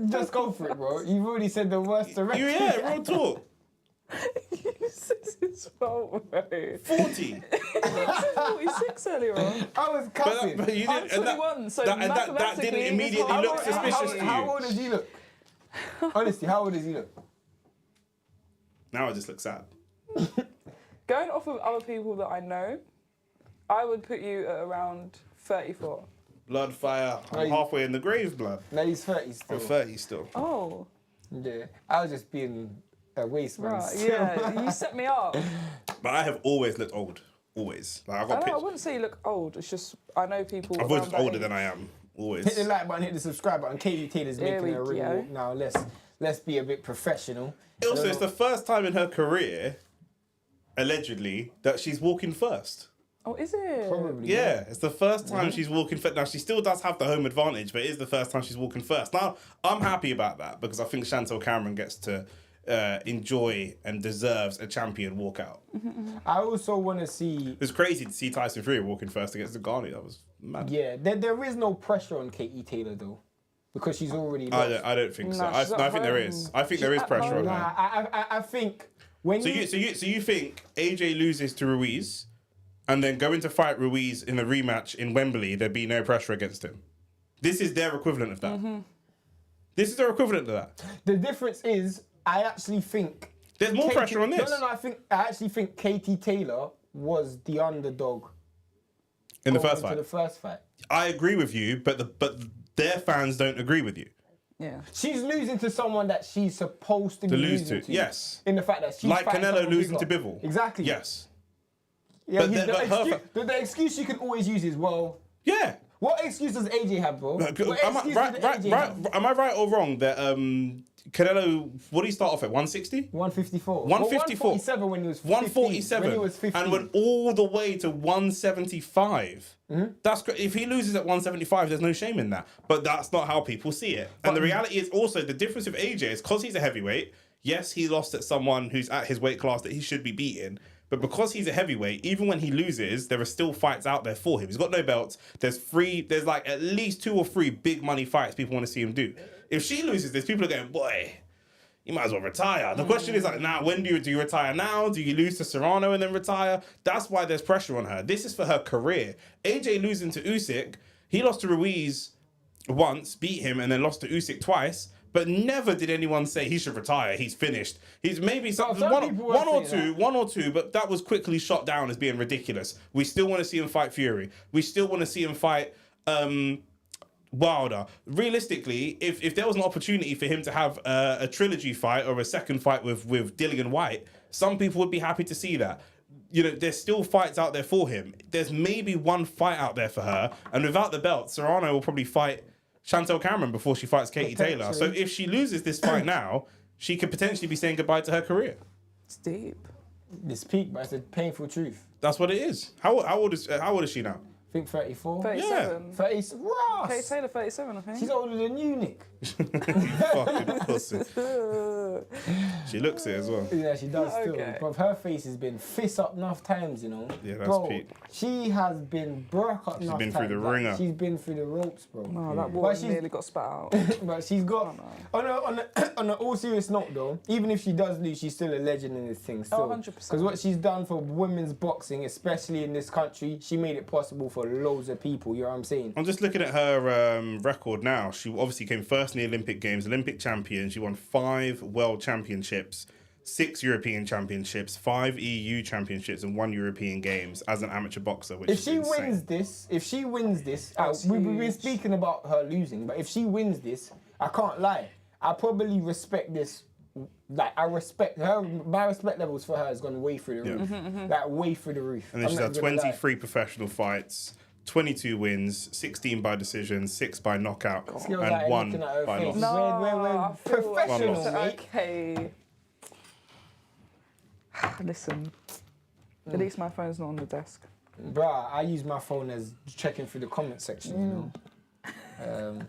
Just go for it, bro. You've already said the worst already. Yeah, real talk. This is his fault, bro. 40. 46 earlier on. I was capping. But you I'm didn't, and 21, so that didn't mathematically, immediately how look old- suspicious to How you. old does he look? Honestly, how old does he look? Now I just look sad. Going off of other people that I know, I would put you at around 34. Blood, fire. I'm halfway in the grave, blood. No, he's 30 still. I'm 30 still. Oh, Yeah, I was just being a waste man. right. Yeah, you set me up. But I have always looked old. Always. Like I I, got I pictures. wouldn't say you look old. It's just I know people. I've always around looked that older age. than I am. Always. Hit the like button, hit the subscribe button. Katy Taylor's Here making a we ring go. walk now. Let's be a bit professional. Also, it's the first time in her career, allegedly, that she's walking first. Oh, is it? Probably. Yeah, it's the first time she's walking first. Now, she still does have the home advantage, but it is the first time she's walking first. Now, I'm happy about that because I think Chantel Cameron gets to enjoy and deserves a champion walkout. I also want to see. It was crazy to see Tyson Fury walking first against Ngannou. That was mad. Yeah, there is no pressure on Katy Taylor though, because she's already. Lost. I don't think so. No, I she's at think there home. is. I think there is at pressure on home. her. I think when So you think AJ loses to Ruiz, and then going to fight Ruiz in a rematch in Wembley, there'd be no pressure against him? This is their equivalent of that. This is their equivalent of that. the difference is, I actually think There's more pressure on this. No, I actually think Katy Taylor was the underdog In the going first into fight. the first fight. I agree with you, but their fans don't agree with you. Yeah. She's losing to someone that she's supposed to be lose losing to, to. yes. In the fact that she's Like fighting Canelo someone losing to bigger. Bivol. Exactly. Yes. Yeah, But then- but her the excuse you can always use is, well, Yeah. what excuse does AJ have, bro? What Am I, excuse right, does right, AJ right, have? am I right or wrong that Canelo, what did he start off at, 160? 154. 154. 147 when he was 15. 147 When he was 15. and went all the way to 175. That's great. If he loses at 175, there's no shame in that. But that's not how people see it. And the reality is also the difference with AJ is because he's a heavyweight. Yes, he lost at someone who's at his weight class that he should be beating. But because he's a heavyweight, even when he loses, there are still fights out there for him. He's got no belts. There's like at least 2 or 3 big money fights people want to see him do. If she loses this, people are going, boy, you might as well retire. The question is like, now, when do you retire now? Do you lose to Serrano and then retire? That's why there's pressure on her. This is for her career. AJ losing to Usyk, he lost to Ruiz once, beat him, and then lost to Usyk twice. But never did anyone say he should retire. He's finished. He's maybe some one people or were saying two, but that was quickly shot down as being ridiculous. We still want to see him fight Fury. We still want to see him fight Wilder. Realistically, if there was an opportunity for him to have a trilogy fight or a second fight with Dillian White, some people would be happy to see that. You know, there's still fights out there for him. There's maybe one fight out there for her, and without the belt, Serrano will probably fight Chantel Cameron before she fights Katy Taylor. So if she loses this fight now, she could potentially be saying goodbye to her career. It's deep. It's peak, but it's a painful truth. That's what it is. How old is she now? I think 34. 37. 30. Ross! Katy Taylor, 37, I think. She's older than you, Nick. Fucking pussy. She looks it as well. Yeah, she does still. Okay. But her face has been fist up enough times, you know. Yeah, that's bro, peak. she has been broke up enough times. She's been through the ringer. She's been through the ropes, bro. No, that water nearly got spat out. But she's got... On an all serious note, though, even if she does lose, she's still a legend in this thing. Still. 100%. Because what she's done for women's boxing, especially in this country, she made it possible for loads of people, you know what I'm saying? I'm just looking at her record now. She obviously came first in the Olympic Games, Olympic champion. She won 5 world championships, 6 European championships, 5 EU championships, and 1 European Games as an amateur boxer. Which If is she insane. wins this, That's we've been huge. speaking about her losing, but if she wins this, I can't lie. I probably respect this. Like, I respect her. My respect levels for her has gone way through the roof. Like, way through the roof. And then I'm she's not had gonna lie. 23 professional fights, 22 wins, 16 by decision, 6 by knockout, Skills and like 1 looking at her by face. loss. No, We're I feel professional, One loss. mate. Okay. Listen, at least my phone's not on the desk. Bruh, I use my phone as checking through the comment section, you know.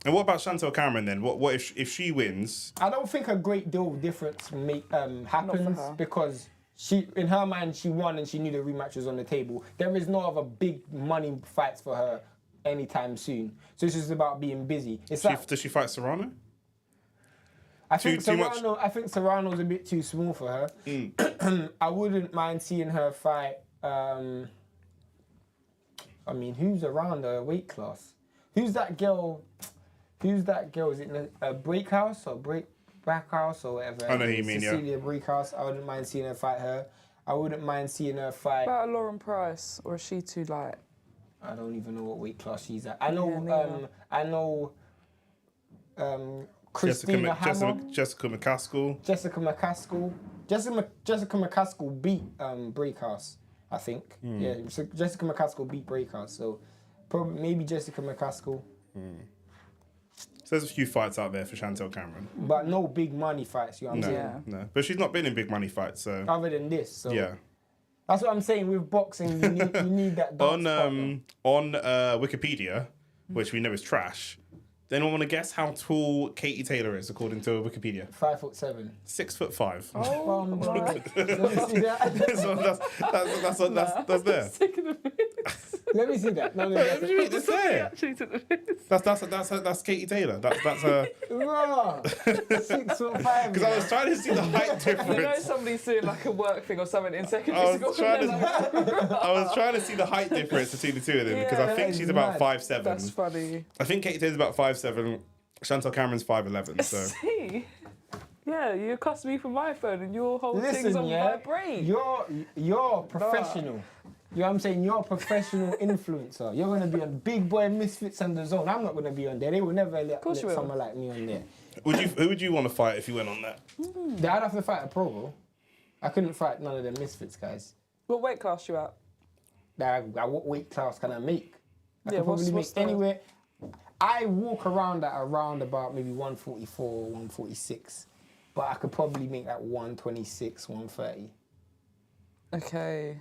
And what about Chantel Cameron then? What if she wins? I don't think a great deal of difference happens her. because she, in her mind, she won and she knew the rematch was on the table. There is no other big money fights for her anytime soon. So it's just about being busy. It's like, Does she fight Serrano? I think too much- Serrano. I think Serrano's a bit too small for her. I wouldn't mind seeing her fight. I mean, who's around her weight class? Who's that girl? Is it a Breakhouse or Backhouse or whatever? I know who you mean, yeah. Cecilia Breakhouse. I wouldn't mind seeing her fight her. I wouldn't mind seeing her fight. About Lauren Price, or is she too light? I don't even know what weight class she's at. I know. neither. I know. Christina Hammer. Jessica McCaskill. Jessica McCaskill beat Breakhouse, I think. Yeah, so Jessica McCaskill beat Breakhouse, so probably maybe Jessica McCaskill, So there's a few fights out there for Chantel Cameron. but no big money fights. You know what I'm No, saying? Yeah. no. But she's not been in big money fights, so Other than this, so yeah. that's what I'm saying. With boxing, you need that. On dance partner. Wikipedia, which we know is trash. Then I want to guess how tall Katy Taylor is according to Wikipedia. 5'7". 6'5". Oh my. Let me see that. So that's there. Let me see that. No, What do you mean? It's there. Actually took the piss. That's Katy Taylor. That's her. Raw. 6'5". Because I was trying to see the height You know difference. somebody's doing like a work thing or something in I secondary was school. trying and they're like, I was trying to see the height difference between the two of them because I Yeah, think that she's is about mad. 5'7". That's funny. I think Katy Taylor's about 5'7". Chantel Cameron's 5'11". So See? Yeah, you cussed me for my phone and your whole thing's Listen, on yeah, vibrate. you're professional. You know what I'm saying? You're a professional influencer. You're gonna be on Big Boy Misfits and The Zone. I'm not gonna be on there. They will never let course you will. someone like me on there. who would you want to fight if you went on that? I'd have to fight a pro, bro. I couldn't fight none of the Misfits guys. What weight class you at? What weight class can I make? I Yeah, could probably what's make the- anywhere. I walk around at around about maybe 144, 146. But I could probably make that 126, 130. Okay.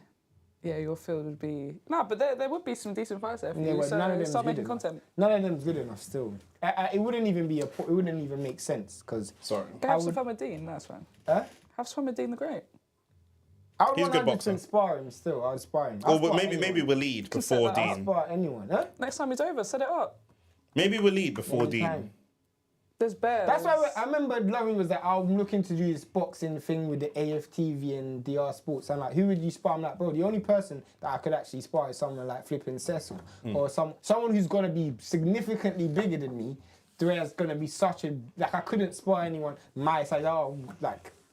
Yeah, your field would be... No, but there would be some decent fights there for Yeah, you, but none of so them's start good making enough. content. None of them's good enough still. It wouldn't even be it wouldn't even make sense because Sorry. Go I have some would- fun with Dean, that's fine. have Have fun with Dean the Great. I would He's a good 100% boxer. spar him still. I would spar him. Or I'll spar maybe anyone. we'll lead set before that up. I'll Dean. spar anyone, huh? Next time it's over, set it up. Maybe we'll lead before Dean. Anytime. There's bears. That's why I remember Laurie was like, I'm looking to do this boxing thing with the AFTV and DR Sports. I'm like, who would you spar? I'm like, bro, the only person that I could actually spar is someone like flipping Cecil or someone who's gonna be significantly bigger than me. There's gonna be such a I couldn't spar anyone my size.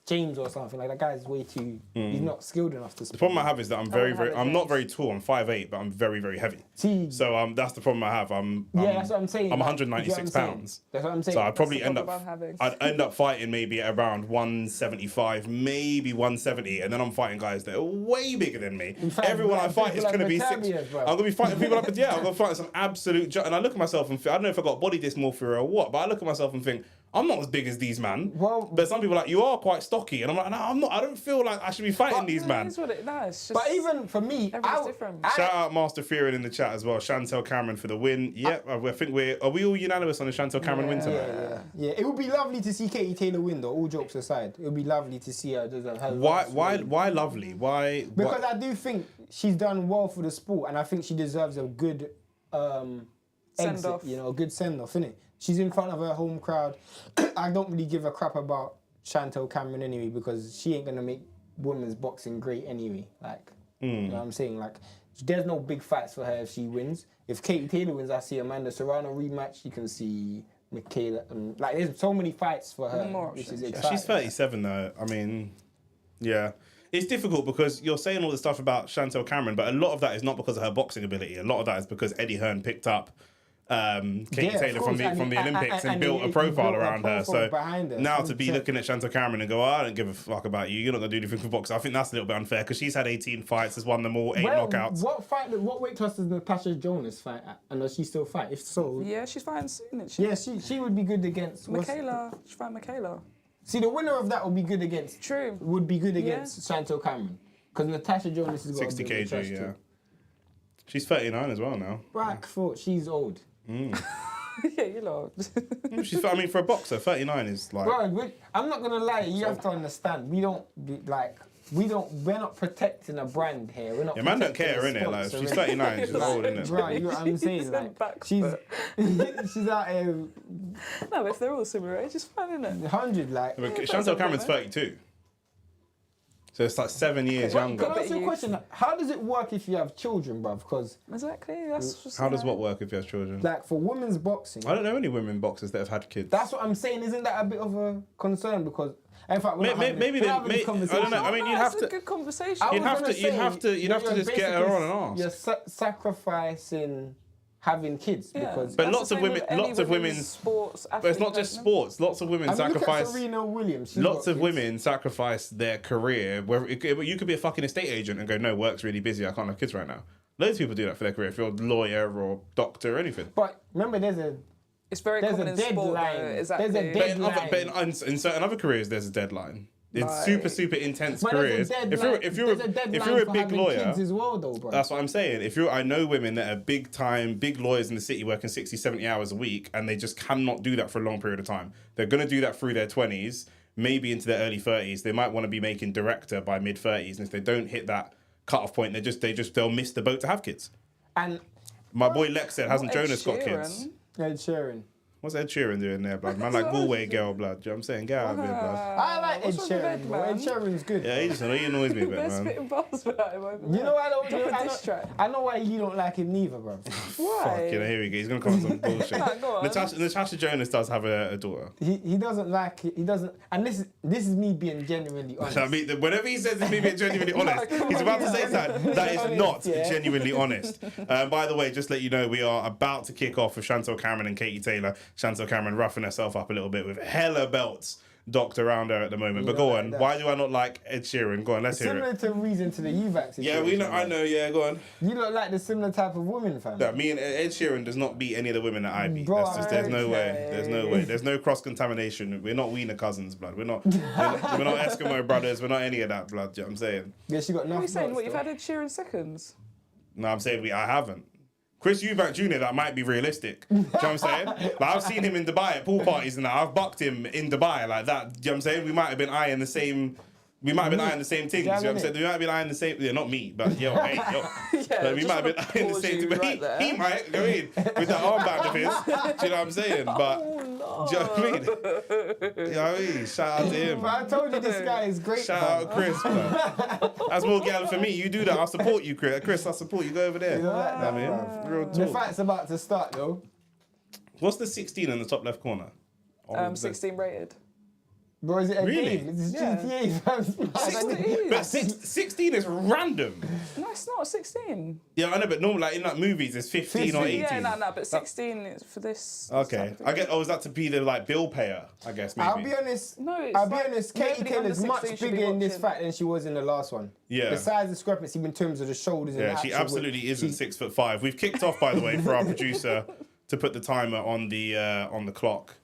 James or something. Like that guy's way too. He's not skilled enough to. The problem I have is that I'm not very tall. I'm 5'8", but I'm very, very heavy. See, so that's the problem I have. That's what I'm saying. I'm 196 pounds. That's what I'm saying. So I'd probably I'd end up fighting maybe at around 175, maybe 170, and then I'm fighting guys that are way bigger than me. Everyone I fight is going to be 6. I'm going to be fighting people I'm going to fight some absolute. And I look at myself and I don't know if I got body dysmorphia or what, but I look at myself and think, I'm not as big as these man. Well, but some people are like, you are quite stocky. And I'm like, no, I'm not. I don't feel like I should be fighting these man. It's just, but even for me, everyone's different. Shout out Master Fearing in the chat as well. Chantel Cameron for the win. Yep, I think are we all unanimous on the Chantel Cameron win tonight? Yeah. It would be lovely to see Katy Taylor win though, all jokes aside. It would be lovely to see her. Why lovely? Why? Because I do think she's done well for the sport and I think she deserves a good exit, send-off. a good send-off, innit? She's in front of her home crowd. I don't really give a crap about Chantel Cameron anyway because she ain't gonna make women's boxing great anyway. Like, you know what I'm saying? Like, there's no big fights for her if she wins. If Katy Taylor wins, I see Amanda Serrano rematch. You can see Michaela. Like, there's so many fights for her, which is exciting. She's 37 though. I mean, yeah. It's difficult because you're saying all the stuff about Chantel Cameron, but a lot of that is not because of her boxing ability. A lot of that is because Eddie Hearn picked up Katy Taylor from the Olympics and built a profile around her. So now to be looking at Chantel Cameron and go, I don't give a fuck about you. You're not gonna do anything for boxing. I think that's a little bit unfair because she's had 18 fights, has won them all, 8 knockouts. What weight class does Natasha Jonas fight at? And does she still fight? If so, yeah, she's fighting soon, isn't she? Yeah, she would be good against Michaela. She's fighting Michaela. See, the winner of that would be good against. True. Would be good against Chantel Cameron because Natasha Jonas has got 60 a bit of kg. too. Yeah. She's 39 as well now. Brack thought she's old. Yeah, you lot. I mean, for a boxer, 39 is like. Bro, I'm not gonna lie. You have to understand. We're not protecting a brand here. We're not. Yeah, man don't care, innit? Like, she's 39, she's old, innit? Bro, you know what I'm saying? Like, she's out here. No, if they're all similar age, it's fine, innit? 100, like. Chantel Cameron's 32. So it's like 7 years younger. Can I ask you a question? How does it work if you have children, bruv? Because exactly, that's just how does what work if you have children? Like for women's boxing, I don't know any women boxers that have had kids. That's what I'm saying. Isn't that a bit of a concern? Because in fact, maybe I don't know. I mean, you'd have to. It's a good conversation. You'd have to just get her on and ask. You're sacrificing having kids because. But lots of women. Sports. But it's not just sports. Lots of women sacrifice. Look at Serena Williams. Lots of women sacrifice their career. Where you could be a fucking estate agent and go, no, work's really busy. I can't have kids right now. Loads of people do that for their career. If you're a lawyer or doctor or anything. But remember, it's very common in sport, though. Exactly. There's a deadline. But in certain other careers, there's a deadline. It's super intense but careers. If you're a big lawyer, kids as well, though, bro. That's what I'm saying. I know women that are big lawyers in the city working 60, 70 hours a week, and they just cannot do that for a long period of time. They're going to do that through their 20s, maybe into their early 30s. They might want to be making director by mid 30s, and if they don't hit that cut-off point, they'll miss the boat to have kids. And my boy Lex said, hasn't Jonas got kids? Ed Sheeran. What's Ed Sheeran doing there, blood? Man, like Galway girl, blood. Do you know what I'm saying? Get out of here, blood. I like Ed Sheeran, bro. Ed Sheeran's good. Yeah, he annoys me a bit, man. Spitting bars about him over You know I there. I know why you don't like him neither, bro. Why? Fucking here we go. He's gonna come with some bullshit. Go on. Natasha Jonas does have a daughter. He doesn't like it. He doesn't. And this is me being genuinely honest. I mean, whenever he says it's me being genuinely honest, he's about to say that. That is not genuinely honest. By the way, just let you know, we are about to kick off with Chantel Cameron and Katy Taylor. Chantel Cameron roughing herself up a little bit with hella belts docked around her at the moment. But go on, why do I not like Ed Sheeran? Go on, let's hear it. Similar to reason to the UVAC situation. Yeah, we know. I know. Yeah, go on. You look like the similar type of woman, fam. Yeah, me and Ed Sheeran does not beat any of the women that I beat. That's just, there's no way. There's no way. There's no cross contamination. We're not Wiener cousins, blood. We're not Eskimo brothers. We're not any of that, blood. Do you know what I'm saying? Yeah, she got nothing. What are you saying? What, you've had Ed Sheeran seconds? No, I'm saying I haven't. Chris Eubank Jr., that might be realistic. Do you know what I'm saying? Like, I've seen him in Dubai at pool parties and that. I've bucked him in Dubai like that. Do you know what I'm saying? We might have been eyeing the same... We might have been eyeing the same things. You know what I'm saying? We might have been eyeing the same... Yeah, not me, but yo. We might have been eyeing the same thing. But he might, go in with that armband of his. Do you know what I'm saying? But... Do you know what I mean? You know what I mean? Shout out to him. But I told you this guy is great. Shout out Chris, man. That's more gal for me. You do that. I'll support you, Chris. Chris, I'll support you. Go over there. You know that, I mean, real talk. The fight's about to start, though. What's the 16 in the top left corner? 16 rated. Bro, is it a Really? game? It's Yeah. GTA, fam. But 16 is random. No, it's not 16. Yeah, I know, but normally, like in like movies, it's 15 or 18. Yeah, no, but 16 is for this. Okay, I get. Oh, is that to be the like bill payer? I guess maybe. I'll be honest. No, it's I'll be like honest. Katy nobody Taylor's under much 16 should be bigger in this watching. fight than she was in the last one. Yeah. The size discrepancy in terms of the shoulders. And Yeah, the she actual absolutely weight. isn't 6'5". We've kicked off, by the way, for our producer to put the timer on the clock.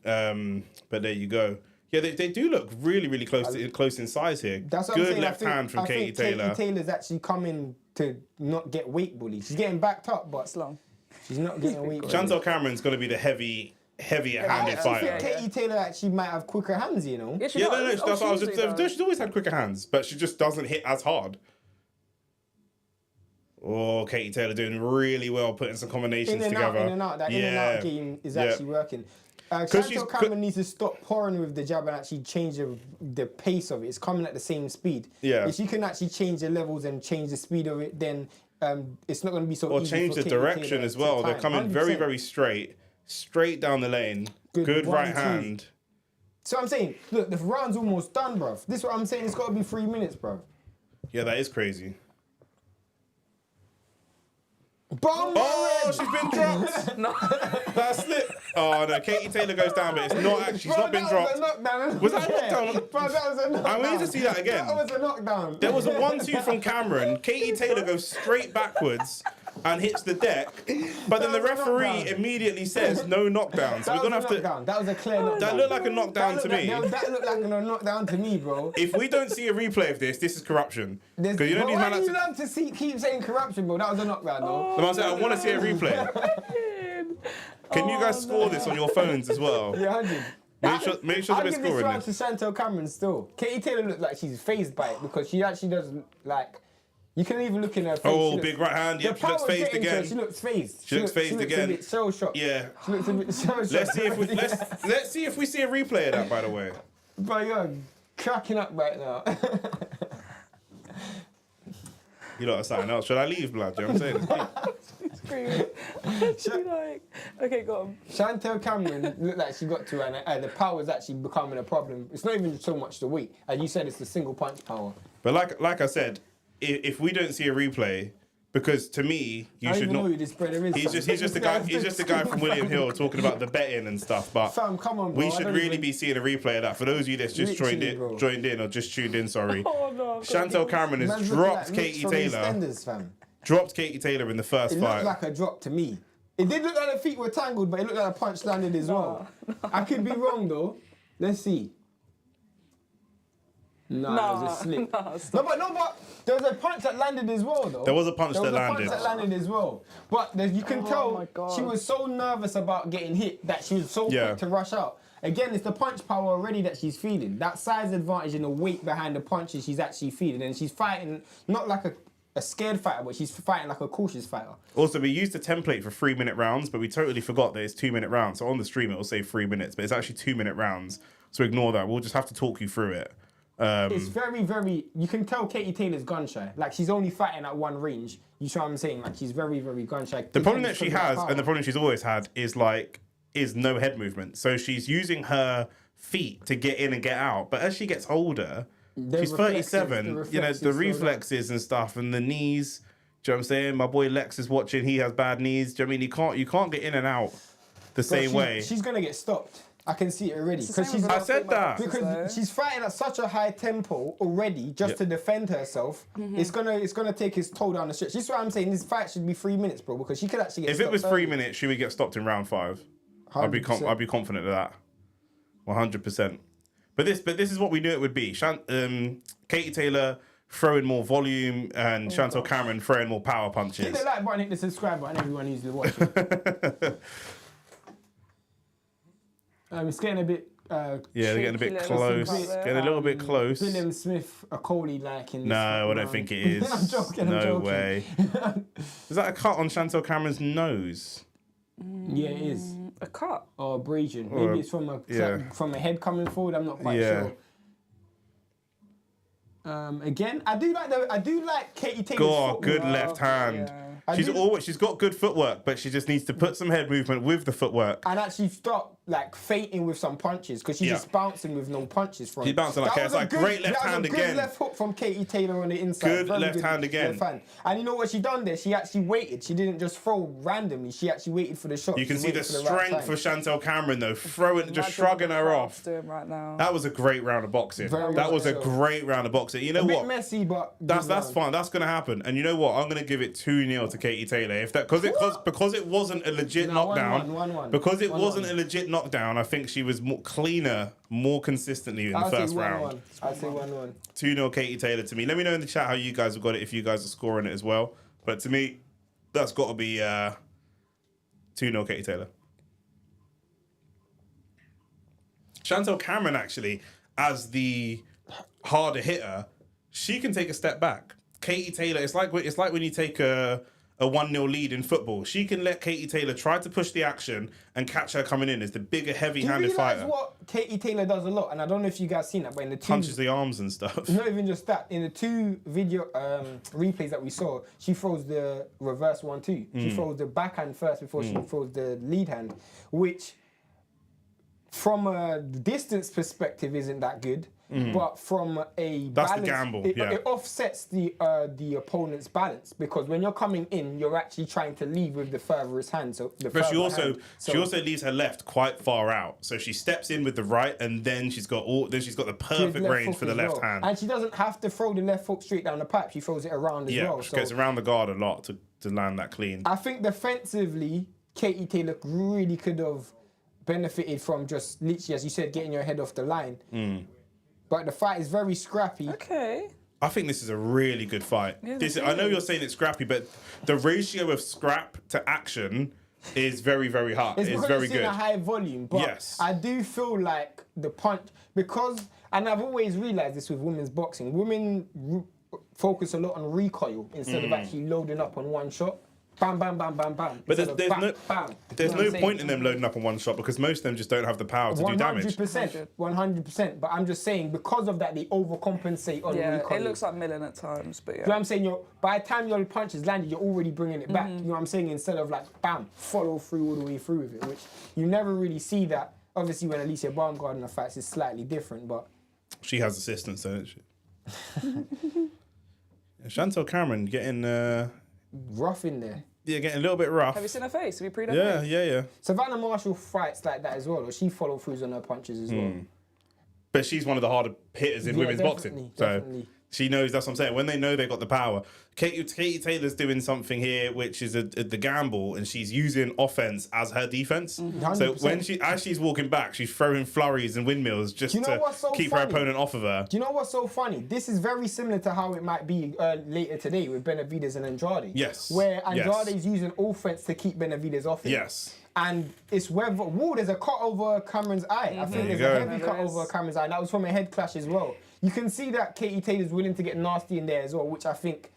But there you go. Yeah, they do look really, really close in size here. That's what I'm Good saying. left hand from Katy Taylor. Katy Taylor's actually coming to not get weight bullied. She's getting backed up, but It's long. she's not getting weight bullied. Chantel Cameron's going to be the heavier I handed actually fighter. think Katy Taylor actually might have quicker hands, you know. Yeah, she Yeah, does. no, that's what I was just. usually does. She's always had quicker hands, but she just doesn't hit as hard. Oh, Katy Taylor doing really well, putting some combinations together. In and out. That in and out game is actually working. 'Cause she's- Chantel Cameron needs to stop pouring with the jab and actually change the pace of it. It's coming at the same speed. Yeah. If you can actually change the levels and change the speed of it, then it's not going to be so Or easy change for the Katy direction Taylor as to well. They're time. coming very, 100%. very straight down the lane. Good One, right two. hand. So I'm saying, look, the round's almost done, bruv. This is what I'm saying. It's got to be 3 minutes, bruv. Yeah, that is crazy. Bomb! Oh, she's been dropped. No. That's it. Oh no, Katy Taylor goes down, but it's not actually. She's not been dropped. Was that a knockdown? Bro, that was a knockdown. And we need to see that again. That was a knockdown. There was a 1-2 from Cameron. Katy Taylor goes straight backwards and hits the deck, but then the That was a referee knockdown. immediately says no knockdown. So we're gonna have to. That was a clear knockdown. That looked like a knockdown to me. That looked like a knockdown to me, bro. If we don't see a replay of this is corruption. Because you know these why man. do you love to keep saying corruption, bro? That was a knockdown, though. The man said, I want to see a replay. Can you guys score this on your phones as well? Yeah, 100. Make sure I'll they're give this scoring round this. to Chantel Cameron still. Katy Taylor looked like she's phased by it because she actually does like. You can even look in her face. Oh, she looks- big right hand. Yep, the she looks power's phased getting to her. again. She looks phased. She looks phased again. A bit shell shocked. Yeah. She looks a bit shell shocked. Let's see if we see a replay of that. By the way. But you're cracking up right now. You lot are something else. Should I leave, blood? You know what I'm saying? It's screaming. Like, okay, go on. Chantel Cameron looked like she got to her, and the power is actually becoming a problem. It's not even so much the weight. As you said, it's the single punch power. But like I said, if we don't see a replay, because to me you I don't should even know not. who this brother is. He's just a guy. He's just a guy from William Hill talking about the betting and stuff. But Fam, come on, bro. we I should don't really even- be seeing a replay of that. For those of you that's just Literally, bro. joined in or just tuned in, sorry. Oh, no. Chantel Cameron has Man's looking dropped like Katy Mitch from Taylor. EastEnders, fam. Dropped Katy Taylor in the first It fight. looked like a drop to me. It did look like the feet were tangled, but it looked like a punch landed as well. I could be wrong though. Let's see. No, it was a slip. No, but there was a punch that landed as well though. There was a punch that There was a landed. punch that landed as well. But you can my tell God. she was so nervous about getting hit that she was so Yeah. quick to rush out. Again, it's the punch power already that she's feeling. That size advantage and the weight behind the punches she's actually feeling. And she's fighting not like a scared fighter, but she's fighting like a cautious fighter. Also, we used the template for 3-minute rounds, but we totally forgot that it's 2-minute rounds. So on the stream, it will say 3 minutes, but it's actually 2-minute rounds. So ignore that. We'll just have to talk you through it. It's very, very. You can tell Katy Taylor's gun shy. Like she's only fighting at one range. You see what I'm saying? Like she's very, very gun shy. The problem that she has, and the problem she's always had, is no head movement. So she's using her feet to get in and get out. But as she gets older, she's 37. You know, the reflexes and stuff, and the knees. Do you know what I'm saying? My boy Lex is watching. He has bad knees. Do you know what I mean? You can't get in and out the same way. She's gonna get stopped. I can see it already It's the because same she's. with I said that. Because she's fighting at such a high tempo already, just to defend herself. It's gonna take its toll down the stretch. This is what I'm saying. This fight should be 3 minutes, bro, because she could actually get. If it was stopped 3 early. minutes, she would get stopped in round 5. I'd be 100%. confident of that. 100%. But this is what we knew it would be. Katy Taylor throwing more volume and Chantel Cameron throwing more power Hit punches. the like button, hit the subscribe button, everyone who's watching. It's getting a bit. Yeah, they're getting a bit Shaky close. little thing. Getting a little bit close. William Smith, a Coley like in this No, I don't round. think it is. I'm joking. No way. Is that a cut on Chantel Cameron's nose? Yeah, it is. A cut. Or abrasion. Or- Maybe it's from yeah. from a head coming forward. I'm not quite Yeah. sure. Again, I do like Katy Taylor's Go on, footwork. good left hand. Yeah. She's got good footwork, but she just needs to put some head movement with the footwork. And actually stop like fainting with some punches because she's just bouncing with no punches from. She's bouncing like it's like great left hand again. Good left hook from Katy Taylor on the inside. Good left hand again. And you know what she done there? She actually waited. She didn't just throw randomly. She actually waited for the shot. You can see the strength for Chantel Cameron though, just shrugging her off. Doing right now. That was a great round of boxing. That was a great round of boxing. You know what? A bit messy, but that's fine. That's gonna happen. And you know what? I'm gonna give it 2-0 to Katy Taylor. If that because it wasn't a legit knockdown. 1-1. Because it wasn't a legit knockdown, I think she was more cleaner, more consistently in the first round. I'd say 1-1. 2-0 Katy Taylor to me. Let me know in the chat how you guys have got it, if you guys are scoring it as well. But to me, that's got to be 2-0 Katy Taylor. Chantel Cameron, actually, as the harder hitter, she can take a step back. Katy Taylor, it's like when you take a 1-0 lead in football. She can let Katy Taylor try to push the action and catch her coming in as the bigger, heavy-handed fighter. Do you realise what Katy Taylor does a lot? And I don't know if you guys seen that, but in the two... Punches the arms and stuff. Not even just that. In the 2 video replays that we saw, she throws the reverse 1-2. She throws the backhand first before she throws the lead hand, which from a distance perspective isn't that good. But from a that's balance, the gamble. It offsets the opponent's balance because when you're coming in, you're actually trying to leave with the furthest hand. But she also leaves her left quite far out. So she steps in with the right, and then she's got the perfect range for the left hand. And she doesn't have to throw the left hook straight down the pipe. She throws it around as well. She goes around the guard a lot to land that clean. I think defensively, Katy Taylor really could have benefited from just literally, as you said, getting your head off the line. But the fight is very scrappy. Okay. I think this is a really good fight. Yeah, I know you're saying it's scrappy, but the ratio of scrap to action is very, very high. It's very good. It's in a high volume, but yes. I do feel like the punch, and I've always realised this with women's boxing, women focus a lot on recoil instead of actually loading up on one shot. Bam, bam, bam, bam, bam. But there's no point in them loading up on one shot because most of them just don't have the power to do damage. 100%. But I'm just saying, because of that, they overcompensate on recoil. It looks like milling at times, but You know what I'm saying? By the time your punch is landed, you're already bringing it back. You know what I'm saying? Instead of like, bam, follow through all the way through with it, which you never really see that. Obviously, when Alicia Baumgardner fights, it's slightly different, but... She has assistance, doesn't she? Chantel Cameron getting... rough in there. Yeah, getting a little bit rough. Have you seen her face? Have you pre-done her? face? Yeah. Savannah Marshall fights like that as well, or she follow-throughs on her punches as well. But she's one of the harder hitters in women's boxing. Definitely. She knows, that's what I'm saying. When they know they've got the power. Katy Taylor's doing something here, which is the gamble, and she's using offense as her defense. 100%. So as she's walking back, she's throwing flurries and windmills just to keep her opponent off of her. Do you know what's so funny? This is very similar to how it might be later today with Benavidez and Andrade. Yes. Where Andrade's using offense to keep Benavidez off him. Yes. And it's whether... there's a cut over Cameron's eye. I think there's a heavy cut over Cameron's eye. That was from a head clash as well. You can see that Katy Taylor's willing to get nasty in there as well, which I think,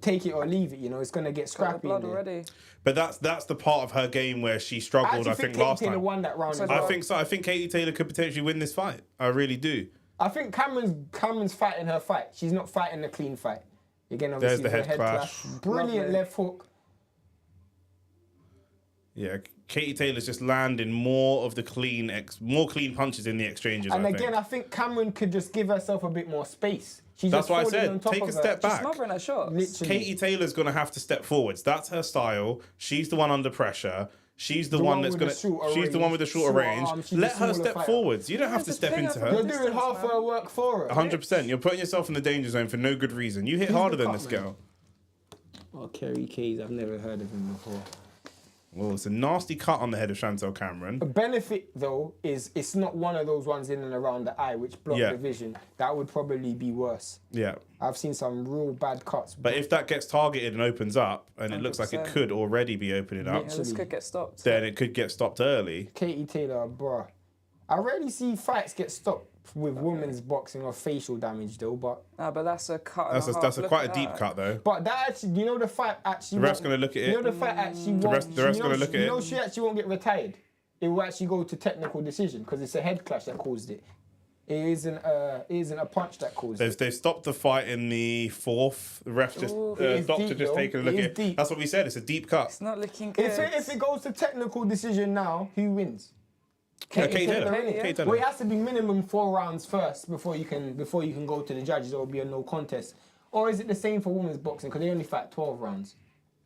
take it or leave it, it's going to get scrappy in there. Already. But that's the part of her game where she struggled, I think last time. Katy Taylor won that round as well. I think so. I think Katy Taylor could potentially win this fight. I really do. I think Cameron's fighting her fight. She's not fighting a clean fight. Again, obviously, there's the head clash. Brilliant left hook. Yeah, Katy Taylor's just landing more clean punches in the exchanges. And I think Cameron could just give herself a bit more space. That's why I said take a step back. She's smothering her shots. Literally. Katy Taylor's going to have to step forwards. That's her style. She's the one under pressure. She's the one that's going to. She's the one with the shorter range. Let her step forwards. You don't have to step into her. You're doing half her work for her. 100%. You're putting yourself in the danger zone for no good reason. You hit harder than this girl. Oh, Kerry Kays. I've never heard of him before. Well, it's a nasty cut on the head of Chantel Cameron. The benefit, though, is it's not one of those ones in and around the eye which block the vision. That would probably be worse. Yeah. I've seen some real bad cuts. But if that gets targeted and opens up, and 100%. It looks like it could already be opening up, this could get stopped. Then it could get stopped early. Katy Taylor, bruh. I rarely see fights get stopped with women's boxing or facial damage, though. But that's a cut. That's quite a deep cut, though. But that actually, the fight actually. The ref's gonna look at it. The fight actually. The ref's gonna look at it. She actually won't get retired. It will actually go to technical decision because it's a head clash that caused it. It isn't a punch that caused it. They've stopped the fight in the fourth. The ref just doctor just taking a look at it. That's what we said. It's a deep cut. It's not looking good. If it goes to technical decision now, who wins? Katy Taylor. innit? Katy Taylor. Well, it has to be minimum 4 rounds first before you can go to the judges. It will be a no contest. Or is it the same for women's boxing? Because they only fight 12 rounds.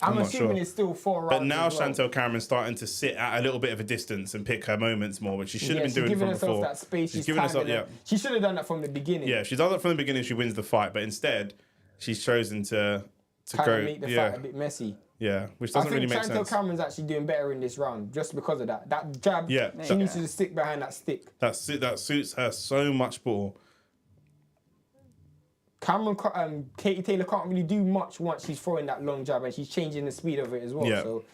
I'm assuming sure. it's still 4 rounds. But now as well. Chantel Cameron's starting to sit at a little bit of a distance and pick her moments more, which she should have been doing from before. That space. She's giving herself, She should have done that from the beginning. Yeah, she's done that from the beginning. She wins the fight, but instead, she's chosen to make the fight a bit messy. Yeah, which doesn't really make sense. I think Chantel Cameron's actually doing better in this round just because of that. That jab, she needs to stick behind that stick. That suits her so much more. Katy Taylor can't really do much once she's throwing that long jab, and she's changing the speed of it as well. Yeah. So,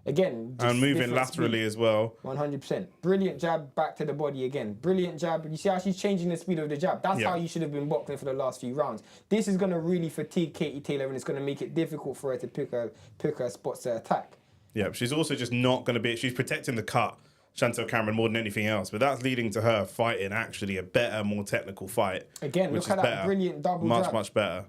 again, And moving laterally as well. 100%. Brilliant jab back to the body again. Brilliant jab. You see how she's changing the speed of the jab? That's how you should have been boxing for the last few rounds. This is going to really fatigue Katy Taylor, and it's going to make it difficult for her to pick her spots to attack. Yeah, she's also just not going to be... She's protecting the cut, Chantel Cameron, more than anything else. But that's leading to her fighting actually a better, more technical fight. Again, look at that brilliant double jab. Much better.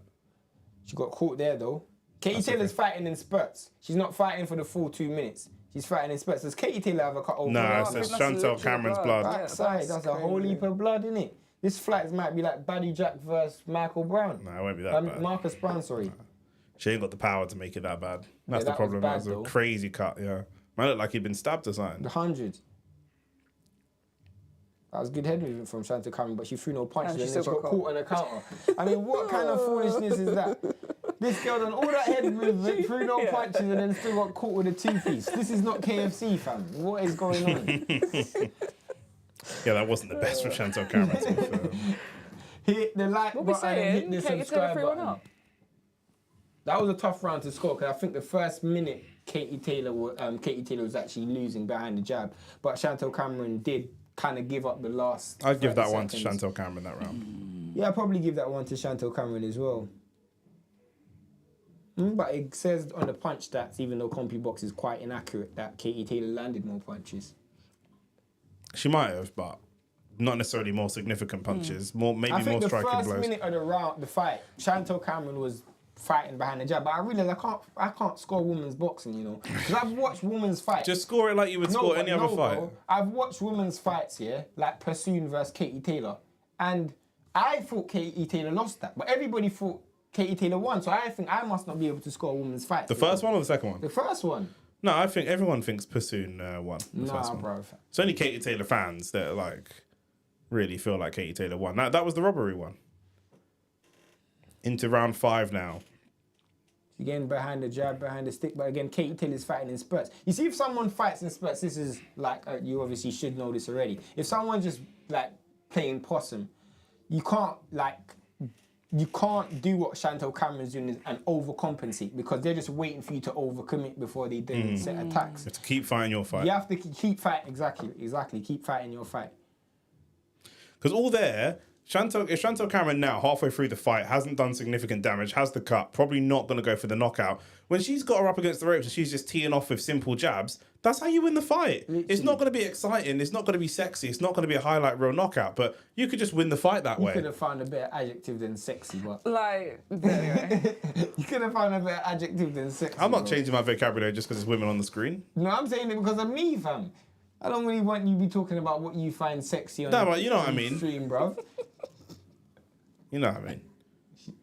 She got caught there, though. Katy Taylor's fighting in spurts. She's not fighting for the full 2 minutes. She's fighting in spurts. Does Katy Taylor have a cut over? No, it's Chantel Cameron's blood. Backside, that's a whole heap of blood, isn't it? This fight might be like Buddy Jack versus Michael Brown. No, it won't be that bad. Marcus Brown, sorry. She ain't got the power to make it that bad. That's the that problem. was bad, That's a though. crazy cut, yeah. Man looked like he'd been stabbed or something. The hundreds. That was good head movement from Chantel Cameron, but she threw no punches and then she got caught on a counter. I mean, what kind of foolishness is that? This girl done all that head movement, threw no punches, and then still got caught with a 2-piece. This is not KFC, fam. What is going on? Yeah, that wasn't the best from Chantel Cameron. Hit the like button and hit the subscribe button. Up. That was a tough round to score because I think the first minute Katy Taylor was actually losing behind the jab, but Chantel Cameron did kind of give up the last. I'd give that 30 one to seconds. Chantel Cameron that round. Yeah, I'd probably give that one to Chantel Cameron as well. But it says on the punch stats, even though CompuBox is quite inaccurate, that Katy Taylor landed more punches. She might have, but not necessarily more significant punches. Maybe more striking blows. I think the first minute of the fight, Chantel Cameron was fighting behind the jab, but I realised I can't score women's boxing, you know. Because I've watched women's fights. Just score it like you would score any other fight. Bro, I've watched women's fights, like Pursuit versus Katy Taylor, and I thought Katy Taylor lost that, but everybody thought Katy Taylor won, so I think I must not be able to score a women's fight. The first one or the second one? The first one. No, I think everyone thinks Pursuit won. The first one. Bro. It's only Katy Taylor fans that really feel like Katy Taylor won. That was the robbery one. Into round 5 now. Again, behind the jab, behind the stick, but again, Katy Taylor's fighting in spurts. You see, if someone fights in spurts, this is like, you obviously should know this already. If someone's just like playing possum, you can't do what Chantel Cameron's doing and overcompensate because they're just waiting for you to overcommit before they then set attacks. You have to keep fighting your fight. You have to keep fighting, exactly. Keep fighting your fight. Because if Chantel Cameron now, halfway through the fight, hasn't done significant damage, has the cut, probably not going to go for the knockout. When she's got her up against the ropes and she's just teeing off with simple jabs, that's how you win the fight. Literally. It's not going to be exciting. It's not going to be sexy. It's not going to be a highlight reel knockout. But you could just win the fight that way. You could have found a better adjective than sexy, but... Anyway. You could have found a better adjective than sexy. I'm not changing my vocabulary just because it's women on the screen. No, I'm saying it because of me, fam. I don't really want you to be talking about what you find sexy on but you know what I mean. Stream, bruv. You know what I mean.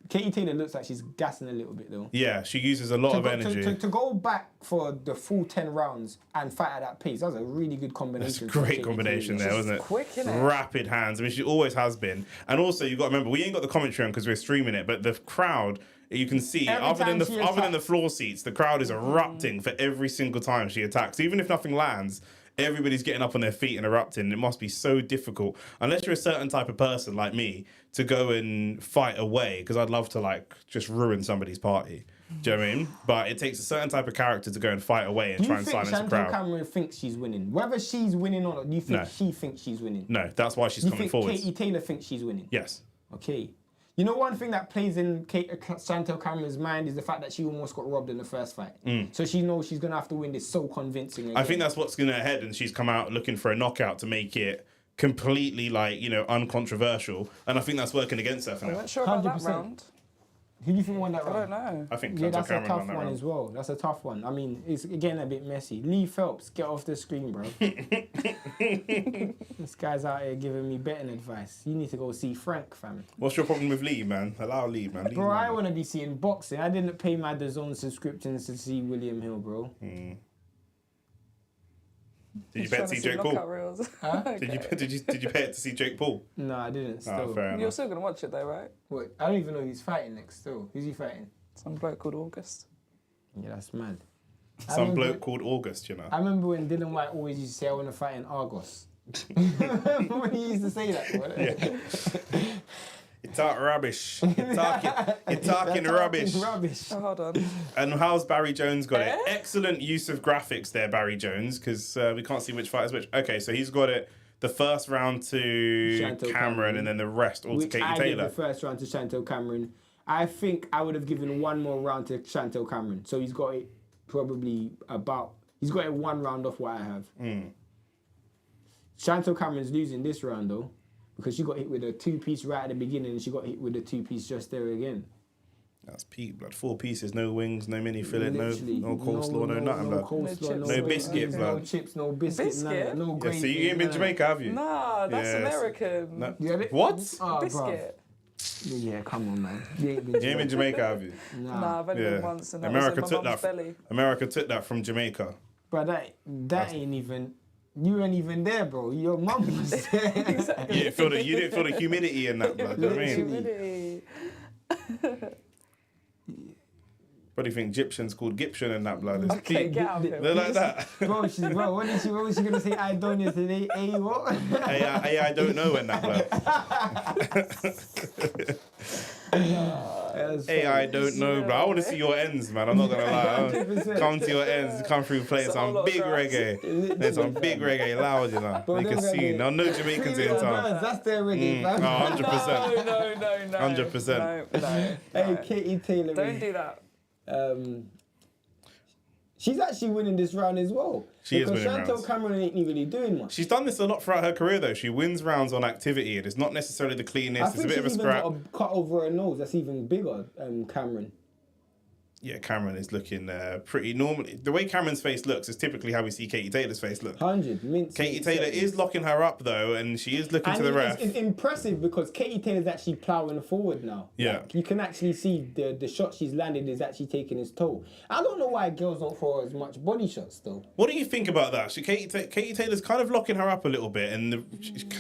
Katy Taylor looks like she's gassing a little bit though. Yeah, she uses a lot of energy. To go back for the full 10 rounds and fight at that pace, that was a really good combination. That's a great combination there, wasn't it? Quick, innit? Rapid hands. I mean, she always has been. And also, you've got to remember, we ain't got the commentary on because we're streaming it, but the crowd, you can see, other than the floor seats, the crowd is erupting for every single time she attacks. Even if nothing lands, everybody's getting up on their feet and erupting. It must be so difficult, unless you're a certain type of person like me, to go and fight away, because I'd love to just ruin somebody's party. Do you know what I mean? But it takes a certain type of character to go and fight away and try and silence the crowd. Do you think Chantel Cameron thinks she's winning? Whether she's winning or not, do you think she thinks she's winning? No, that's why she's coming forward. You think Katy Taylor thinks she's winning? Yes. Okay. You know, one thing that plays in Chantel Cameron's mind is the fact that she almost got robbed in the first fight. So she knows she's going to have to win this so convincing again. I think that's what's in her head, and she's come out looking for a knockout to make it completely, uncontroversial. And I think that's working against her for now. I'm not sure about that round. Who do you think won that I don't round? know. I think Yeah, Chantal that's a Cameron tough won that one round. as well. That's a tough one. I mean, it's again a bit messy. Lee Phelps, get off the screen, bro. This guy's out here giving me betting advice. You need to go see Frank, fam. What's your problem with Lee, man? Allow Lee, man. Lee's Bro, I man. want to be seeing boxing. I didn't pay my DAZN subscriptions to see William Hill, bro. Did you He's pay it trying to see to Jake knockout Paul? reels. Huh? Did you pay it to see Jake Paul? No, I didn't. Still. Fair You're enough. still gonna watch it though, right? Wait, I don't even know who's fighting next. Still, who's he fighting? Some bloke called August. Yeah, that's mad. I Some remember- bloke called August, you know. I remember when Dylan White always used to say, "I want to fight in Argos." Remember when he used to say that? Yeah. You talk rubbish. You're talking rubbish. Rubbish. Oh, hold on. And how's Barry Jones got it? Excellent use of graphics there, Barry Jones, because we can't see which fight is which. Okay, so he's got it the first round to Chantal Cameron and then the rest all to Which Katy I gave Taylor. the first round to Chantal Cameron. I think I would have given one more round to Chantal Cameron. So he's got it probably about... He's got it one round off what I have. Chantal Cameron's losing this round, though, because she got hit with a two-piece right at the beginning and she got hit with a two-piece just there again. That's peak, blood. 4 pieces, no wings, no mini fillet, no Literally. coleslaw, no nothing, no blood. coleslaw, No biscuit, no blood. chips, no biscuit, none of that, Biscuit? no Yeah, gravy. so you ain't been none to of Jamaica, have you? Nah, that's Yes. American. No. You had it? What? Oh, Biscuit. bruv. Yeah, come on, man. You ain't been You ain't been to Jamaica, have you? Nah, I've only Yeah. been once and that America was in took my mum's that. belly. America took that from Jamaica. But that ain't even... You weren't even there, bro. Your mum was there. You didn't feel the humidity in that, blood. You know what I mean? Humidity. What do you think? Egyptians called Gyptian and that, blood. It's Okay, peak. get out of here. They're like that. Bro, what was she gonna say? I don't yesterday. Hey, what? Hey, I don't know when that, blood. Hey, I don't know, bro. I want to see your ends, man. I'm not gonna lie. 100%. Come to your ends. Come through playing It's a whole some lot of big grass. reggae. There's some big reggae loud, you know. Bro, You can them see. reggae- Now, no Jamaicans in town. That's their reggae, fam. Oh, 100%. No. 100%. No. Hey, Katy Taylor. Don't do that. She's actually winning this round as well. She is because winning Chantal rounds. Cameron ain't really doing much. She's done this a lot throughout her career, though. She wins rounds on activity. It's not necessarily the I cleanest. It's a think bit of a she's even scrap. got a cut over her nose that's even bigger, Cameron. Yeah, Cameron is looking pretty normally. The way Cameron's face looks is typically how we see Katy Taylor's face look. 100 mints. Katy Taylor is locking her up, though, and she is looking to the ref. It's impressive because Katy Taylor's actually ploughing forward now. Yeah. Like, you can actually see the shot she's landed is actually taking its toll. I don't know why girls don't throw as much body shots, though. What do you think about that? Katy Taylor's kind of locking her up a little bit, and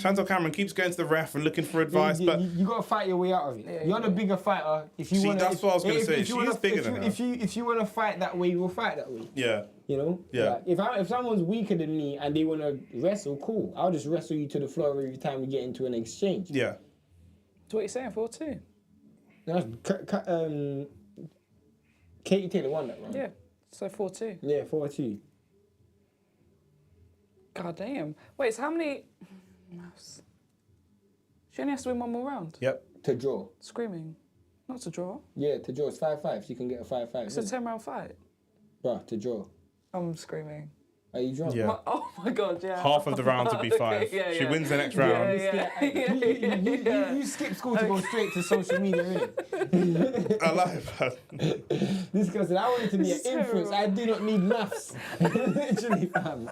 Chantal Cameron keeps going to the ref and looking for advice, but You got to fight your way out of it. You're the bigger fighter. If you See, want, that's what I was gonna say. if you She wanna- is bigger if than you- her. If you want to fight that way, you'll fight that way. yeah. You know? Yeah. Like, if someone's weaker than me and they want to wrestle, cool. I'll just wrestle you to the floor every time we get into an exchange. Yeah. So what are you saying? 4-2. That's, Katy Taylor won that round. Yeah. So 4-2. Yeah, 4-2. God damn. Wait, so how many? Mouse. She only has to win one more round. Yep. To draw. Screaming. Not to draw. Yeah, to draw. It's 5-5. She can get a 5-5. It's a 10-round fight. Bruh, to draw. I'm screaming. Are you drunk? Yeah. Oh my god, yeah. Half of the round would be Okay, 5. yeah, She yeah. wins the next round. You skip school to go straight to social media, innit? I like This girl said, I wanted to be an It's terrible. influence. I do not need maths. Literally, fam.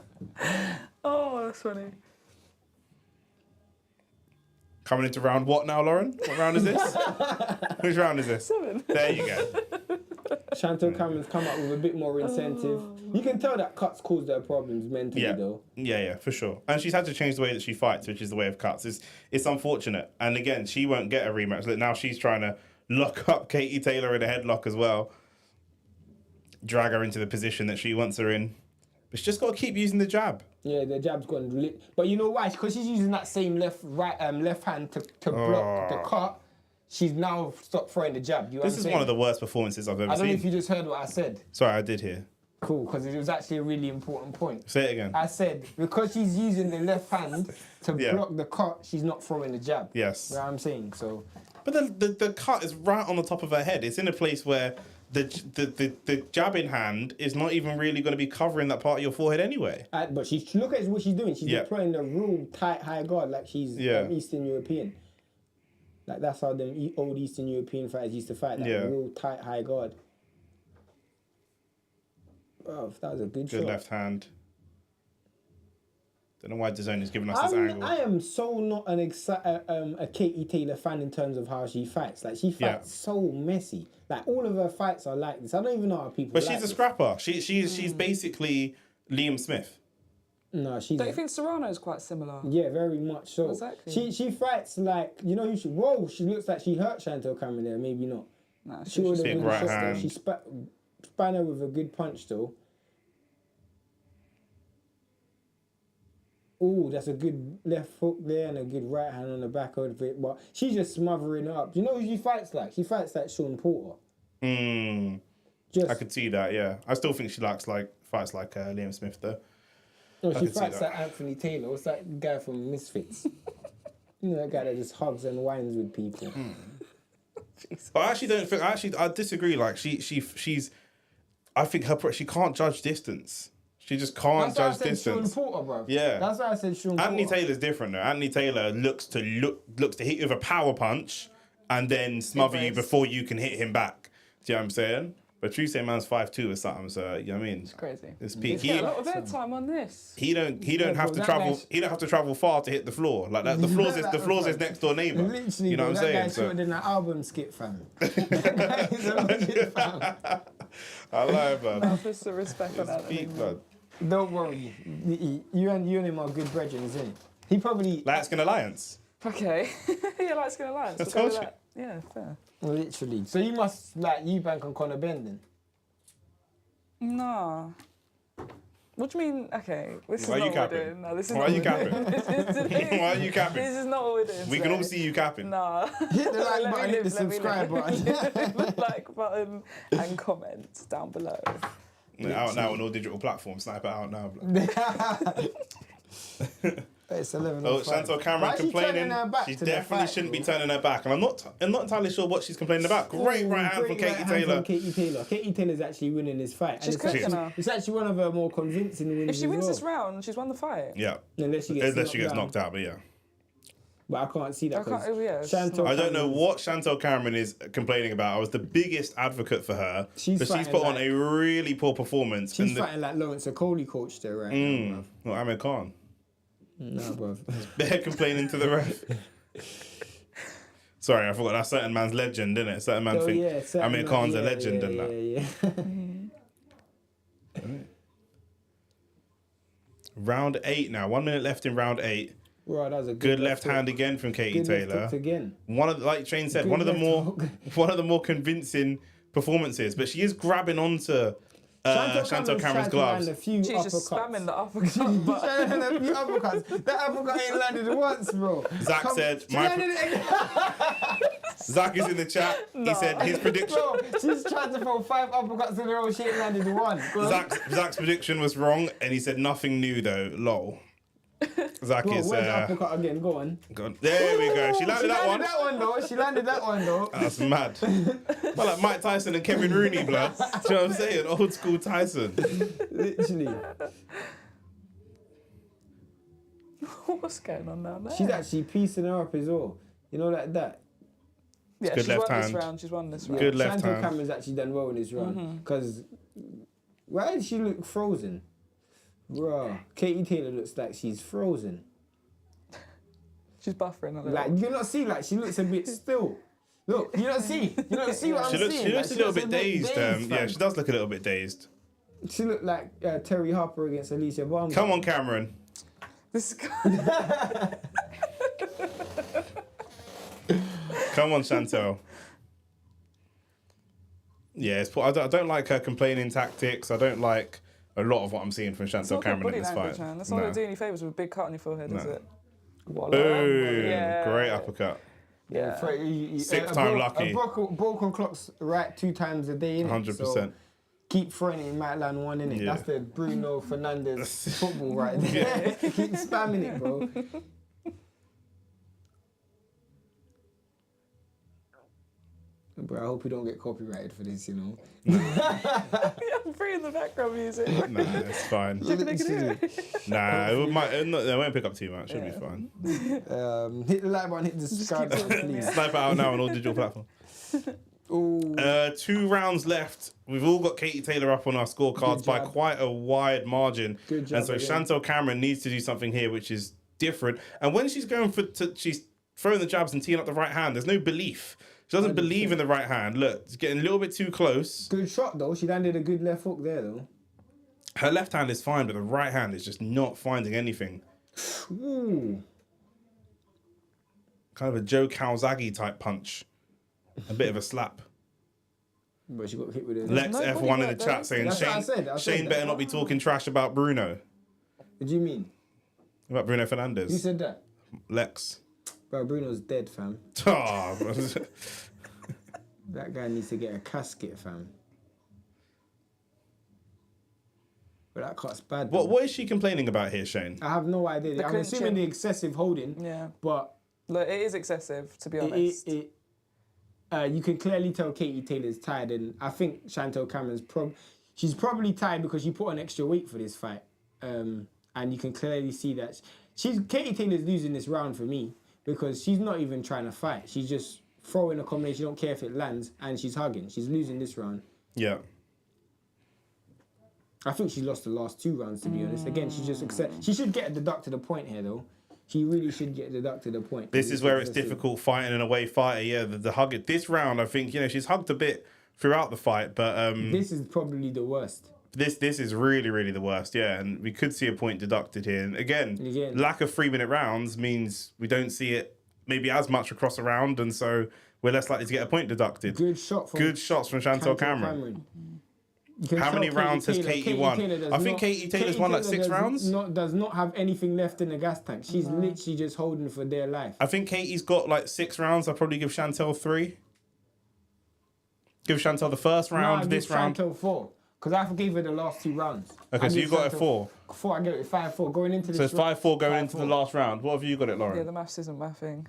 Oh, that's funny. Coming into round what now, Lauren? What round is this? Which round is this? 7. There you go. Chantal Cameron's come up with a bit more incentive. You can tell that cuts caused her problems mentally, Yeah. though. Yeah, for sure. And she's had to change the way that she fights, which is the way of cuts. It's unfortunate. And again, she won't get a rematch. Look, now she's trying to lock up Katy Taylor in a headlock as well. Drag her into the position that she wants her in. But she's just got to keep using the jab. Yeah, the jab's gone. But you know why? Because she's using that same left hand to block the cut. She's now stopped throwing the jab. You know This what I'm is saying? one of the worst performances I've ever I don't know seen. if you just heard what I said. Sorry, I did hear. Cool, because it was actually a really important point. Say it again. I said, because she's using the left hand to Yeah. block the cut, she's not throwing the jab. Yes. You know what I'm saying? So, But the cut is right on the top of her head. It's in a place where the jab in hand is not even really going to be covering that part of your forehead anyway. but look at what she's doing. She's Yeah. deploying a real tight high guard like she's Yeah. Eastern European. Like that's how them old Eastern European fighters used to fight. Like real tight high guard. Bro, that was a good shot. Good left hand. Don't know why DAZN is giving us this angle. I am so not a Katy Taylor fan in terms of how she fights. Like she fights so messy. Like all of her fights are like this. I don't even know how people. But she's a scrapper. She's basically Liam Smith. No, she's. Don't you think Serrano's quite similar? Yeah, very much so. Exactly. She fights like who she. Whoa, she looks like she hurt Chantel Cameron there. Maybe not. No, she would have big been right shot hand. though. She span her with a good punch though. Oh, that's a good left hook there and a good right hand on the back of it. But she's just smothering it up. You know who she fights like? She fights like Sean Porter. I could see that, yeah. I still think she fights like Liam Smith, though. No, she fights like Anthony Taylor. What's that guy from Misfits? You know, that guy that just hugs and whines with people. But I actually don't think... I disagree. Like, she's... I think she can't judge distance. She just can't judge distance. Sean Porter, bro. Yeah. That's why I said Sean Porter. Anthony Taylor's different, though. Anthony Taylor looks to hit you with a power punch and then smother you before you can hit him back. Do you know what I'm saying? But True man's 5'2" or something, so you know what I mean? It's crazy. It's peak. He's got a lot of airtime on this. He don't have to travel. He don't have to travel far to hit the floor. Like that, the floor's his next door neighbour. Literally, you know what I'm saying? That guy's shorter than an album skit, fam. That guy is a legit, fam. I lie, man. Officer respect on that. Peak, man. Don't worry, you and him are good brethren, isn't it? He probably Light Skin Alliance. Okay. Yeah, Light Skin Alliance. I told you. Yeah, fair. Literally. So you must you bank on Conor Ben then? Nah. What do you mean? Okay, this Why is are you not what capping? we're doing. No, this is Why not are you what we're capping? doing. Why are you capping? This is not what we're doing. We can all see you capping. Nah. Hit the like Let button, me hit the live, let me subscribe live. button. Like button and comment down below. Out now on all digital platforms. Snipe it out now. It's 11. Oh, Chantel Cameron complaining. She definitely shouldn't be turning her back, and I'm not entirely sure what she's complaining about. Great right hand from Katy Taylor. Katy Taylor's actually winning this fight. She's cooking her. It's actually one of her more convincing wins. If she wins this round, she's won the fight. Yeah. Unless she gets knocked out, but yeah. But I can't see that. I don't know what Chantel Cameron is complaining about. I was the biggest advocate for her. She's put on a really poor performance. She's fighting like Lawrence Okoli coach there right now. Well, Amir Khan. No, bro. They're complaining to the ref. Sorry, I forgot. That's certain man's legend, isn't it? Certain man think Amir Khan's a legend and that. Round 8 now. 1 minute left in round 8. Right, that was a good left hand again from Katy Taylor. Again. One of like Shane said, one of the more convincing performances. But she is grabbing onto Chantel Cameron's gloves. She's just spamming the uppercut. She's trying a few uppercuts. That uppercut ain't landed once, bro. Zach said, Zach is in the chat. No. He said his prediction. Bro, she's tried to throw 5 uppercuts in a row. She ain't landed one. Zach's prediction was wrong, and he said nothing new though. Lol. Zach is. Where's the uppercut again? Go on. There we go. She landed that one. She landed that one though. That's mad. Well, like Mike Tyson and Kevin Rooney, blood. Do you know what I'm saying? Old school Tyson. Literally. What's going on now? She's actually piecing her up as well. You know, like that. Yeah, she's won this round. She's won this round. Good left hand. Chantel Cameron's actually done well in this round because why did she look frozen? Bro, Katy Taylor looks like she's frozen. She's buffering a little. Like you not see, like she looks a bit still. Look, you don't see what I'm seeing. She looks a little bit dazed. Yeah, she does look a little bit dazed. She looked like Terry Harper against Alicia Barnes. Come on, Cameron. This is Come on, Chantel. Yeah, I don't like her complaining tactics. I don't like a lot of what I'm seeing from Chantel Cameron in this fight. Man. That's not going to do any favours with a big cut on your forehead, is it? Boom! Great uppercut. Yeah. 6th time lucky. Broken clock's right 2 times a day, innit? 100%. So keep throwing it, it might land one, innit? Yeah. That's the Bruno Fernandes football right there. Keep spamming it, bro. But I hope we don't get copyrighted for this, you know. I'm free in the background music. Nah, it's fine. They can hear it. Nah, they won't pick up too much. Should be fine. Hit the like button, hit the subscribe button, please. Snipe it out now on all digital platforms. Ooh. 2 rounds left. We've all got Katy Taylor up on our scorecards by quite a wide margin. Good job. And so again. Chantel Cameron needs to do something here, which is different. And when she's going she's throwing the jabs and teeing up the right hand, there's no belief. She doesn't 100%. believe in the right hand. Look, it's getting a little bit too close. Good shot though. She landed a good left hook there though. Her left hand is fine, but the right hand is just not finding anything. Ooh. Kind of a Joe Calzaghe type punch. A bit of a slap. But she got hit with it. Lex No F1 in body the work, chat though. saying That's what I said. I said Shane that. better not be talking trash about Bruno. What do you mean? About Bruno Who Fernandes. said that? Lex. Bro, Bruno's dead, fam. Oh, That guy needs to get a casket, fam. But that cut's bad. though. what is she complaining about here, Shane? I have no idea. I'm clinching. assuming the excessive holding, Yeah. but Look, it is excessive, to be honest. you can clearly tell Katy Taylor's tired, and I think Chantel Cameron's she's probably tired because she put on extra weight for this fight, and you can clearly see that Katy Taylor's losing this round for me because she's not even trying to fight. She's just throwing a combination. She don't care if it lands, and she's hugging. She's losing this round. Yeah. I think she lost the last 2 rounds, to be honest. Again, she should get deducted a point here, though. She really should get deducted a point. This is where it's difficult fighting an away fighter. Yeah, the hug. This round, I think, she's hugged a bit throughout the fight, but this is probably the worst. This is really, really the worst, yeah. And we could see a point deducted here. And again, lack of 3-minute rounds means we don't see it maybe as much across a round, and so we're less likely to get a point deducted. Good shots from Chantel Cameron. How many rounds has Katy won? I think Katy Taylor's won like 6 rounds. Does not have anything left in the gas tank. She's literally just holding for dear life. I think Katy's got like 6 rounds. I'll probably give Chantel 3. Give Chantel the first round, this round. Chantel 4. Because I gave her the last 2 rounds. Okay, so you got it 4. 4, I gave it 5-4. Going into this. So it's 5-4 going into the last round. What have you got it, Lauren? Yeah, the maths isn't mathing.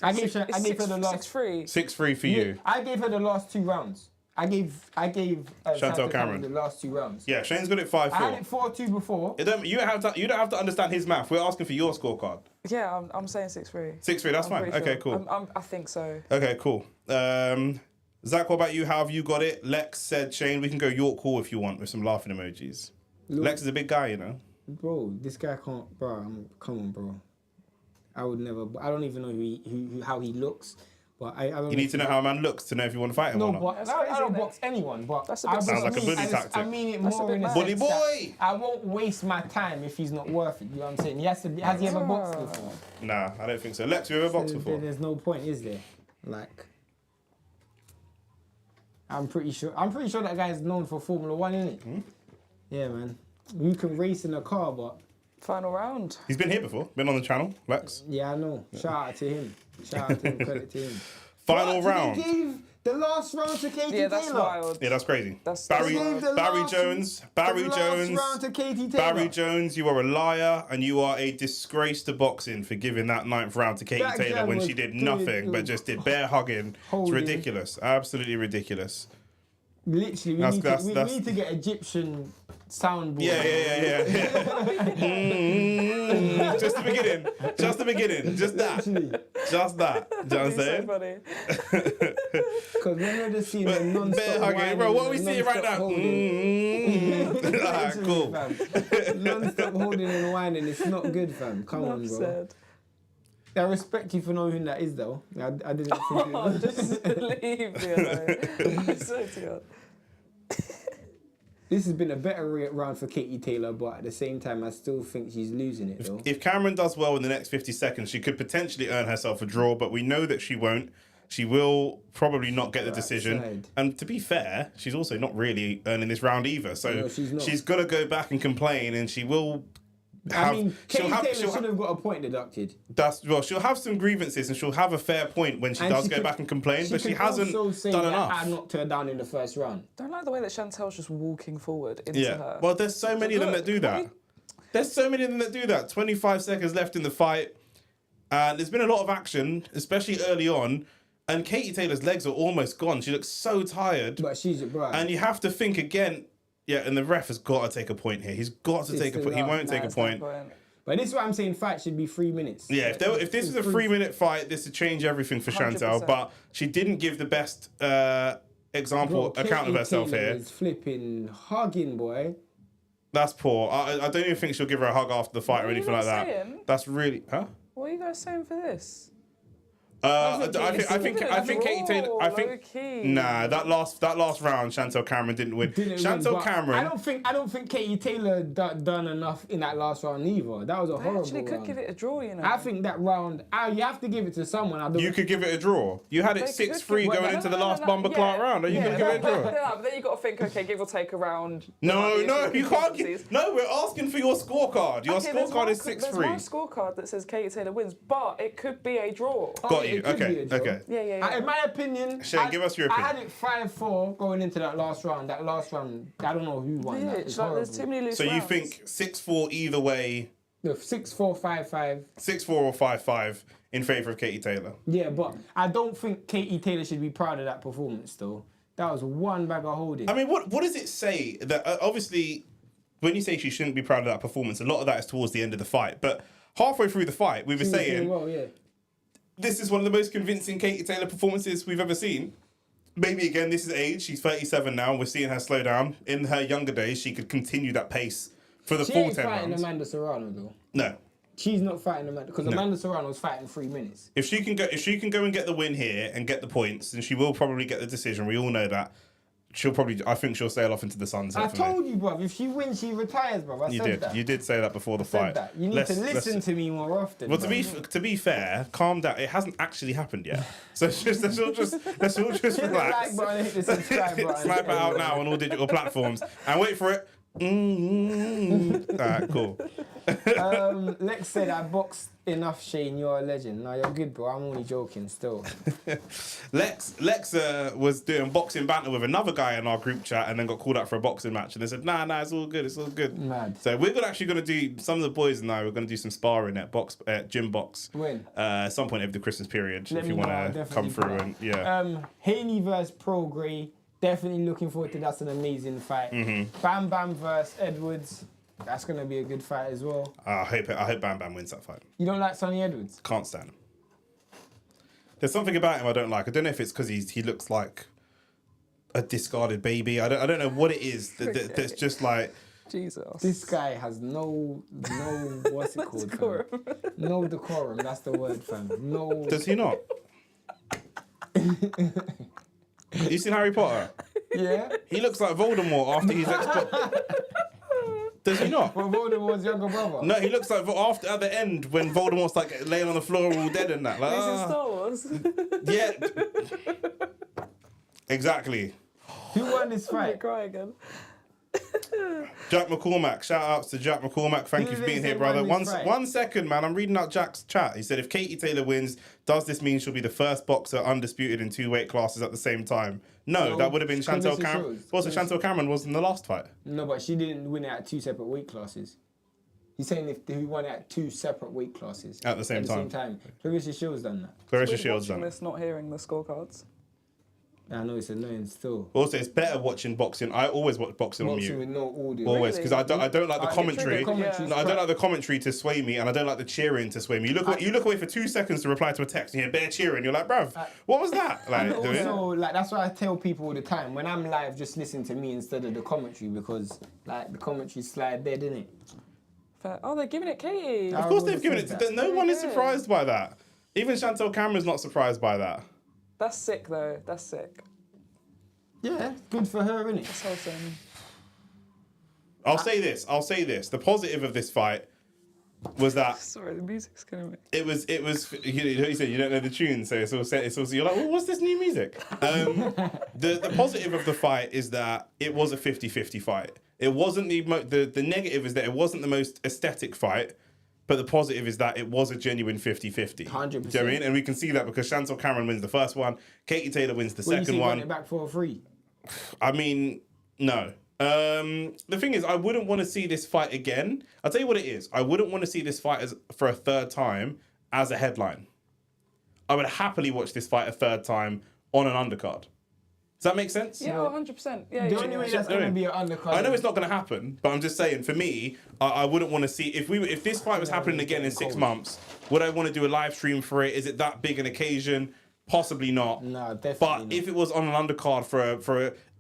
I gave her the last 6-3. 6-3 for you. I gave her the last 2 rounds. I gave Chantel Cameron the last 2 rounds. Yeah, Shane's got it 5-4. I had it 4-2 before. You don't have to understand his math. We're asking for your scorecard. Yeah, I'm saying 6-3. 6-3, that's fine. pretty Okay, sure. cool. I think so. Okay, cool. Zach, what about you? How have you got it? Lex said, Shane, we can go York Hall if you want with some laughing emojis. Lex is a big guy, Bro, this guy can't. Bro, come on, bro. I would never. I don't even know how he looks. But I don't. You need to know how a man looks to know if you want to fight him or not. But I don't box anyone. But That's a bit Sounds like a bully tactic. I mean it That's a more bit in the mad. Bully sense that boy! I won't waste my time if he's not worth it. You know what I'm saying? Has he ever boxed before? Nah, I don't think so. Lex, you ever boxed before? There's no point, is there? Like, I'm pretty sure that guy's known for Formula 1, isn't it? Yeah, man. You can race in a car, but Final round. He's been here before. Been on the channel, Lex. yeah, I know. Shout out to him. Credit to him. Final What? round. They gave the last round to Katy Yeah, that's Taylor. wild. Yeah, that's crazy. That's Barry gave the last- Jones. The last round to Katy Taylor. Barry Jones, you are a liar and you are a disgrace to boxing for giving that 9th round to Katy That Taylor girl when was she did doing- nothing but just did bare hugging. It's Holding. ridiculous. Absolutely ridiculous. Literally, we need to get Egyptian soundboard. Yeah. Just the beginning. Just that. Literally. Just that. Do you know what I'm It's so saying? funny. Because we're just seeing a non-stop Bare hugging. whining Bro, what are we and seeing right now? non-stop Alright, cool. fam. Non-stop holding and whining. It's not good, fam. Come on, Enough bro. said. I respect you for knowing who that is, though. I didn't think it Oh, was. just leave me alone. I swear to God. This has been a better round for Katy Taylor, but at the same time, I still think she's losing it, though. If Cameron does well in the next 50 seconds, she could potentially earn herself a draw, but we know that she won't. She will probably not get the decision. side. And to be fair, she's also not really earning this round either. So No, she's not. she's got to go back and complain, and she will I mean, Katy Taylor she'll should have got a point deducted. she'll have some grievances, and she'll have a fair point when she And does she go could- back and complain, but she could hasn't also say done that enough. I knocked her down in the first round. Don't like the way that Chantel's just walking forward into Yeah. her. Well, there's so many of them that do that. Look, There's so many of them that do that. 25 seconds left in the fight. And there's been a lot of action, especially early on. And Katy Taylor's legs are almost gone. She looks so tired. But she's a bride. And you have to think again. Yeah, and the ref has got to take a point here. He's got to take a point. He won't take a point. But this is what I'm saying. Fight should be 3 minutes. Yeah, if this is a 3-minute fight, this would change everything for 100%. Chantal. But she didn't give the best account of herself Taylor here. is flipping hugging, boy. That's poor. I don't even think she'll give her a hug after the fight or anything like that. Saying? That's really, huh? What are you guys saying for this? I think Katy Taylor. I think low-key. nah. That last round, Chantal Cameron didn't win. Chantal Cameron. I don't think Katy Taylor done enough in that last round either. That was a horrible Actually, could round. give it a draw, you know. I think that round, you have to give it to someone. You could give it a draw. You had it 6-3 going into the last Bumper Clark round. Are you going to give it a draw? But then you got to think, okay, give or take a round. No, you can't. No, we're asking for your scorecard. Your scorecard is 6-3. There's my scorecard that says Katy Taylor wins, but it could be a draw. Got you. Okay. Yeah. In my opinion, Shane, give us your opinion. I had it 5-4 going into that last round. I don't know who won that. It's there's too many loose So you rounds. think 6-4 either way? No, 6-4, 5-5. 6-4 or 5-5 in favour of Katy Taylor. Yeah, but I don't think Katy Taylor should be proud of that performance, though. That was one bag of holding. I mean, what does it say? That obviously, when you say she shouldn't be proud of that performance, a lot of that is towards the end of the fight. But halfway through the fight, we were saying, well, yeah. This is one of the most convincing Katy Taylor performances we've ever seen. Maybe, again, this is age. She's 37 now. We're seeing her slow down. In her younger days, she could continue that pace for the full 10 rounds. She ain't fighting Amanda Serrano, though. No. She's not fighting Amanda, because Amanda Serrano was fighting 3 minutes. If she can go and get the win here and get the points, then she will probably get the decision. We all know that. I think she'll sail off into the sunset. I told you, bruv, if she wins, she retires, bruv. You did say that before the fight. That. You need to listen to me more often. Well, to be fair, calm down. It hasn't actually happened yet, so let's all just relax. Hit the subscribe button. Slap it out now on all digital platforms and wait for it. Alright, cool. Lex said, I boxed enough, Shane. You're a legend. No, you're good, bro. I'm only joking still. Lex was doing boxing banter with another guy in our group chat and then got called out for a boxing match. And they said, nah, it's all good. Mad. So we're actually going to do, some of the boys and I, we're going to do some sparring at Gym Box. When? At some point over the Christmas period, if you want to come through. And yeah. Haney versus Pro Grey. Definitely looking forward to that. That's an amazing fight. Bam Bam versus Edwards. That's going to be a good fight as well. I hope Bam Bam wins that fight. You don't like Sonny Edwards? Can't stand him. There's something about him I don't like. I don't know if it's because he looks like a discarded baby. I don't know what it is that's just like... Jesus. This guy has no what's it called? Decorum. No decorum. That's the word, fam. No. Does he not? You seen Harry Potter? Yeah. He looks like Voldemort after he's Does he not? Well, Voldemort's younger brother. No, he looks like after at the end when Voldemort's like laying on the floor all dead and that. Like, He's in Star Wars. Yeah. Exactly. Who won this I'm gonna fight? cry again. Jack McCormack. Shout outs to Jack McCormack. Thank you for being here, brother. One second, man. I'm reading out Jack's chat. He said, if Katy Taylor wins, does this mean she'll be the first boxer undisputed in 2 weight classes at the same time? No, that would have been Chantal Cameron. Also, Chantal Cameron was in the last fight. No, but she didn't win it at 2 separate weight classes. He's saying if he won it at 2 separate weight classes. At the same time. Clarissa Shields done that. Clarissa Shields done this, not hearing the scorecards. I know it's annoying still. Also, it's better watching boxing. I always watch boxing on mute. With no audio. Always, because I don't like the commentary. Yeah. No, I don't like the commentary to sway me, and I don't like the cheering to sway me. You look away for 2 seconds to reply to a text, and you hear bare cheering. You're like, bruv, what was that? Like, also, that's why I tell people all the time when I'm live, just listen to me instead of the commentary because like the commentary slide dead, isn't it? Oh, they're giving it Katy. Of course, they've given it. No one is surprised by that. Even Chantal Cameron's not surprised by that. That's sick, though. That's sick. Yeah, good for her, innit? That's awesome. I'll say this. The positive of this fight was that... Sorry, the music's killing me. It was. You said you don't know the tune, so it's all you're like, well, what's this new music? The positive of the fight is that it was a 50-50 fight. It wasn't the negative is that it wasn't the most aesthetic fight, but the positive is that it was a genuine 50-50. 100%. Do you know what I mean? And we can see that because Chantal Cameron wins the first one, Katy Taylor wins the second one. It back for a free. I mean, no. The thing is, I wouldn't want to see this fight again. I'll tell you what it is. I wouldn't want to see this fight for a third time as a headline, I would happily watch this fight a third time on an undercard. Does that make sense? Yeah, 100%. Yeah, The only way that's going to be an undercard. I know it's not going to happen, but I'm just saying, for me, I wouldn't want to see... If this fight was happening again in 6 months, would I want to do a live stream for it? Is it that big an occasion? Possibly not. No, definitely But not. if it was on an undercard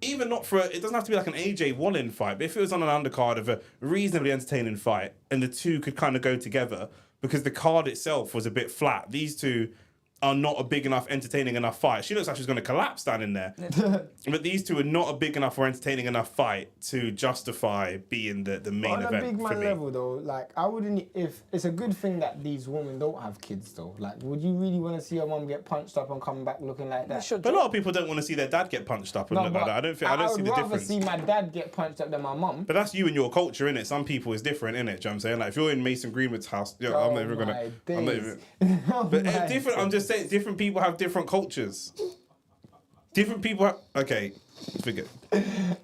it doesn't have to be like an AJ Wallin fight, but if it was on an undercard of a reasonably entertaining fight, and the two could kind of go together, because the card itself was a bit flat. These two are not a big enough, entertaining enough fight. She looks like she's going to collapse standing there. But these two are not a big enough or entertaining enough fight to justify being the main event. On a big for man me. level, though, like, I wouldn't... If it's a good thing that these women don't have kids, though. Like, would you really want to see your mum get punched up and come back looking like that? But a lot of people don't want to see their dad get punched up and look like that. I don't see the difference. I would rather see my dad get punched up than my mum. But that's you and your culture, innit? Some people is different, innit? Do you know what I'm saying? Like, if you're in Mason Greenwood's house, I'm not even gonna... I'm just saying, different people have different cultures. Different people have... Okay, forget.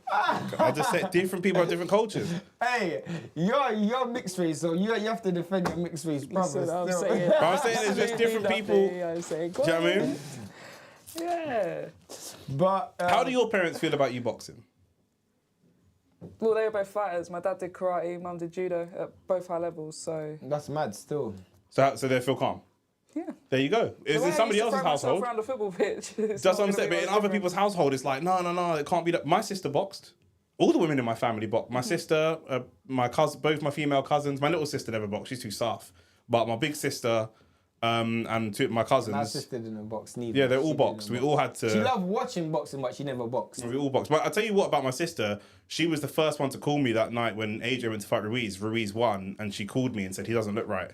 I just said different people have different cultures. Hey, you're mixed race, so you have to defend your mixed race brothers. I'm still. saying it's just different people. Do you know what I mean? Yeah. But How do your parents feel about you boxing? Well, they were both fighters. My dad did karate, mum did judo at both high levels, so... That's mad still. So they feel calm? Yeah. There you go. It's in somebody else's household. Around the football pitch. That's what I'm saying. But in other people's household, it's like, no, it can't be that. My sister boxed. All the women in my family boxed. My sister, my cousin, both my female cousins. My little sister never boxed. She's too soft. But my big sister and two of my cousins. My sister didn't box neither. Yeah, they're all boxed. We all had to... She loved watching boxing, but she never boxed. We all boxed. But I'll tell you what about my sister. She was the first one to call me that night when AJ went to fight Ruiz. Ruiz won, and she called me and said, he doesn't look right.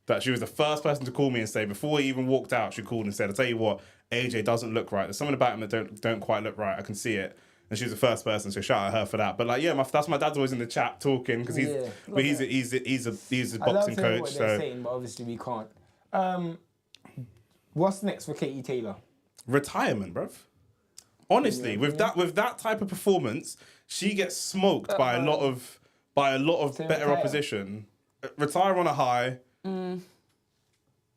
That she was the first person to call me and say, before he even walked out, she called and said, I'll tell you what, AJ doesn't look right. There's something about him that don't quite look right. I can see it. And she was the first person, so shout out her for that. But like, yeah, that's my dad's always in the chat talking because he's a boxing coach. What they're saying, but obviously we can't. What's next for Katy Taylor? Retirement, bruv. Honestly, with that type of performance, she gets smoked by a lot of better opposition. Retire on a high.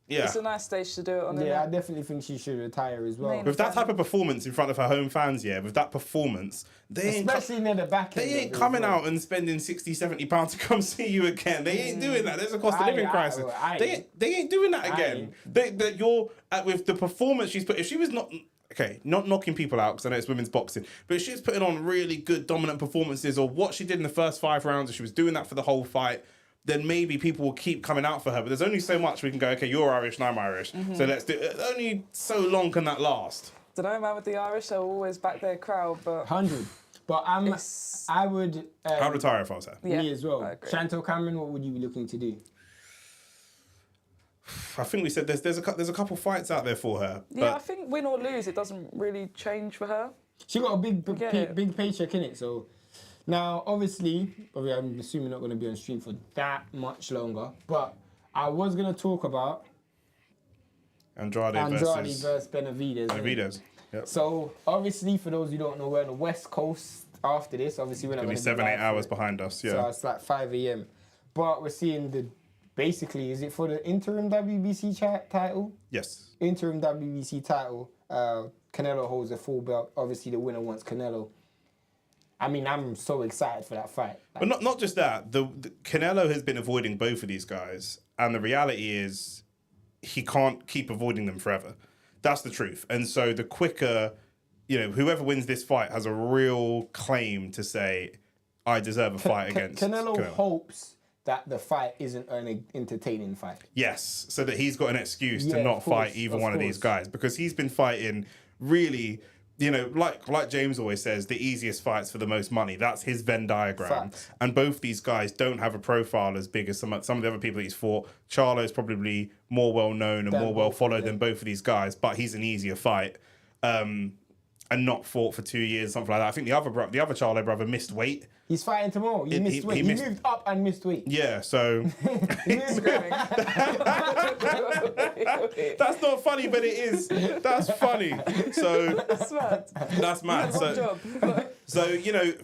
Yeah. It's a nice stage to do it on. Yeah, I definitely think she should retire as well. With that type of performance in front of her home fans, with that performance, especially near the back end. They ain't coming out and spending 60, 70 pounds to come see you again. They ain't doing that. There's a cost of living crisis. They ain't doing that again. With the performance she's put, if she was not... Okay, not knocking people out because I know it's women's boxing, but if she's putting on really good dominant performances, or what she did in the first 5 rounds, if she was doing that for the whole fight, then maybe people will keep coming out for her. But there's only so much we can go, okay, you're Irish and I'm Irish. So let's do it. Only so long can that last. Don't know, man, with the Irish, they'll always back their crowd, but... 100. But I would... I'd retire if I was her. Me as well. Chantal Cameron, what would you be looking to do? I think we said there's a couple fights out there for her. Yeah, I think win or lose, it doesn't really change for her. She got a big paycheck in it, so... Now, obviously, I'm assuming not going to be on stream for that much longer, but I was going to talk about Andrade versus Benavidez. Benavidez. Yep. So, obviously, for those who don't know, we're on the West Coast after this. Obviously, we're not going to be 7-8 hours behind us, yeah. So, it's like 5 a.m. But we're seeing basically, is it for the interim WBC title? Yes. Interim WBC title. Canelo holds a full belt. Obviously, the winner wants Canelo. I mean, I'm so excited for that fight. But not just that. The Canelo has been avoiding both of these guys, and the reality is he can't keep avoiding them forever. That's the truth. And so the quicker, whoever wins this fight has a real claim to say, I deserve a fight against Canelo hopes that the fight isn't an entertaining fight. Yes, so that he's got an excuse to not fight either one of these guys, because he's been fighting really... like James always says, the easiest fights for the most money. That's his Venn diagram. Facts. And both these guys don't have a profile as big as some of the other people he's fought. Charlo's probably more well-known and more well-followed than both of these guys, but he's an easier fight. And not fought for 2 years, something like that. I think the other Charlo brother missed weight. He's fighting tomorrow. He missed weight. He moved up and missed weight. Yeah, so... That's not funny, but it is. That's funny. So... That's mad. So,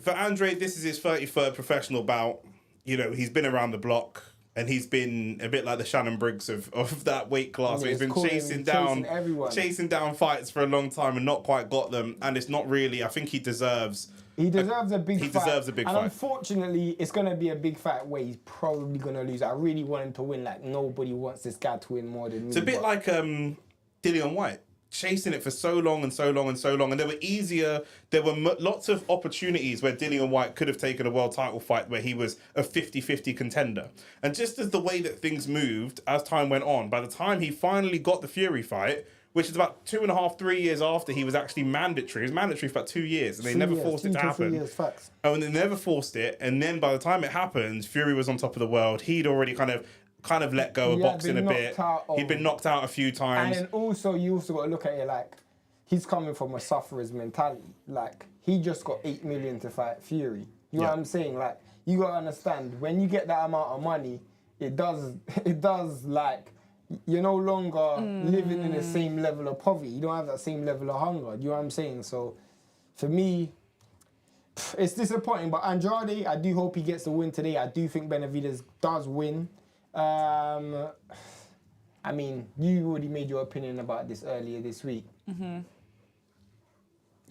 for Andre, this is his 33rd professional bout. He's been around the block. And he's been a bit like the Shannon Briggs of that weight class. Yeah, Where he's been chasing down fights for a long time and not quite got them. And it's not really. I think he deserves. He deserves a big fight. He deserves a big and fight. Unfortunately, it's going to be a big fight where he's probably going to lose. I really want him to win. Like, nobody wants this guy to win more than me. It's a bit like Dillian White. Chasing it for so long and so long and so long. And there were lots of opportunities where Dillian White could have taken a world title fight where he was a 50-50 contender. And just as the way that things moved as time went on, by the time he finally got the Fury fight, which is about 2.5, 3 years after he was actually mandatory. It was mandatory for about 2 years, and they never forced it to happen. 3 years, facts. Oh, and they never forced it. And then by the time it happened, Fury was on top of the world. He'd already kind of let go of boxing a bit. He'd been knocked out a few times. And then also, you also got to look at it like, he's coming from a sufferer's mentality. Like, he just got 8 million to fight Fury. You know what I'm saying? Like, you got to understand, when you get that amount of money, it does like, you're no longer living in the same level of poverty. You don't have that same level of hunger. You know what I'm saying? So, for me, it's disappointing. But Andrade, I do hope he gets the win today. I do think Benavidez does win. I mean, you already made your opinion about this earlier this week. Mm-hmm.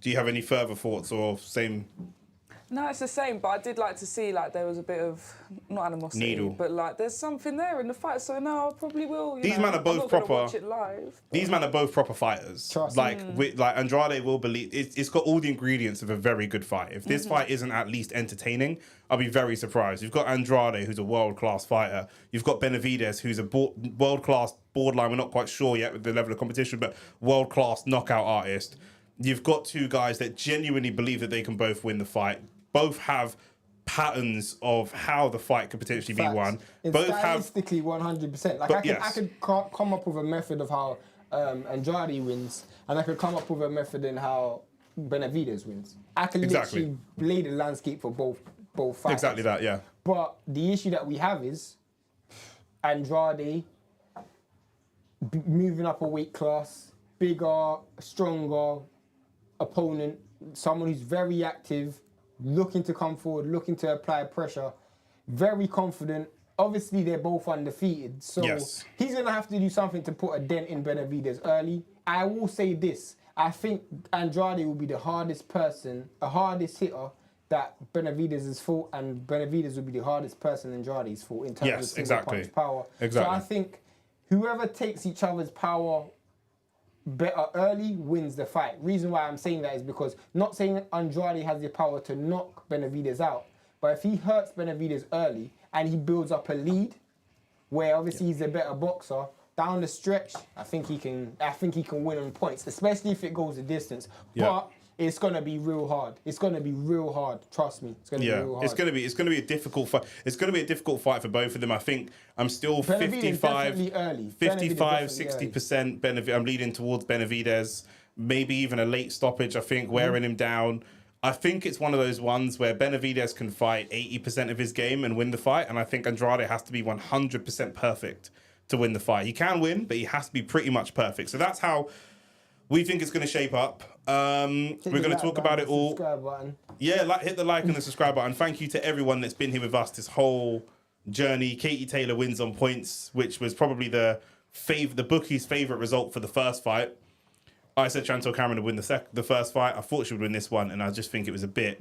Do you have any further thoughts or same? No, it's the same, but I did like to see like there was a bit of, not animosity, but like there's something there in the fight, so no, I probably will. These men are both proper. Watch it live, these men are both proper fighters. Like Andrade will believe it's got all the ingredients of a very good fight. If this fight isn't at least entertaining, I'll be very surprised. You've got Andrade, who's a world-class fighter. You've got Benavidez, who's a world-class borderline. We're not quite sure yet with the level of competition, but world-class knockout artist. You've got two guys that genuinely believe that they can both win the fight. Both have patterns of how the fight could potentially be won. It's both statistically have 100%. Like I could come up with a method of how Andrade wins, and I could come up with a method in how Benavidez wins. I could literally lay the landscape for both fighters. Exactly that, yeah. But the issue that we have is Andrade moving up a weight class, bigger, stronger opponent, someone who's very active, looking to come forward, looking to apply pressure, very confident. Obviously, they're both undefeated, so he's going to have to do something to put a dent in Benavidez early. I will say this. I think Andrade will be the hardest hitter that Benavidez has fought, and Benavidez will be the hardest person Andrade's fought in terms of single punch power. So I think whoever takes each other's power better early wins the fight. Reason why I'm saying that is because, not saying Andrade has the power to knock Benavidez out, but if he hurts Benavidez early and he builds up a lead, where obviously he's a better boxer, down the stretch, I think he can win on points, especially if it goes the distance. But it's gonna be real hard. It's gonna be real hard. Trust me. It's gonna be real hard. It's gonna be a difficult fight. It's gonna be a difficult fight for both of them. I think I'm still 55, 60% Benavidez. I'm leaning towards Benavidez. Maybe even a late stoppage. I think wearing him down. I think it's one of those ones where Benavidez can fight 80% of his game and win the fight, and I think Andrade has to be 100% perfect to win the fight. He can win, but he has to be pretty much perfect. So that's how we think it's going to shape up. We're going to talk about it all. Yeah, hit the like and the subscribe button. Thank you to everyone that's been here with us this whole journey. Katy Taylor wins on points, which was probably the bookie's favourite result for the first fight. I said Chantel Cameron would win the first fight. I thought she would win this one, and I just think it was a bit.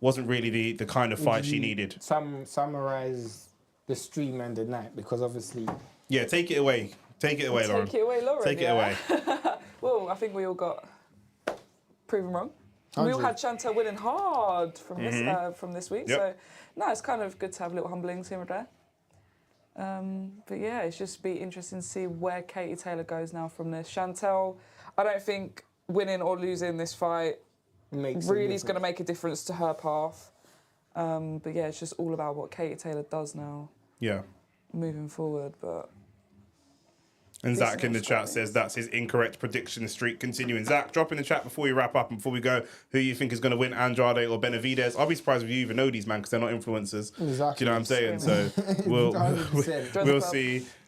Wasn't really the kind of fight she needed. Summarize the stream and the night, because obviously. Yeah, take it away. Take it away, Lauren. Take it away, Lauren. Take it away. Well, I think we all got proven wrong. 100. We all had Chantel winning hard from this week. Yep. So, no, it's kind of good to have little humblings here and there. But yeah, it's just be interesting to see where Katy Taylor goes now from this. Chantel, I don't think winning or losing this fight really is going to make a difference to her path. But yeah, it's just all about what Katy Taylor does now. Yeah. Moving forward, but. And Zach in the chat says that's his incorrect prediction streak continuing. Zach, drop in the chat before we wrap up and before we go who you think is going to win, Andrade or Benavidez. I'll be surprised if you even know these man because they're not influencers. Exactly. Do you know what I'm saying? So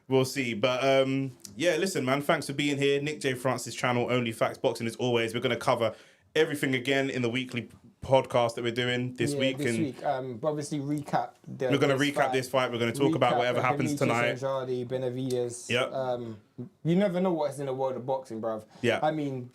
we'll see. But yeah, listen, man, thanks for being here. Nick J. Francis channel, Only Facts Boxing as always. We're going to cover everything again in the weekly podcast that we're doing this week. This week. Obviously, recap. We're going to recap this fight. We're going to talk about whatever happens tonight. Andrade, Benavidez. Yep. You never know what's in the world of boxing, bruv. Yeah. I mean,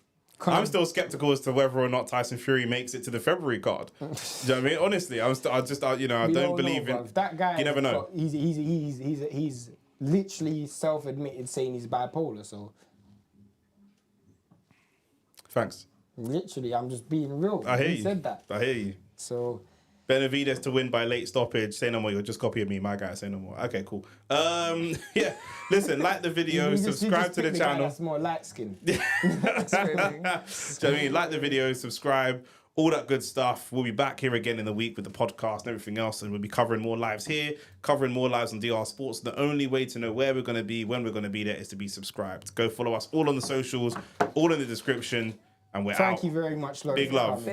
I'm still skeptical as to whether or not Tyson Fury makes it to the February card. Do you know what I mean? Honestly, I don't believe in that guy. You never know. He's literally self-admitted saying he's bipolar. So. Thanks. Literally, I'm just being real. I hear you. He said that. I hear you. So. Benavidez to win by late stoppage. Say no more. You're just copying me, my guy. Say no more. Okay, cool. Yeah. Listen, like the video, subscribe to the channel. That's more light skin. Do you know what I mean? Like the video, subscribe, all that good stuff. We'll be back here again in the week with the podcast and everything else, and we'll be covering more lives here, covering more lives on DR Sports. The only way to know where we're going to be, when we're going to be there, is to be subscribed. Go follow us all on the socials, all in the description, and we're out. Thank you very much, Laurie. Big love.